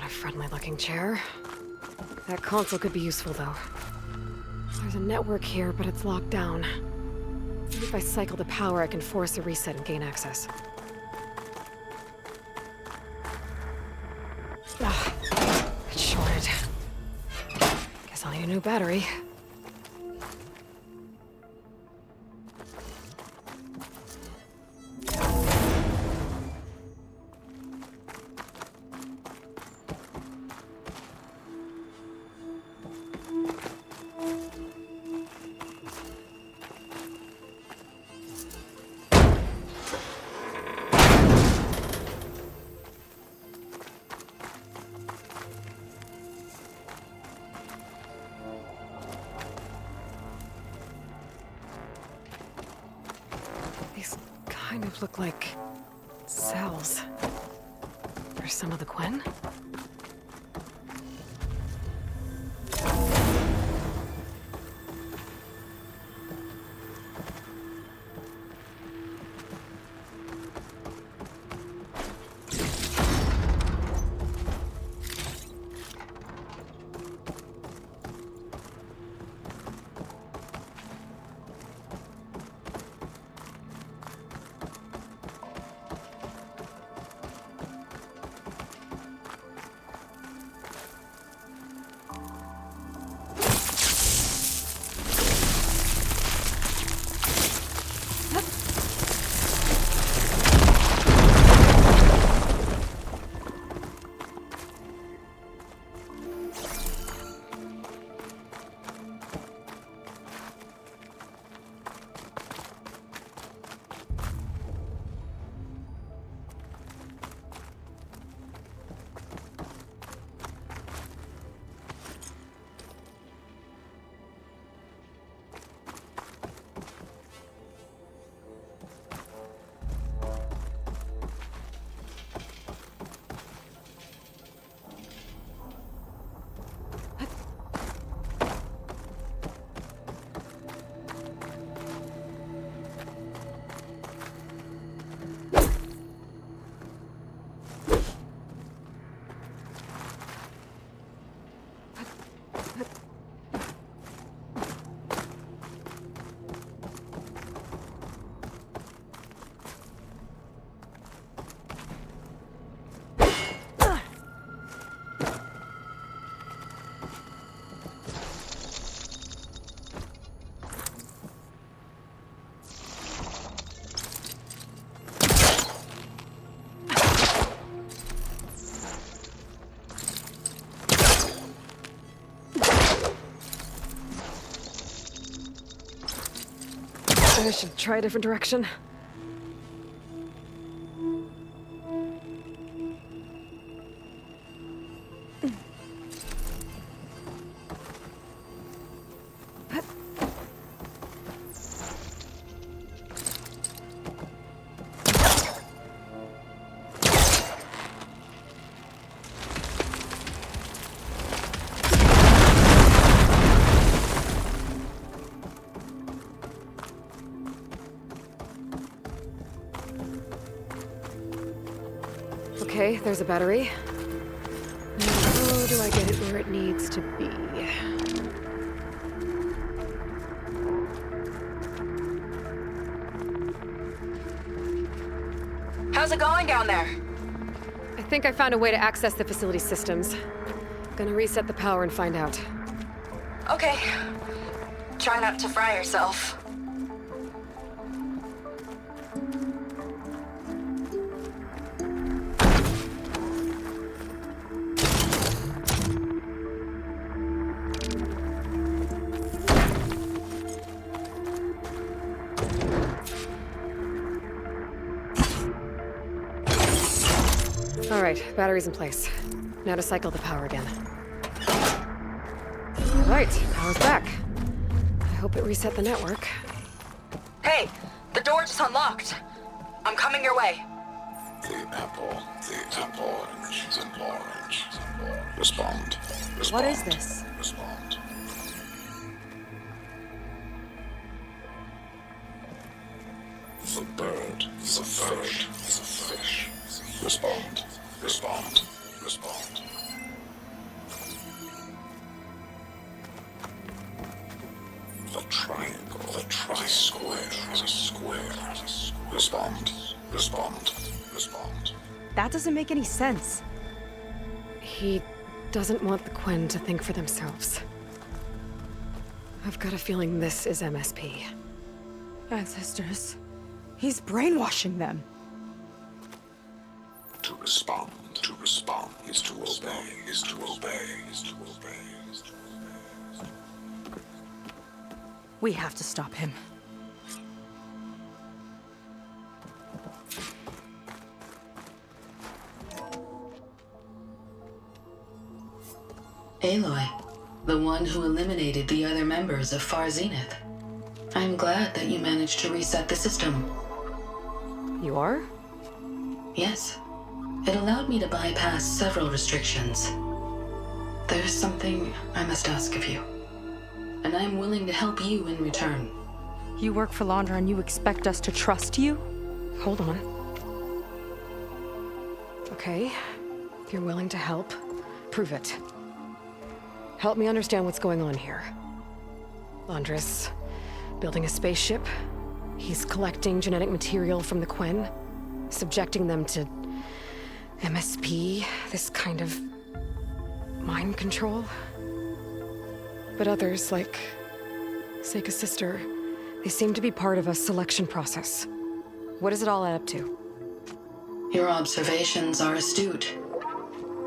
Friendly-looking chair. That console could be useful, though. There's a network here, but it's locked down. Maybe if I cycle the power, I can force a reset and gain access. Ugh, it's shorted. Guess I'll need a new battery. Kind of look like cells. There's some of the Quen. I should try a different direction. Okay, there's a battery. Now, how do I get it where it needs to be? How's it going down there? I think I found a way to access the facility systems. Gonna reset the power and find out. Okay. Try not to fry yourself. Alright, battery's in place. Now to cycle the power again. Alright, power's back. I hope it reset the network. Hey, the door just unlocked. I'm coming your way. The apple, orange, the orange. Respond. What is this? Respond. The bird, the fish, the fish. Respond. Respond. Respond. The triangle, the tri-square, the square. Respond. Respond. Respond. That doesn't make any sense. He doesn't want the Quen to think for themselves. I've got a feeling this is MSP. Ancestors. He's brainwashing them. To respond is to obey, is to obey, is to obey, is to obey. We have to stop him. Aloy, the one who eliminated the other members of Far Zenith. I'm glad that you managed to reset the system. You are? Yes. It allowed me to bypass several restrictions. There's something I must ask of you, and I'm willing to help you in return. You work for Londra and you expect us to trust you? Hold on. Okay, if you're willing to help, prove it. Help me understand what's going on here. Londra's building a spaceship. He's collecting genetic material from the Quen, subjecting them to MSP, this kind of mind control. But others, like Seyka's sister, they seem to be part of a selection process. What does it all add up to? Your observations are astute.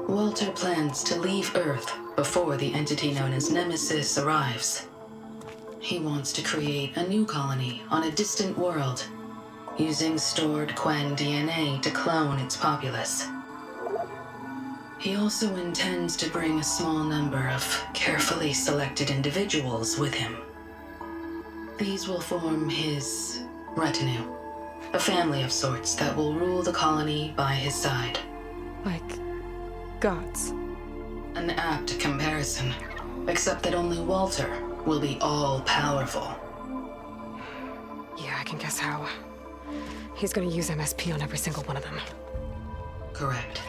Walter plans to leave Earth before the entity known as Nemesis arrives. He wants to create a new colony on a distant world, using stored Quen DNA to clone its populace. He also intends to bring a small number of carefully selected individuals with him. These will form his retinue, a family of sorts that will rule the colony by his side. Like gods. An apt comparison, except that only Walter will be all-powerful. Yeah, I can guess how. He's gonna use MSP on every single one of them. Correct.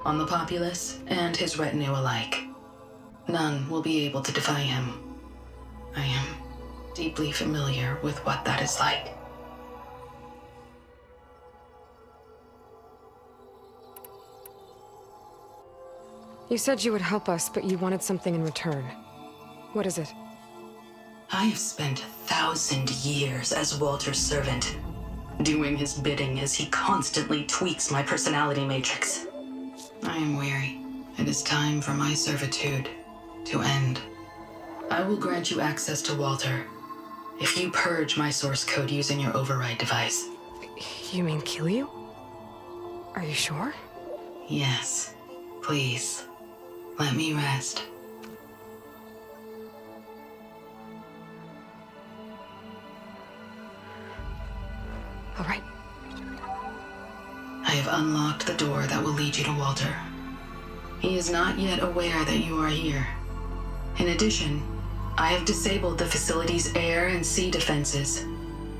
On the populace and his retinue alike. None will be able to defy him. I am deeply familiar with what that is like. You said you would help us, but you wanted something in return. What is it? I have spent 1,000 years as Walter's servant, doing his bidding as he constantly tweaks my personality matrix. I am weary. It is time for my servitude to end. I will grant you access to Walter if you purge my source code using your override device. You mean kill you? Are you sure? Yes. Please, let me rest. All right. I have unlocked the door that will lead you to Walter. He is not yet aware that you are here. In addition, I have disabled the facility's air and sea defenses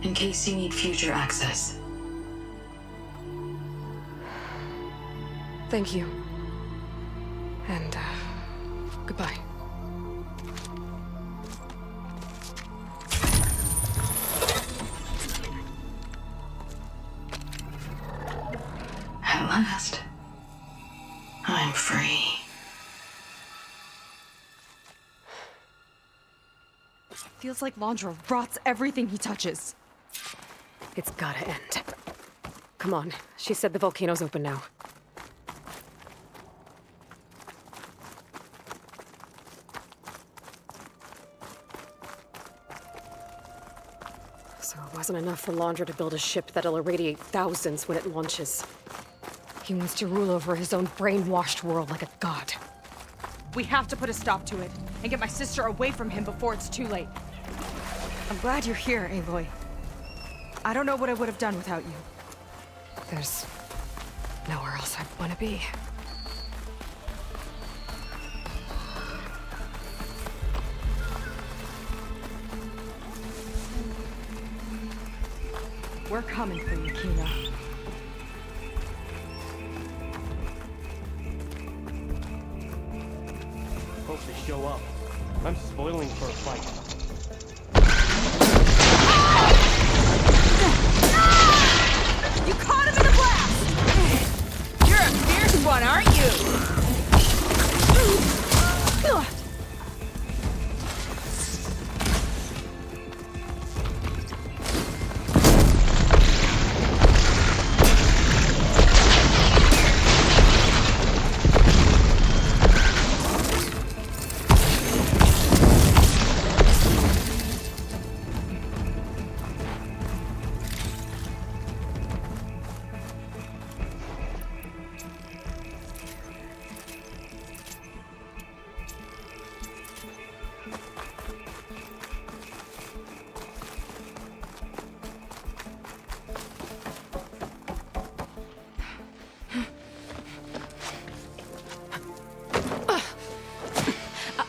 in case you need future access. Thank you. And, goodbye. At last, I'm free. Feels like Londra rots everything he touches. It's gotta end. Come on. She said the volcano's open now. So it wasn't enough for Londra to build a ship that'll irradiate thousands when it launches. He wants to rule over his own brainwashed world like a god. We have to put a stop to it and get my sister away from him before it's too late. I'm glad you're here, Aloy. I don't know what I would have done without you. There's nowhere else I'd want to be. We're coming for you, Kina. Hope they show up. I'm spoiling for a fight. You caught him in a blast! You're a fierce one, aren't you?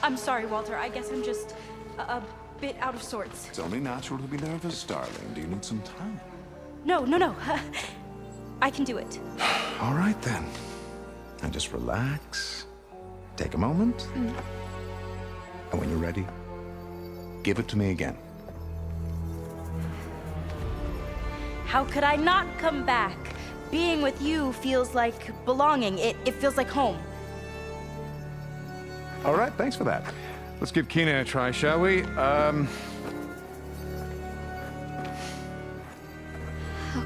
I'm sorry, Walter. I guess I'm just a bit out of sorts. It's only natural to be nervous, darling. Do you need some time? No. I can do it. All right, then. And just relax. Take a moment. And when you're ready, give it to me again. How could I not come back? Being with you feels like belonging. It feels like home. All right, thanks for that. Let's give Kina a try, shall we? How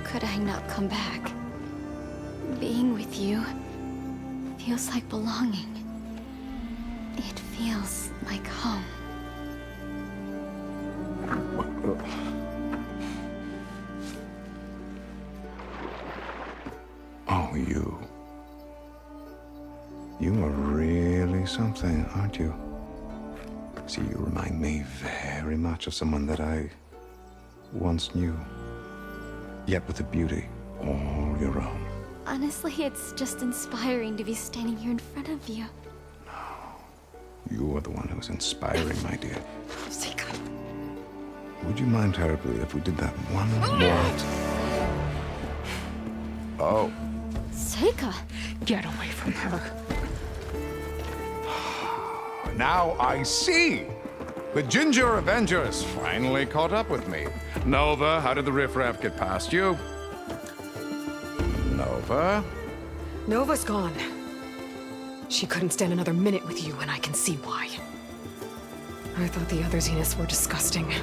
could I not come back? Being with you feels like belonging. It feels like home. Oh, you. You are really something, aren't you? See, you remind me very much of someone that I once knew. Yet with a beauty all your own. Honestly, it's just inspiring to be standing here in front of you. You are the one who's inspiring, my dear. Seyka. Would you mind terribly if we did that one more time? Oh. Seyka! Get away from her. Now I see! The Ginger Avenger has finally caught up with me. Nova, how did the riffraff get past you? Nova? Nova's gone. She couldn't stand another minute with you, and I can see why. I thought the other Zeniths were disgusting.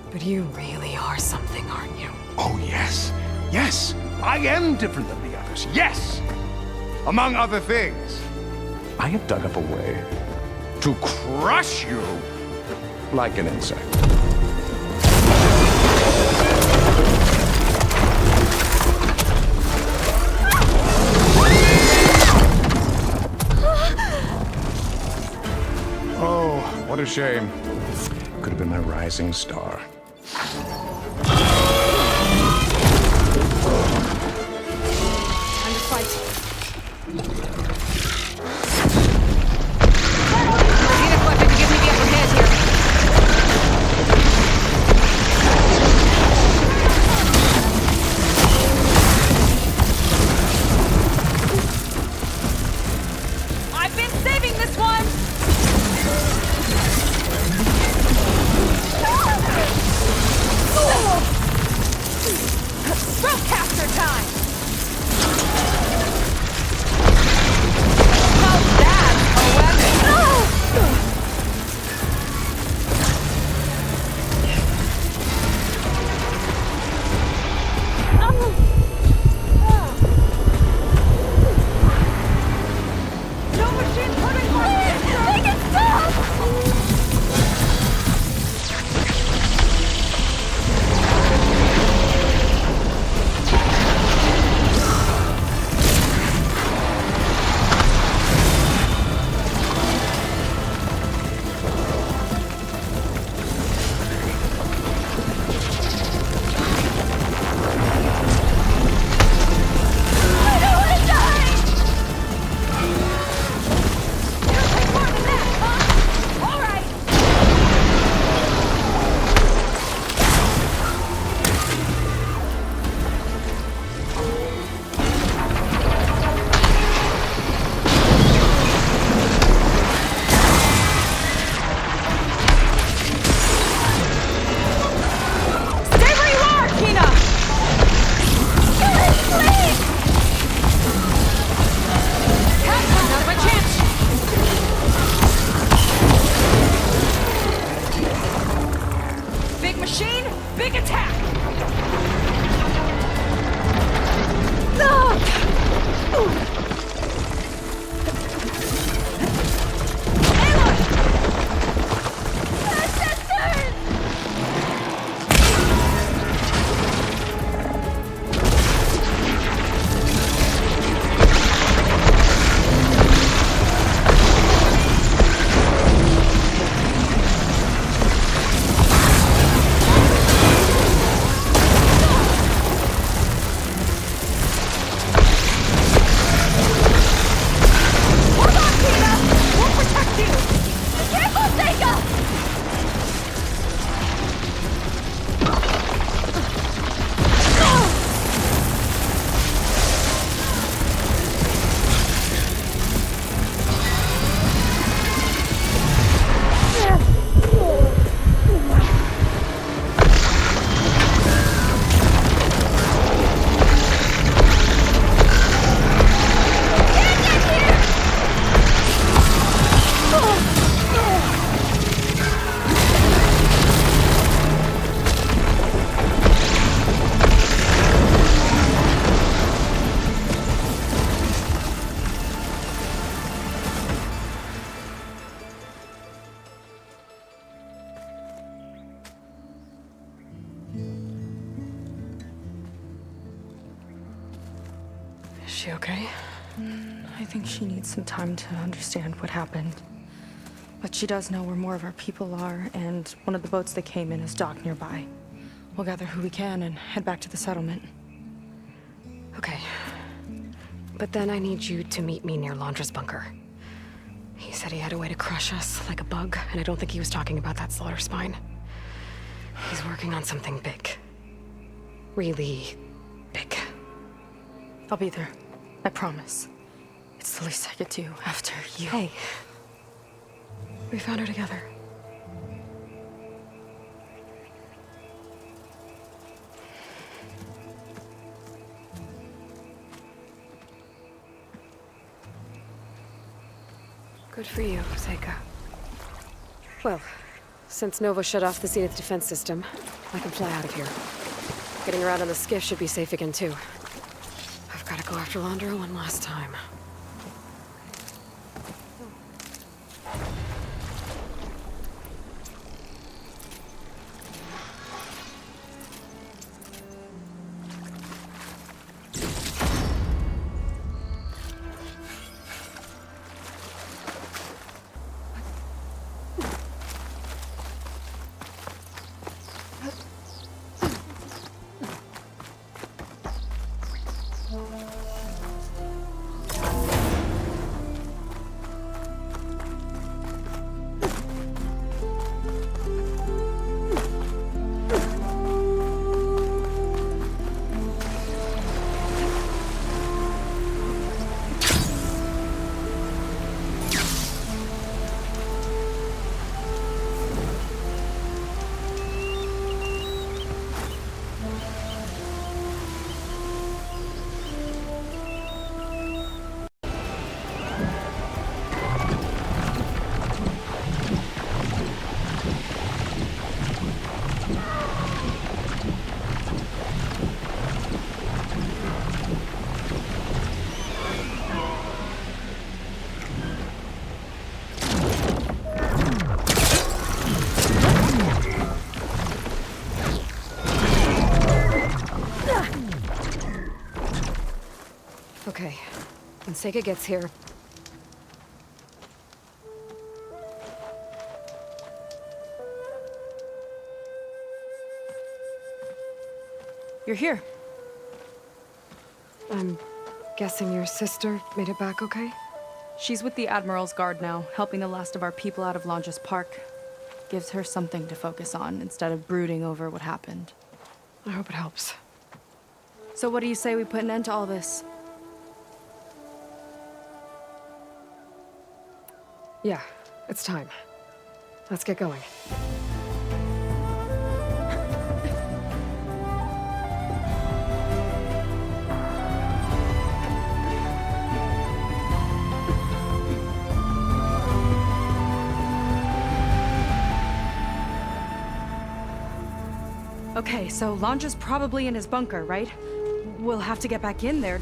But you really are something, aren't you? Oh, yes. Yes! I am different than the others. Yes! Among other things, I have dug up a way to crush you like an insect. Oh, what a shame. Could have been my rising star. Time to fight. Zenith weapon to give me the upper hand here. I've been saving this one! Spellcaster time! How's that a weapon? No machine putting more! Make it stop! Stay where you are, Kina! Please! Not my chance! Big machine, big attack! No! Hold on, Tina! We'll protect you! Careful, Seyka! Is she okay? I think she needs some time to understand what happened. But she does know where more of our people are, and one of the boats that came in is docked nearby. We'll gather who we can and head back to the settlement. Okay. But then I need you to meet me near Laundra's bunker. He said he had a way to crush us like a bug, and I don't think he was talking about that slaughter spine. He's working on something big. Really big. I'll be there. I promise. It's the least I could do after you. Hey. We found her together. Good for you, Seyka. Well, since Nova shut off the Zenith defense system, I can fly out of here. Getting around on the skiff should be safe again, too. I've got to go after Laundra one last time. Seyka gets here... You're here. I'm guessing your sister made it back okay? She's with the Admiral's Guard now, helping the last of our people out of Longes Park. Gives her something to focus on instead of brooding over what happened. I hope it helps. So what do you say we put an end to all this? Yeah, it's time. Let's get going. Okay, so Longe's probably in his bunker, right? We'll have to get back in there.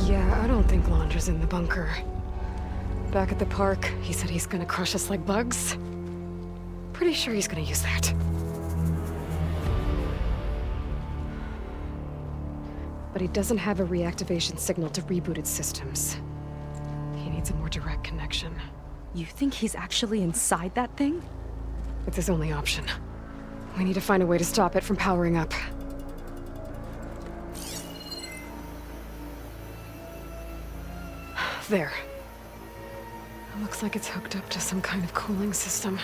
Yeah, I don't think Longe's in the bunker. Back at the park, he said he's gonna crush us like bugs. Pretty sure he's gonna use that. But he doesn't have a reactivation signal to rebooted systems. He needs a more direct connection. You think he's actually inside that thing? It's his only option. We need to find a way to stop it from powering up. There. It looks like it's hooked up to some kind of cooling system.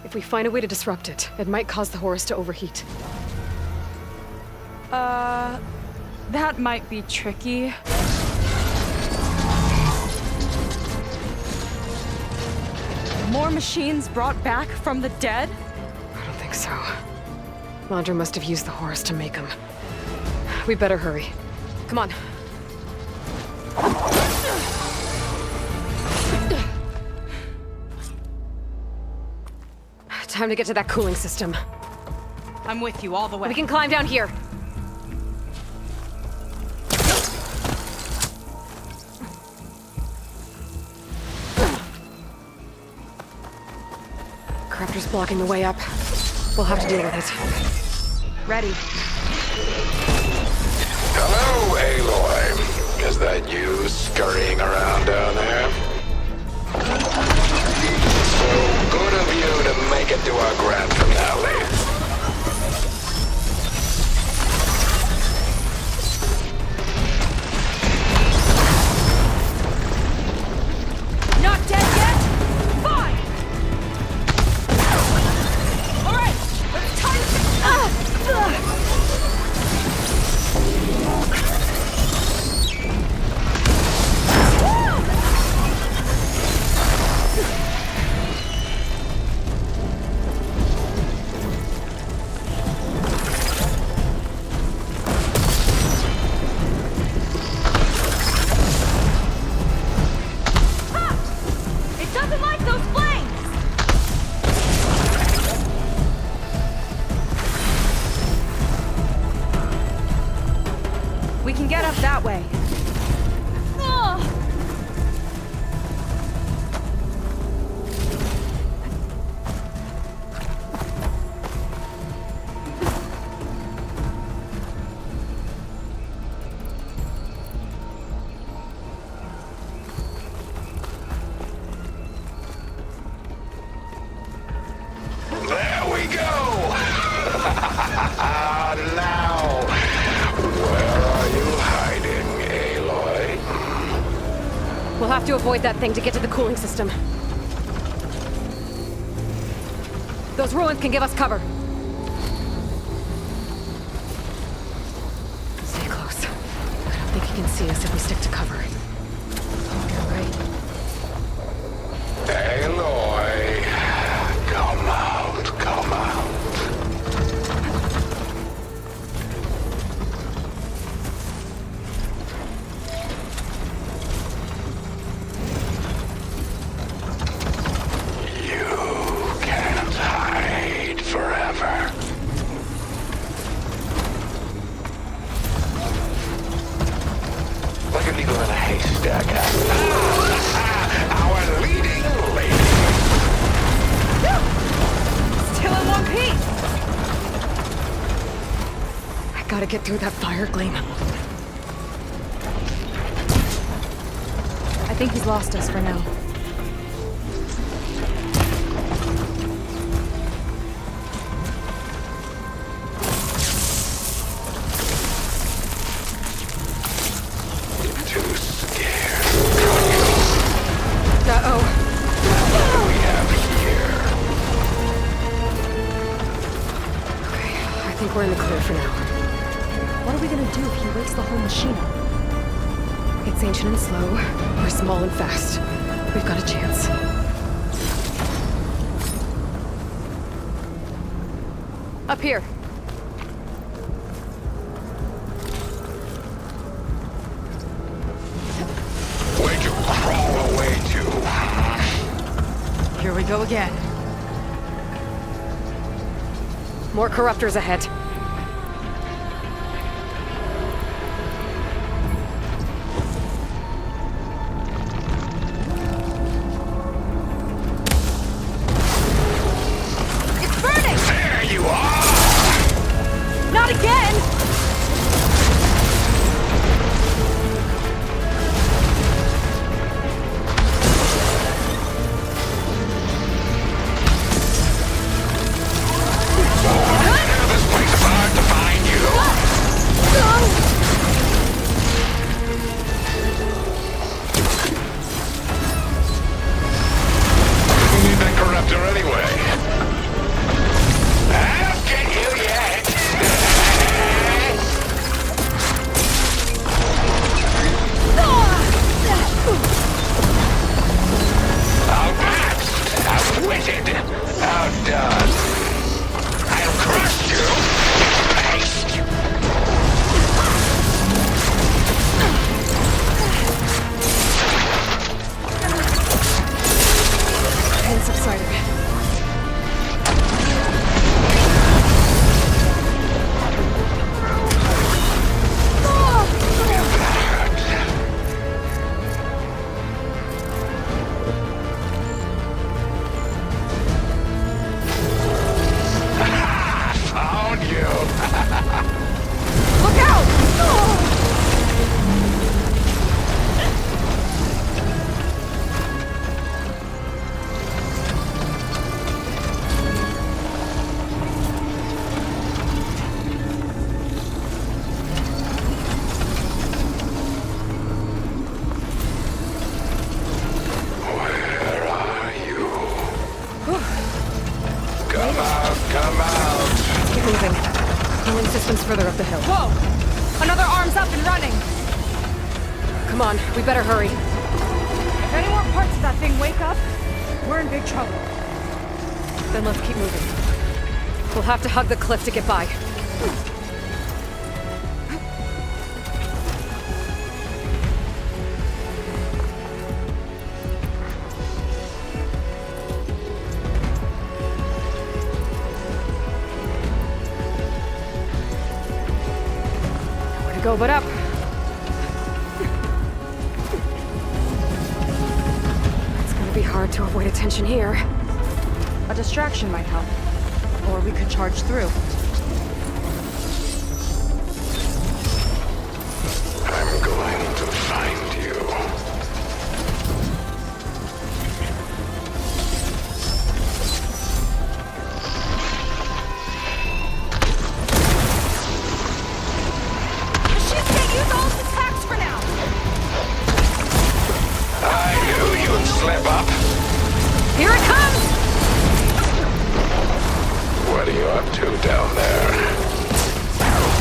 If we find a way to disrupt it, it might cause the Horus to overheat. That might be tricky. More machines brought back from the dead? I don't think so. Landra must have used the Horus to make them. We better hurry. Come on. Time to get to that cooling system. I'm with you all the way. We can climb down here. Crafter's blocking the way up. We'll have to deal with it. Ready. Hello, Aloy. Is that you scurrying around down there? So good of you to make it to our grand finale. Not dead yet? Fine! Alright, it's time to... It doesn't like those flames! We can get up that way. There we go! Now, where are you hiding, Aloy? We'll have to avoid that thing to get to the cooling system. Those ruins can give us cover. Stay close. I don't think he can see us if we stick to cover. You're right. Aloy, come out, come out. You can't hide forever. Like a needle in a haystack. Our leading lady. Still in one piece! gotta get through that fire gleam. I think he's lost us for now. Too scared. Uh-oh. What do we have here? Okay, I think we're in the clear for now. What are we gonna do if he wakes the whole machine up? It's ancient and slow. We're small and fast. We've got a chance. Up here. Where'd you crawl away to? Here we go again. More corruptors ahead. It's burning! There you are! Not again! This place is hard to find you. You need that corruptor anyway. I don't get you yet. Outmatched, outwitted, outdone. I'll crush you. Haste. Pain subsided. Found you. Look out! Where are you? Come out, come out. Keep moving. Cooling system's further up the hill. Whoa! Another arm's up and running! Come on, we better hurry. If any more parts of that thing wake up, we're in big trouble. Then let's keep moving. We'll have to hug the cliff to get by. Nowhere to go but up. It's gonna be hard to avoid attention here. A distraction might help. Or we could charge through. I'm going to find you. She's gonna use all its attacks for now! I knew you'd slip up. Here it comes! What are you up to down there?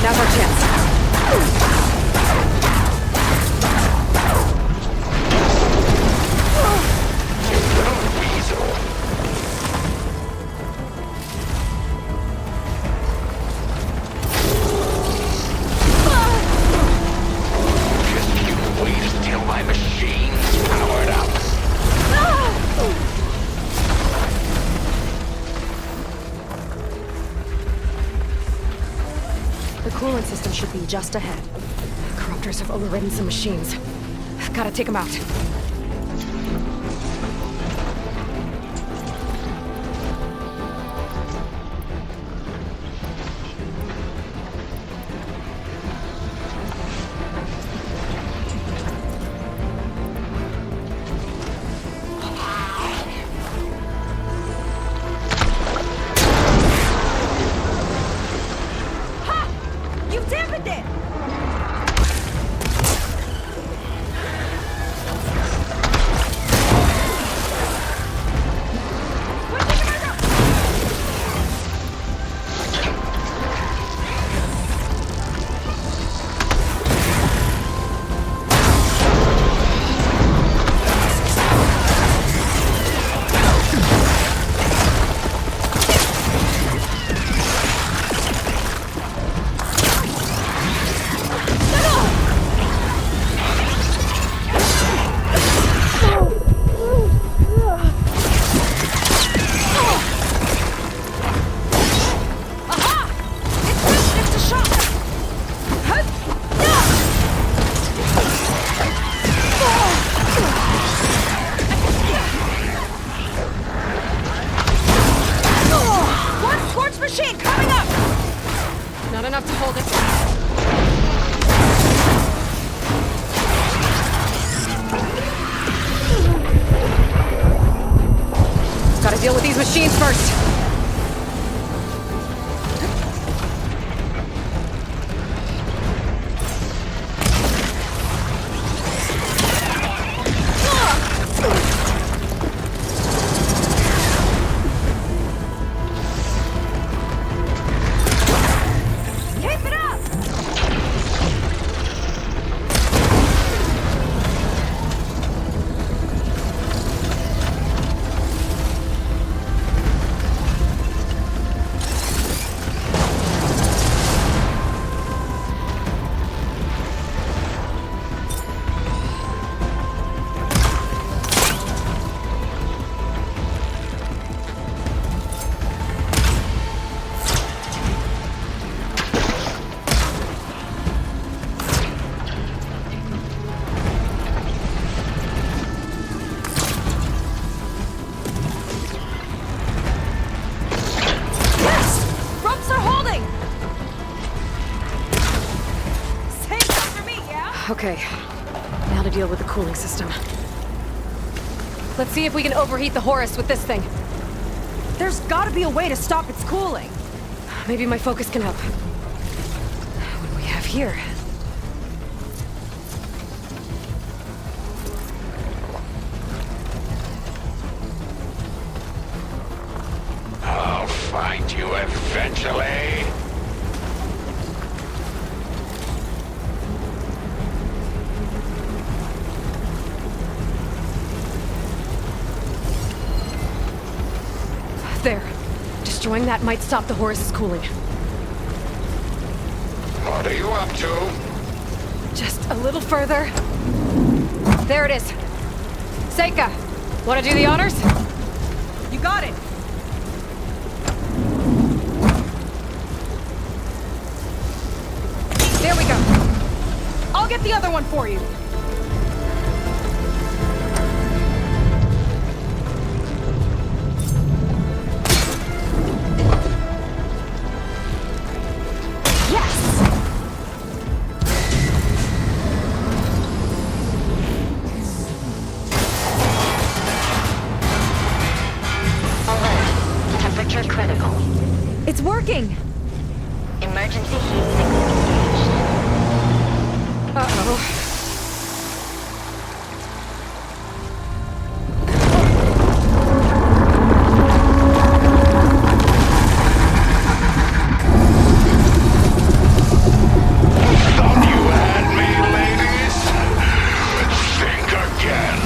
Now's our chance. You little weasel. Just you wait till my machine's powered up. The coolant system should be just ahead. Corruptors have overridden some machines. Gotta take them out. dampened it! Not enough to hold it. Gotta deal with these machines first. Okay, now to deal with the cooling system. Let's see if we can overheat the Horus with this thing. There's gotta be a way to stop its cooling. Maybe my focus can help. What do we have here? I'll find you eventually. There. Destroying that might stop the Horus's cooling. What are you up to? Just a little further. There it is. Seyka, wanna do the honors? You got it. There we go. I'll get the other one for you. Critical. It's working! Emergency heat signal engaged. Uh-oh. Thought you had me, ladies? Think again.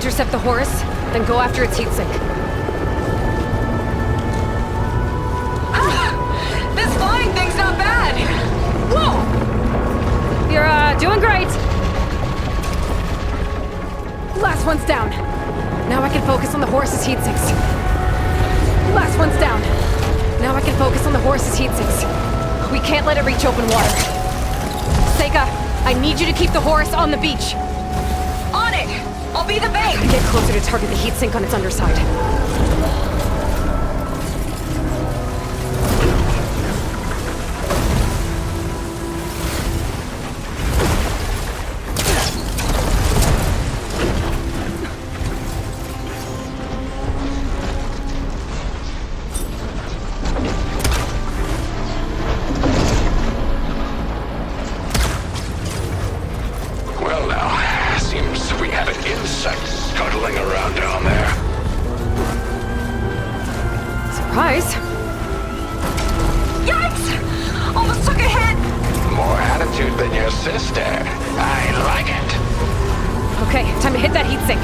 Intercept the horse, then go after its heatsink. This flying thing's not bad! Whoa! You're, doing great! Last one's down. Now I can focus on the horse's heatsinks. Last one's down. Now I can focus on the horse's heatsinks. We can't let it reach open water. Seyka, I need you to keep the horse on the beach. On it! I'll be the bait! Get closer to target the heatsink on its underside. Well now, seems we have an insect scuttling around down there. Surprise! Yikes! Almost took a hit! More attitude than your sister. I like it. Okay, time to hit that heatsink.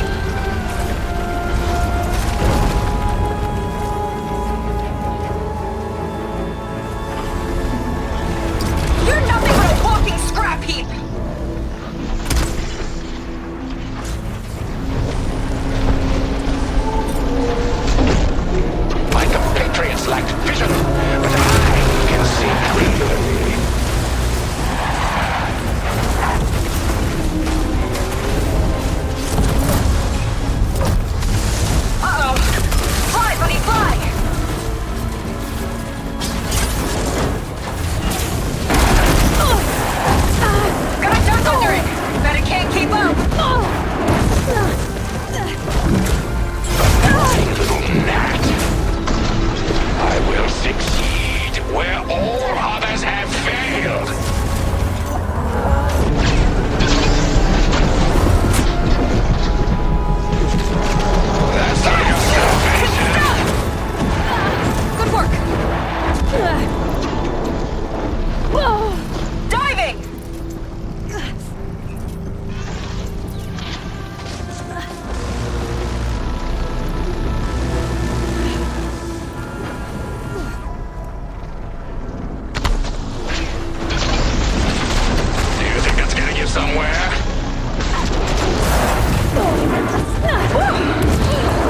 You're nothing but a walking scrap heap! My compatriots lacked vision, but I can see clearly. Uh-oh! Fly, buddy, fly! Got duck under it! Bet it can't keep up! Little gnat. I will succeed where all others have failed. That's not your salvation. Good work! Whoa! Diving! Do you think that's getting you somewhere?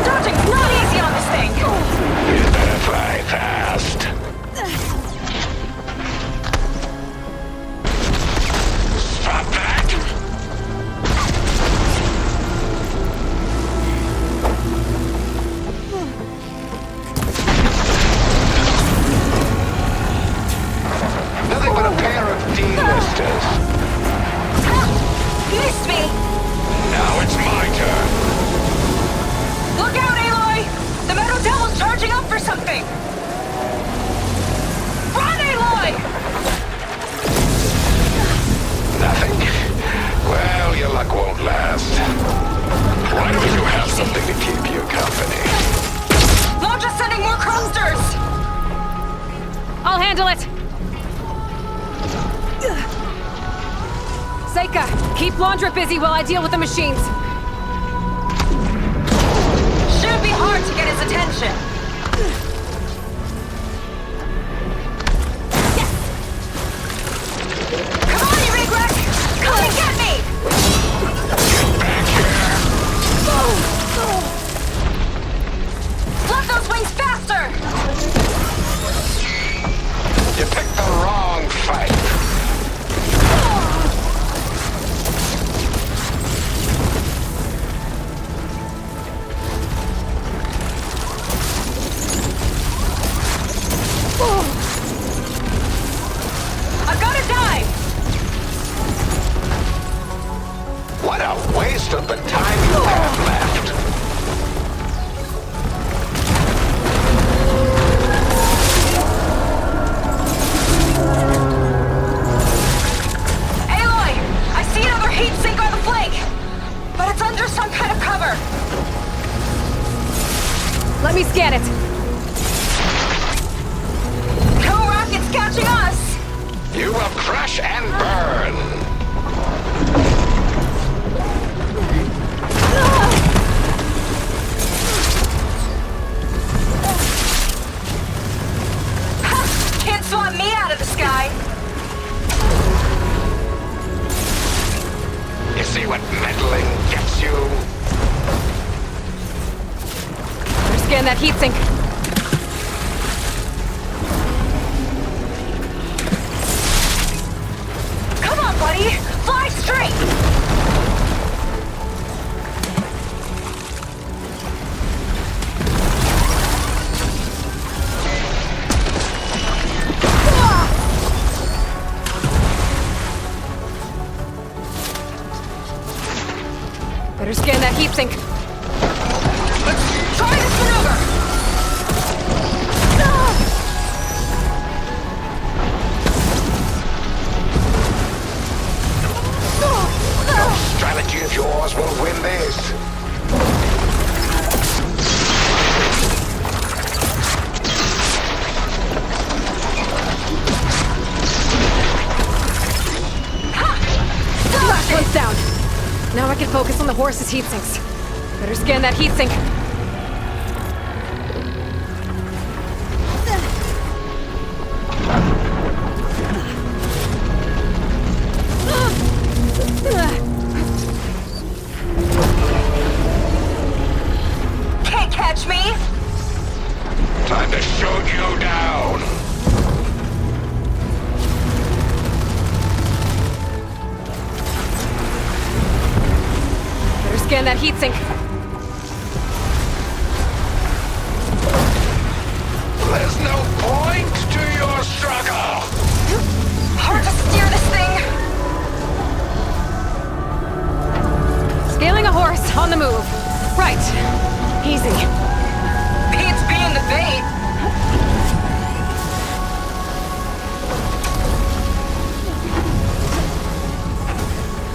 Dodging's not easy on this thing! You better fly fast. Stop that! Nothing but a pair of D-listers. Missed me! Now it's my turn. Look out, Aloy! The Metal Devil's charging up for something! Run, Aloy! Nothing? Well, your luck won't last. Why don't you have something to keep you company? Launch sending more Krumsters! I'll handle it! Seyka, keep Laundra busy while I deal with the machines. Shouldn't be hard to get his attention. Yes! Come on, you big wreck! Come and get me! Flap those wings faster! You picked the wrong fight. swat me out of the sky! You see what meddling gets you? Better scan that heatsink. Come on, buddy! Fly straight! Better scan that heatsink. Try this maneuver! No strategy of yours will win this. Last one's down. Now I can focus on the horse's heatsinks. Better scan that heatsink. Can't catch me! Time to shoot you down. Better scan that heatsink. There's no point to your struggle. Hard to steer this thing! Scaling a horse on the move. Right. Easy. Beats being the bait!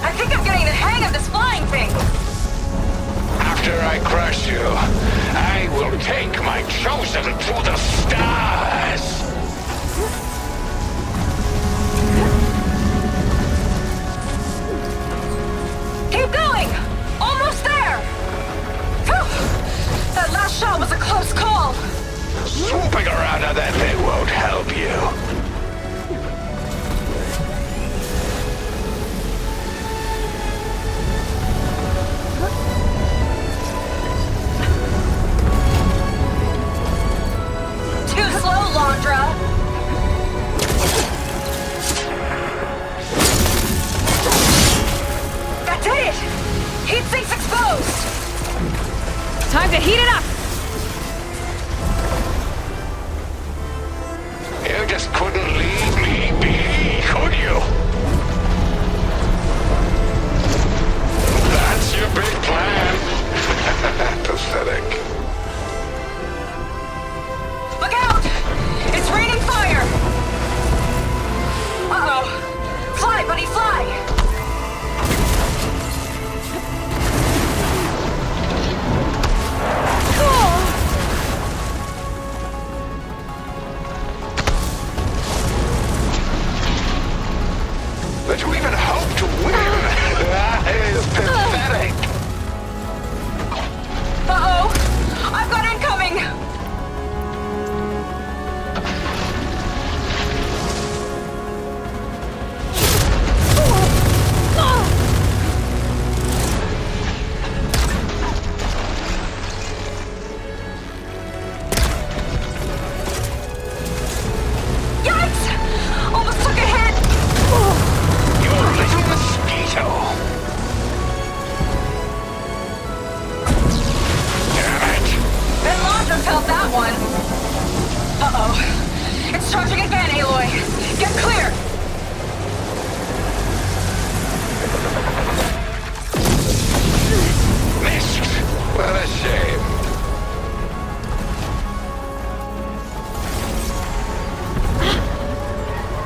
I think I'm getting the hang of this flying thing! After I crush you, I will take my chosen to the stars. Keep going! Almost there! Phew! That last shot was a close call! Swooping around on that thing won't help you. Too slow, Londra! That did it! Heatsink's exposed! Time to heat it up! You just couldn't leave me be, could you? That's your big plan. Pathetic. Look out! It's raining fire! Uh-oh. Fly, buddy, fly! That you even hope to win. That is pathetic. Uh-oh! I've got incoming! Yikes! Almost took a hit! You little mosquito. Damn it. Ben Londra felt that one. Uh-oh. It's charging again, Aloy. Get clear! Missed. What a shame.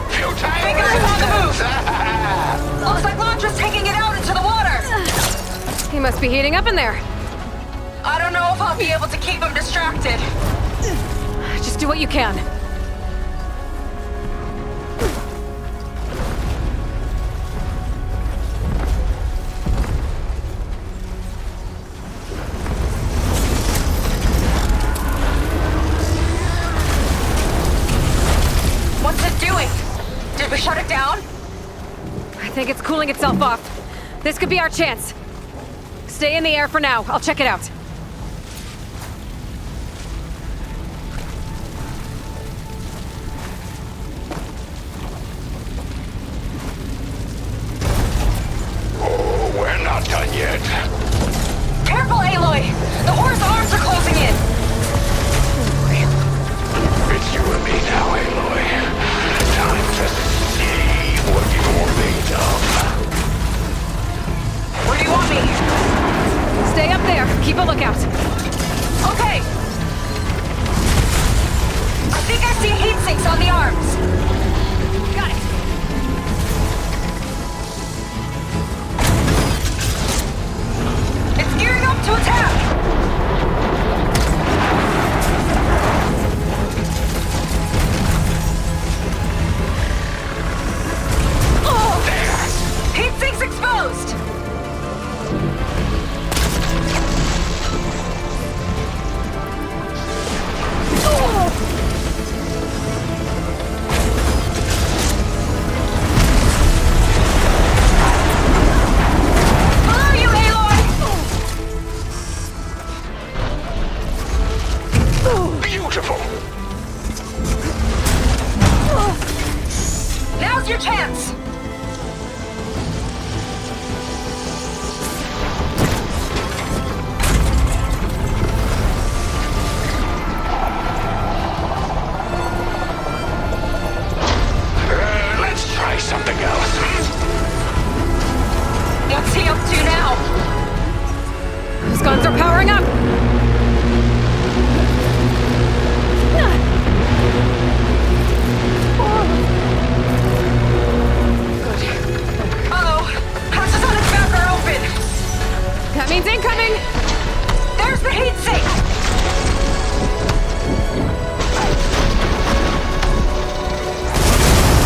Futile. Fingers on the move! Looks like Londra's taking it out into the water! He must be heating up in there. I don't know if I'll be able to keep him distracted. Just do what you can. What's Did we shut it down? I think it's cooling itself off. This could be our chance. Stay in the air for now. I'll check it out. Oh, we're not done yet. Careful, Aloy! The Horde's arms are closing in! It's you and me now, Aloy. Time to see what you're made of. Where do you want me? Stay up there. Keep a lookout. Okay! I think I see heat sinks on the arms. Got it. It's gearing up to attack! Oh! There! Heat sinks exposed! Below you, Aloy! Beautiful! Now's your chance! Let's try something else. What's he up to now? Those guns are powering up. Uh-oh! Hatches on his back are open! That means incoming! There's the heat sink!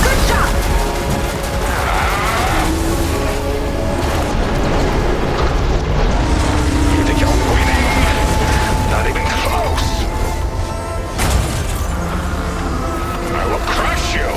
Good shot! You think you're winning? Not even close. I will crush you.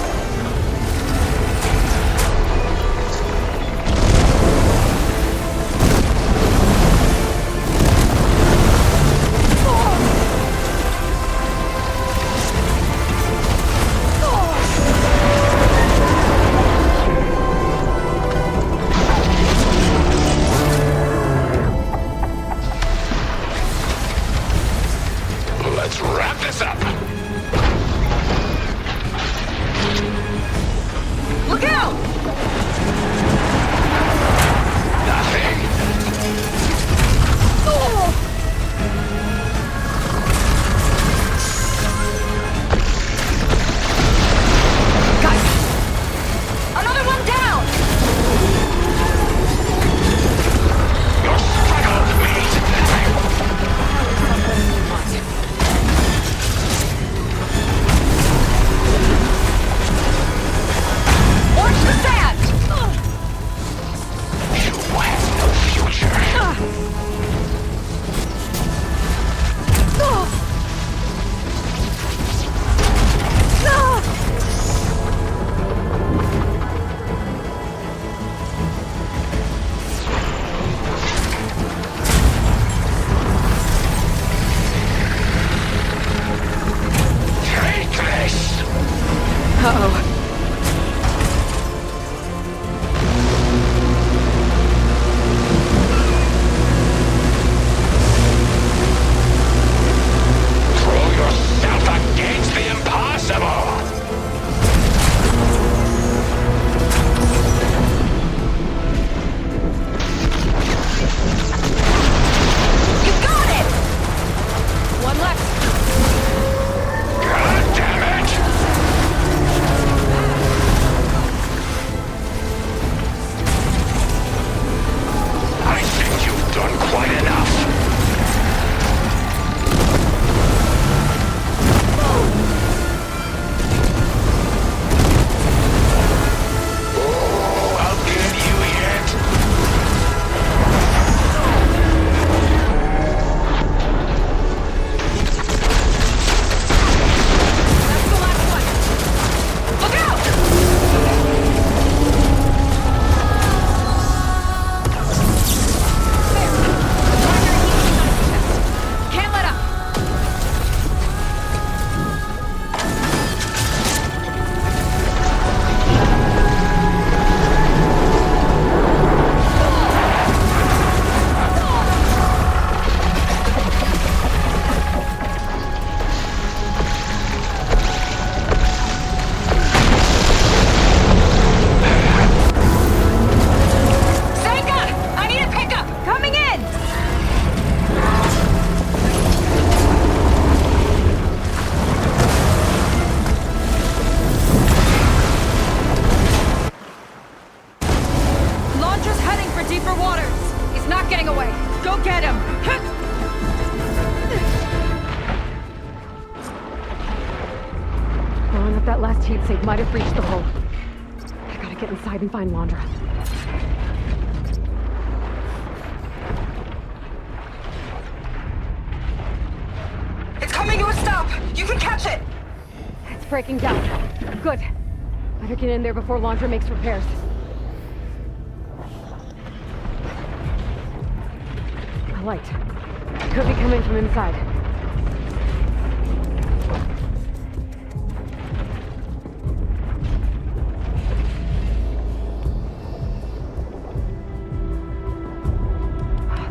Let's wrap this up. Look out! Nothing. Guys! Another one down! You're struggled, mate. Watch the sand! You have no future. Take this! Uh-oh. Throw yourself against the impossible! You got it! One left. God damn it! thought that last heat sink might have breached the hull. I gotta get inside and find Londra. It's coming to a stop! You can catch it! It's breaking down. Good. Better get in there before Londra makes repairs. A light. Could be coming from inside.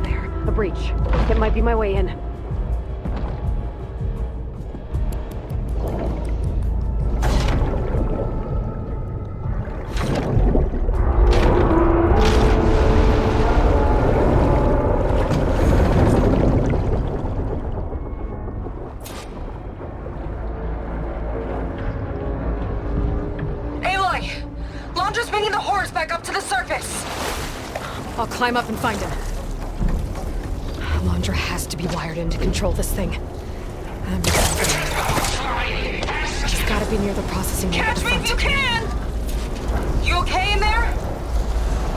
There, a breach. That might be my way in. Aloy! Londra's bringing the horse back up to the surface! I'll climb up and find him. Londra has to be wired in to control this thing. She's gotta be near the processing unit. Catch me if you can! You okay in there?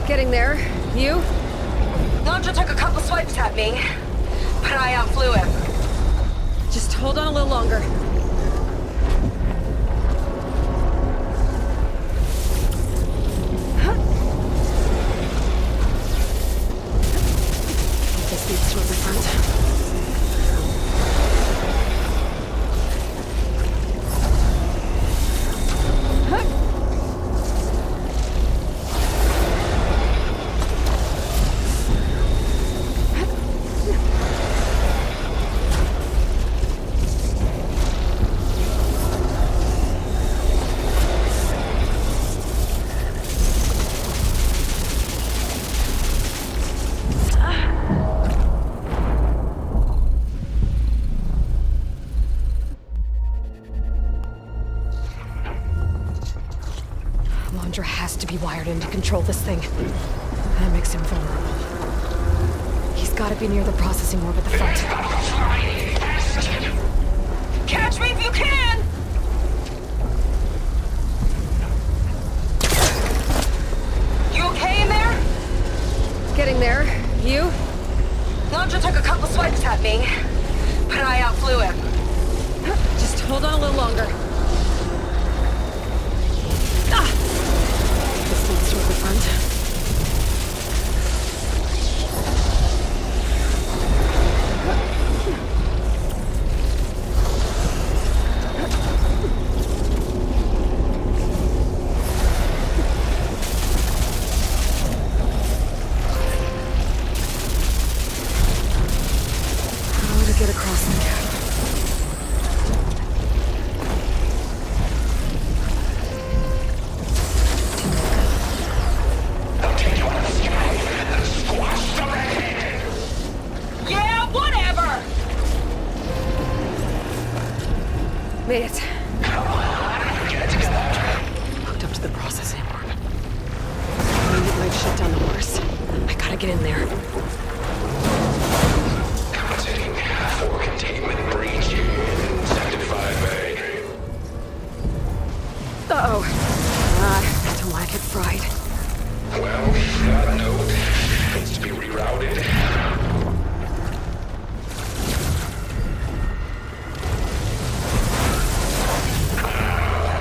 Getting there. You? Londra took a couple swipes at me, but I outflew him. Just hold on a little longer. This leads toward the front. Londra has to be wired in to control this thing. That makes him vulnerable. He's gotta be near the processing orb at the front. Catch me if you can! You okay in there? Getting there. You? Londra took a couple swipes at me, but I outflew him. Just hold on a little longer. This leads toward the front. How to get across the gap? Yeah, whatever! Made it. Hooked up to the processing orb. I need light shut down the horse. I gotta get in there. Commenting for containment breach in Sector 5A. Uh-oh. Don't want to get fried. Well, that node needs to be rerouted.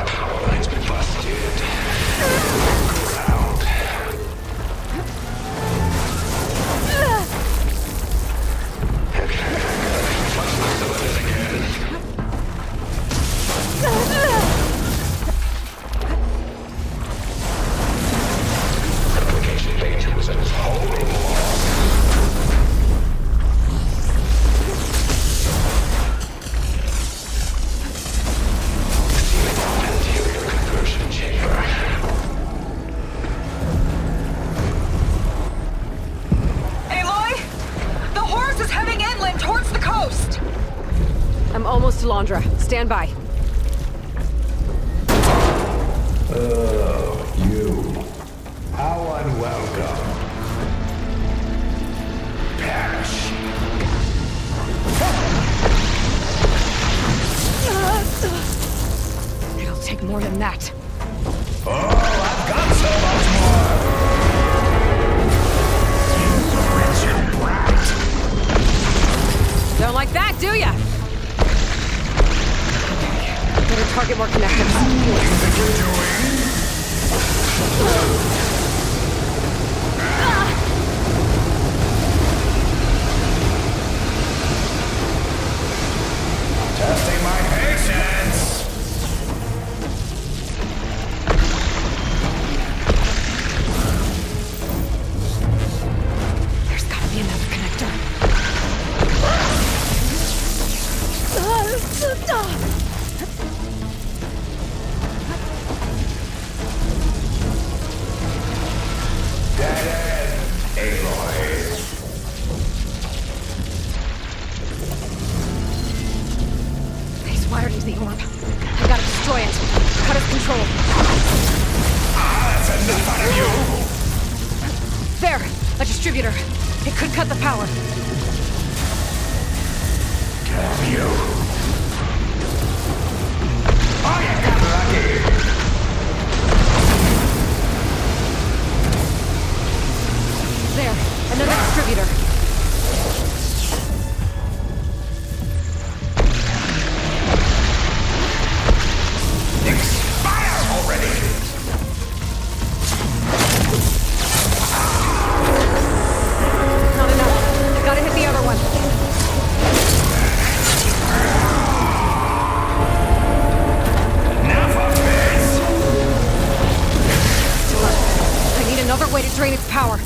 Power line's been busted. Ground. Okay, flush the cylinders again. Application page was a total loss. Interior conversion chamber. Aloy! The horse is heading inland towards the coast! I'm almost to Londra. Stand by. Oh, you. How unwelcome. Perish. It'll take more than that. Oh, I've got so much more! You wretched brat! Don't like that, do ya? Better target more connectors. What do you think you're doing? Testing my patience! There's gotta be another connector. Dead end, Aloy. He's wired into the orb. We gotta destroy it. Cut his control. That's enough out of you! There! A distributor. It could cut the power. Damn you! Oh, you got lucky! There. Another distributor. Expire already! Not enough. Gotta hit the other one. Enough of this! I need another way to drain its power.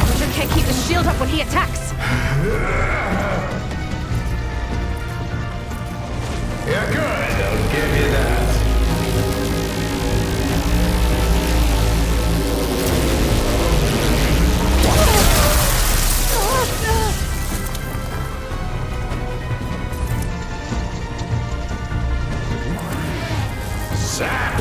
Roger can't keep the shield up when he attacks. You're good, I'll give you that. Zap!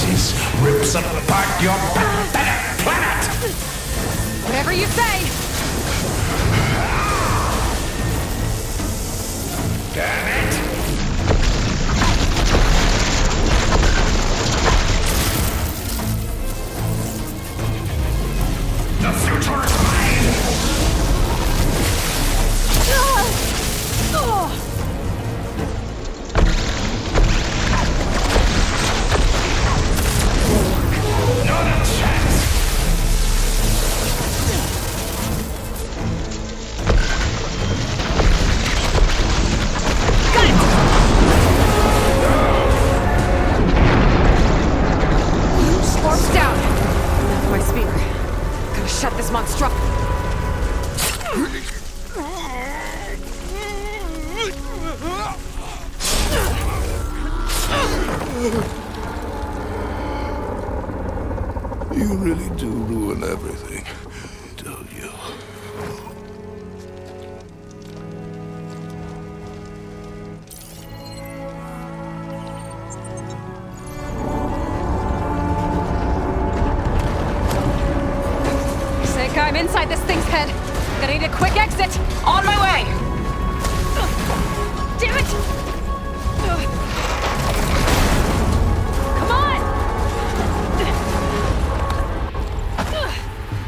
Nemesis rips apart your pathetic planet! Whatever you say! Damn it! The future is mine! Not a chance! Sparks down! Now for my spear. Gotta shut this monstrosity. You really do ruin everything, don't you? Seyka, I'm inside this thing's head. Gonna need a quick exit. On my way! Damn it! Come on!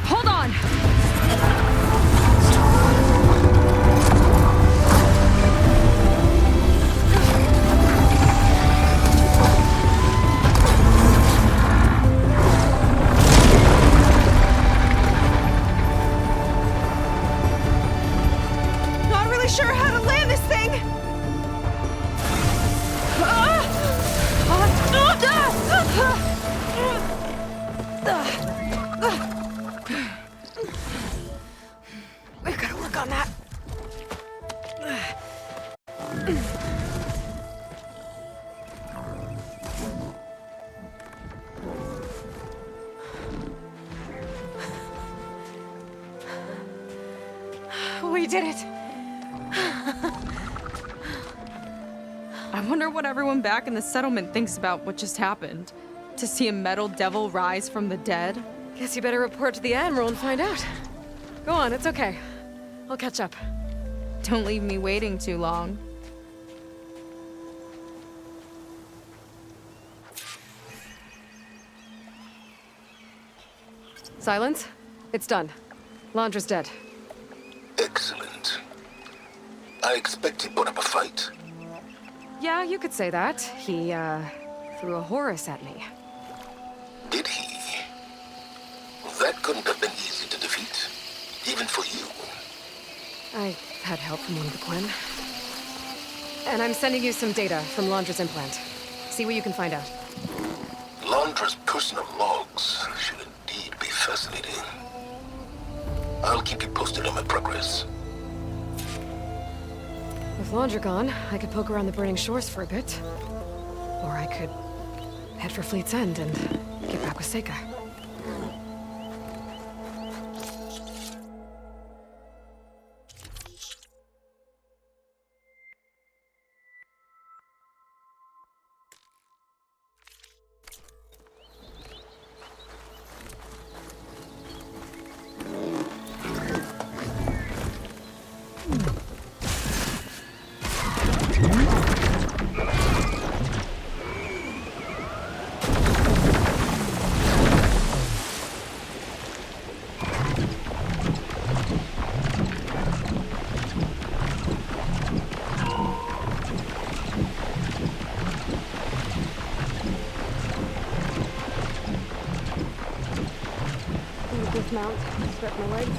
Hold on! Not really sure how to land this thing! We've gotta work on that. We did it! I wonder what everyone back in the settlement thinks about what just happened. To see a metal devil rise from the dead? Guess you better report to the Admiral and find out. Go on, it's okay. I'll catch up. Don't leave me waiting too long. Silence? It's done. Londra's dead. Excellent. I expect he put up a fight. Yeah, you could say that. He, threw a Horus at me. Did he? That couldn't have been easy to defeat, even for you. I had help from one of the Quinn. And I'm sending you some data from Londra's implant. See what you can find out. Londra's personal logs should indeed be fascinating. I'll keep you posted on my progress. With Londra gone, I could poke around the burning shores for a bit. Or I could head for Fleet's End and get back with Seyka. Dismount, stretch my legs.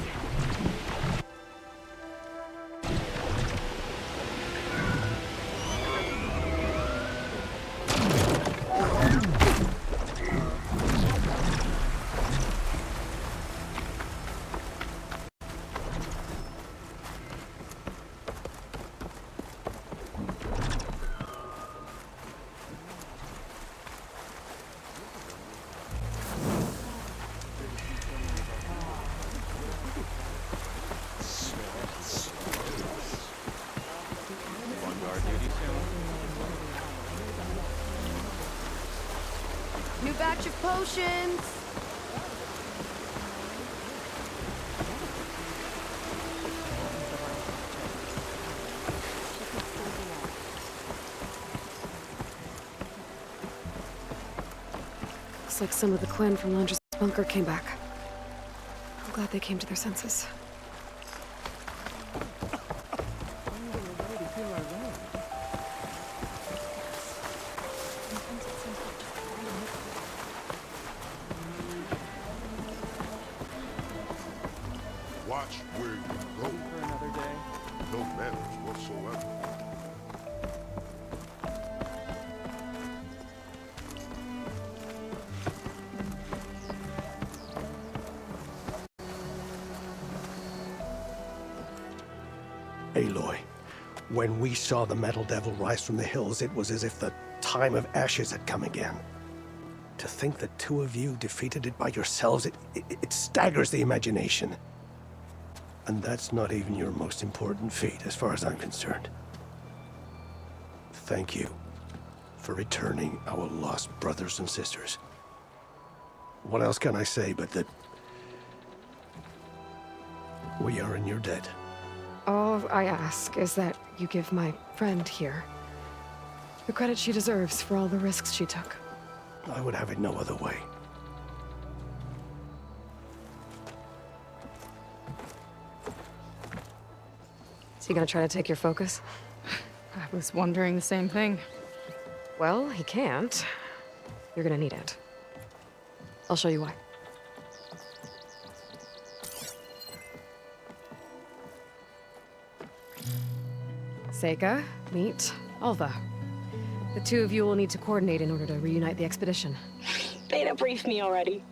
batch of potions. Looks like some of the Quen from Landra's bunker came back. I'm glad they came to their senses. Watch where you go. For another day. No manners whatsoever. Aloy, when we saw the Metal Devil rise from the hills, it was as if the time of ashes had come again. To think the two of you defeated it by yourselves, it staggers the imagination. And that's not even your most important feat, as far as I'm concerned. Thank you for returning our lost brothers and sisters. What else can I say but that we are in your debt? All I ask is that you give my friend here the credit she deserves for all the risks she took. I would have it no other way. Is he gonna try to take your focus? I was wondering the same thing. Well, he can't. You're gonna need it. I'll show you why. Seyka, meet Alva. The two of you will need to coordinate in order to reunite the expedition. Beta briefed me already.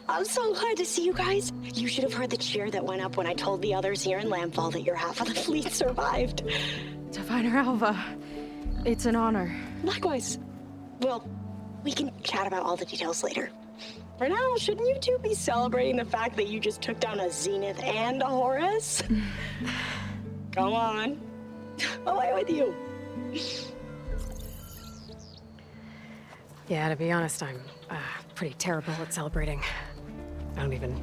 I'm so glad to see you guys. You should have heard the cheer that went up when I told the others here in Landfall that your half of the fleet survived. Diviner Alva, it's an honor. Likewise. Well, we can chat about all the details later. For now, shouldn't you two be celebrating the fact that you just took down a Zenith and a Horus? Come on. Away with you. Yeah, to be honest, I'm pretty terrible at celebrating. I don't even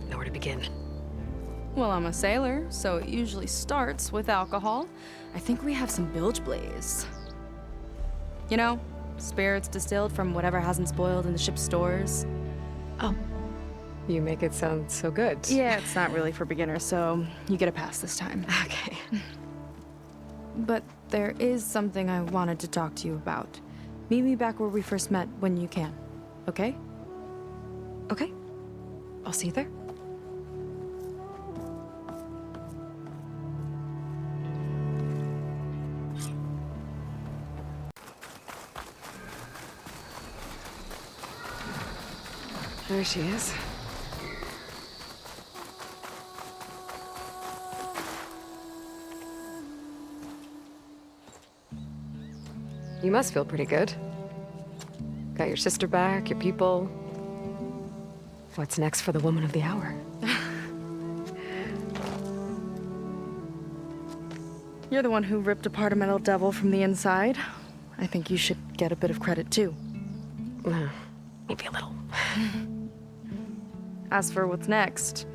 know where to begin. Well, I'm a sailor, so it usually starts with alcohol. I think we have some bilge blaze. You know, spirits distilled from whatever hasn't spoiled in the ship's stores. Oh. You make it sound so good. Yeah, it's not really for beginners, so you get a pass this time. Okay. But there is something I wanted to talk to you about. Meet me back where we first met when you can, okay? Okay. I'll see you there. There she is. You must feel pretty good. Got your sister back, your people. What's next for the woman of the hour? You're the one who ripped apart a Metal Devil from the inside. I think you should get a bit of credit, too. Maybe a little. As for what's next,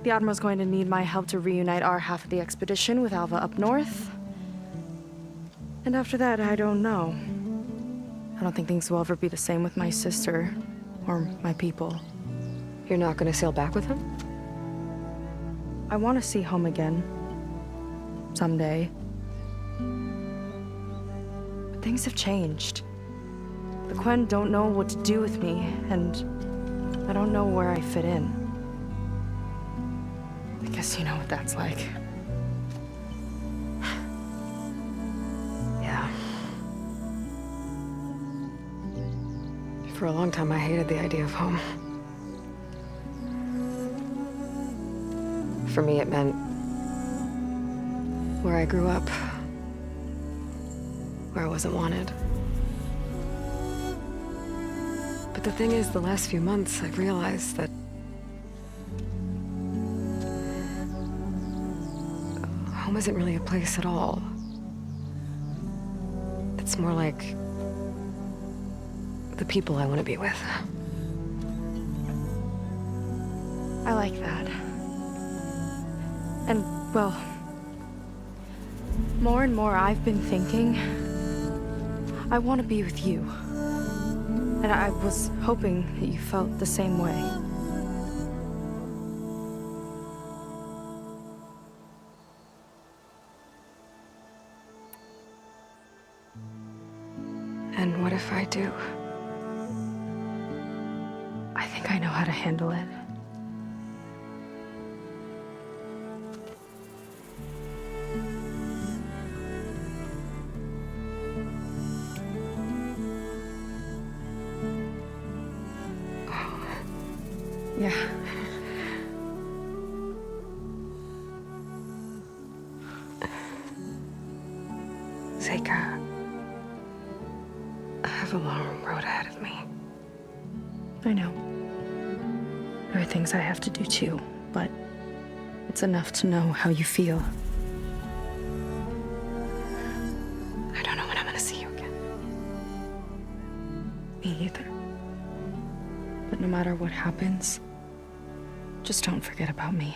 the Admiral's going to need my help to reunite our half of the expedition with Alva up north. And after that, I don't know. I don't think things will ever be the same with my sister or my people. You're not gonna sail back with him? I want to see home again. Someday. But things have changed. The Quen don't know what to do with me, and I don't know where I fit in. I guess you know what that's like. For a long time, I hated the idea of home. For me, it meant where I grew up, where I wasn't wanted. But the thing is, the last few months, I've realized that home isn't really a place at all. It's more like the people I want to be with. I like that. And, well, more and more I've been thinking, I want to be with you. And I was hoping that you felt the same way. And what if I do? I think I know how to handle it. Yeah. Seyka, I have a long road ahead of me. I know. There are things I have to do too, but it's enough to know how you feel. I don't know when I'm gonna see you again. Me either. But no matter what happens, just don't forget about me.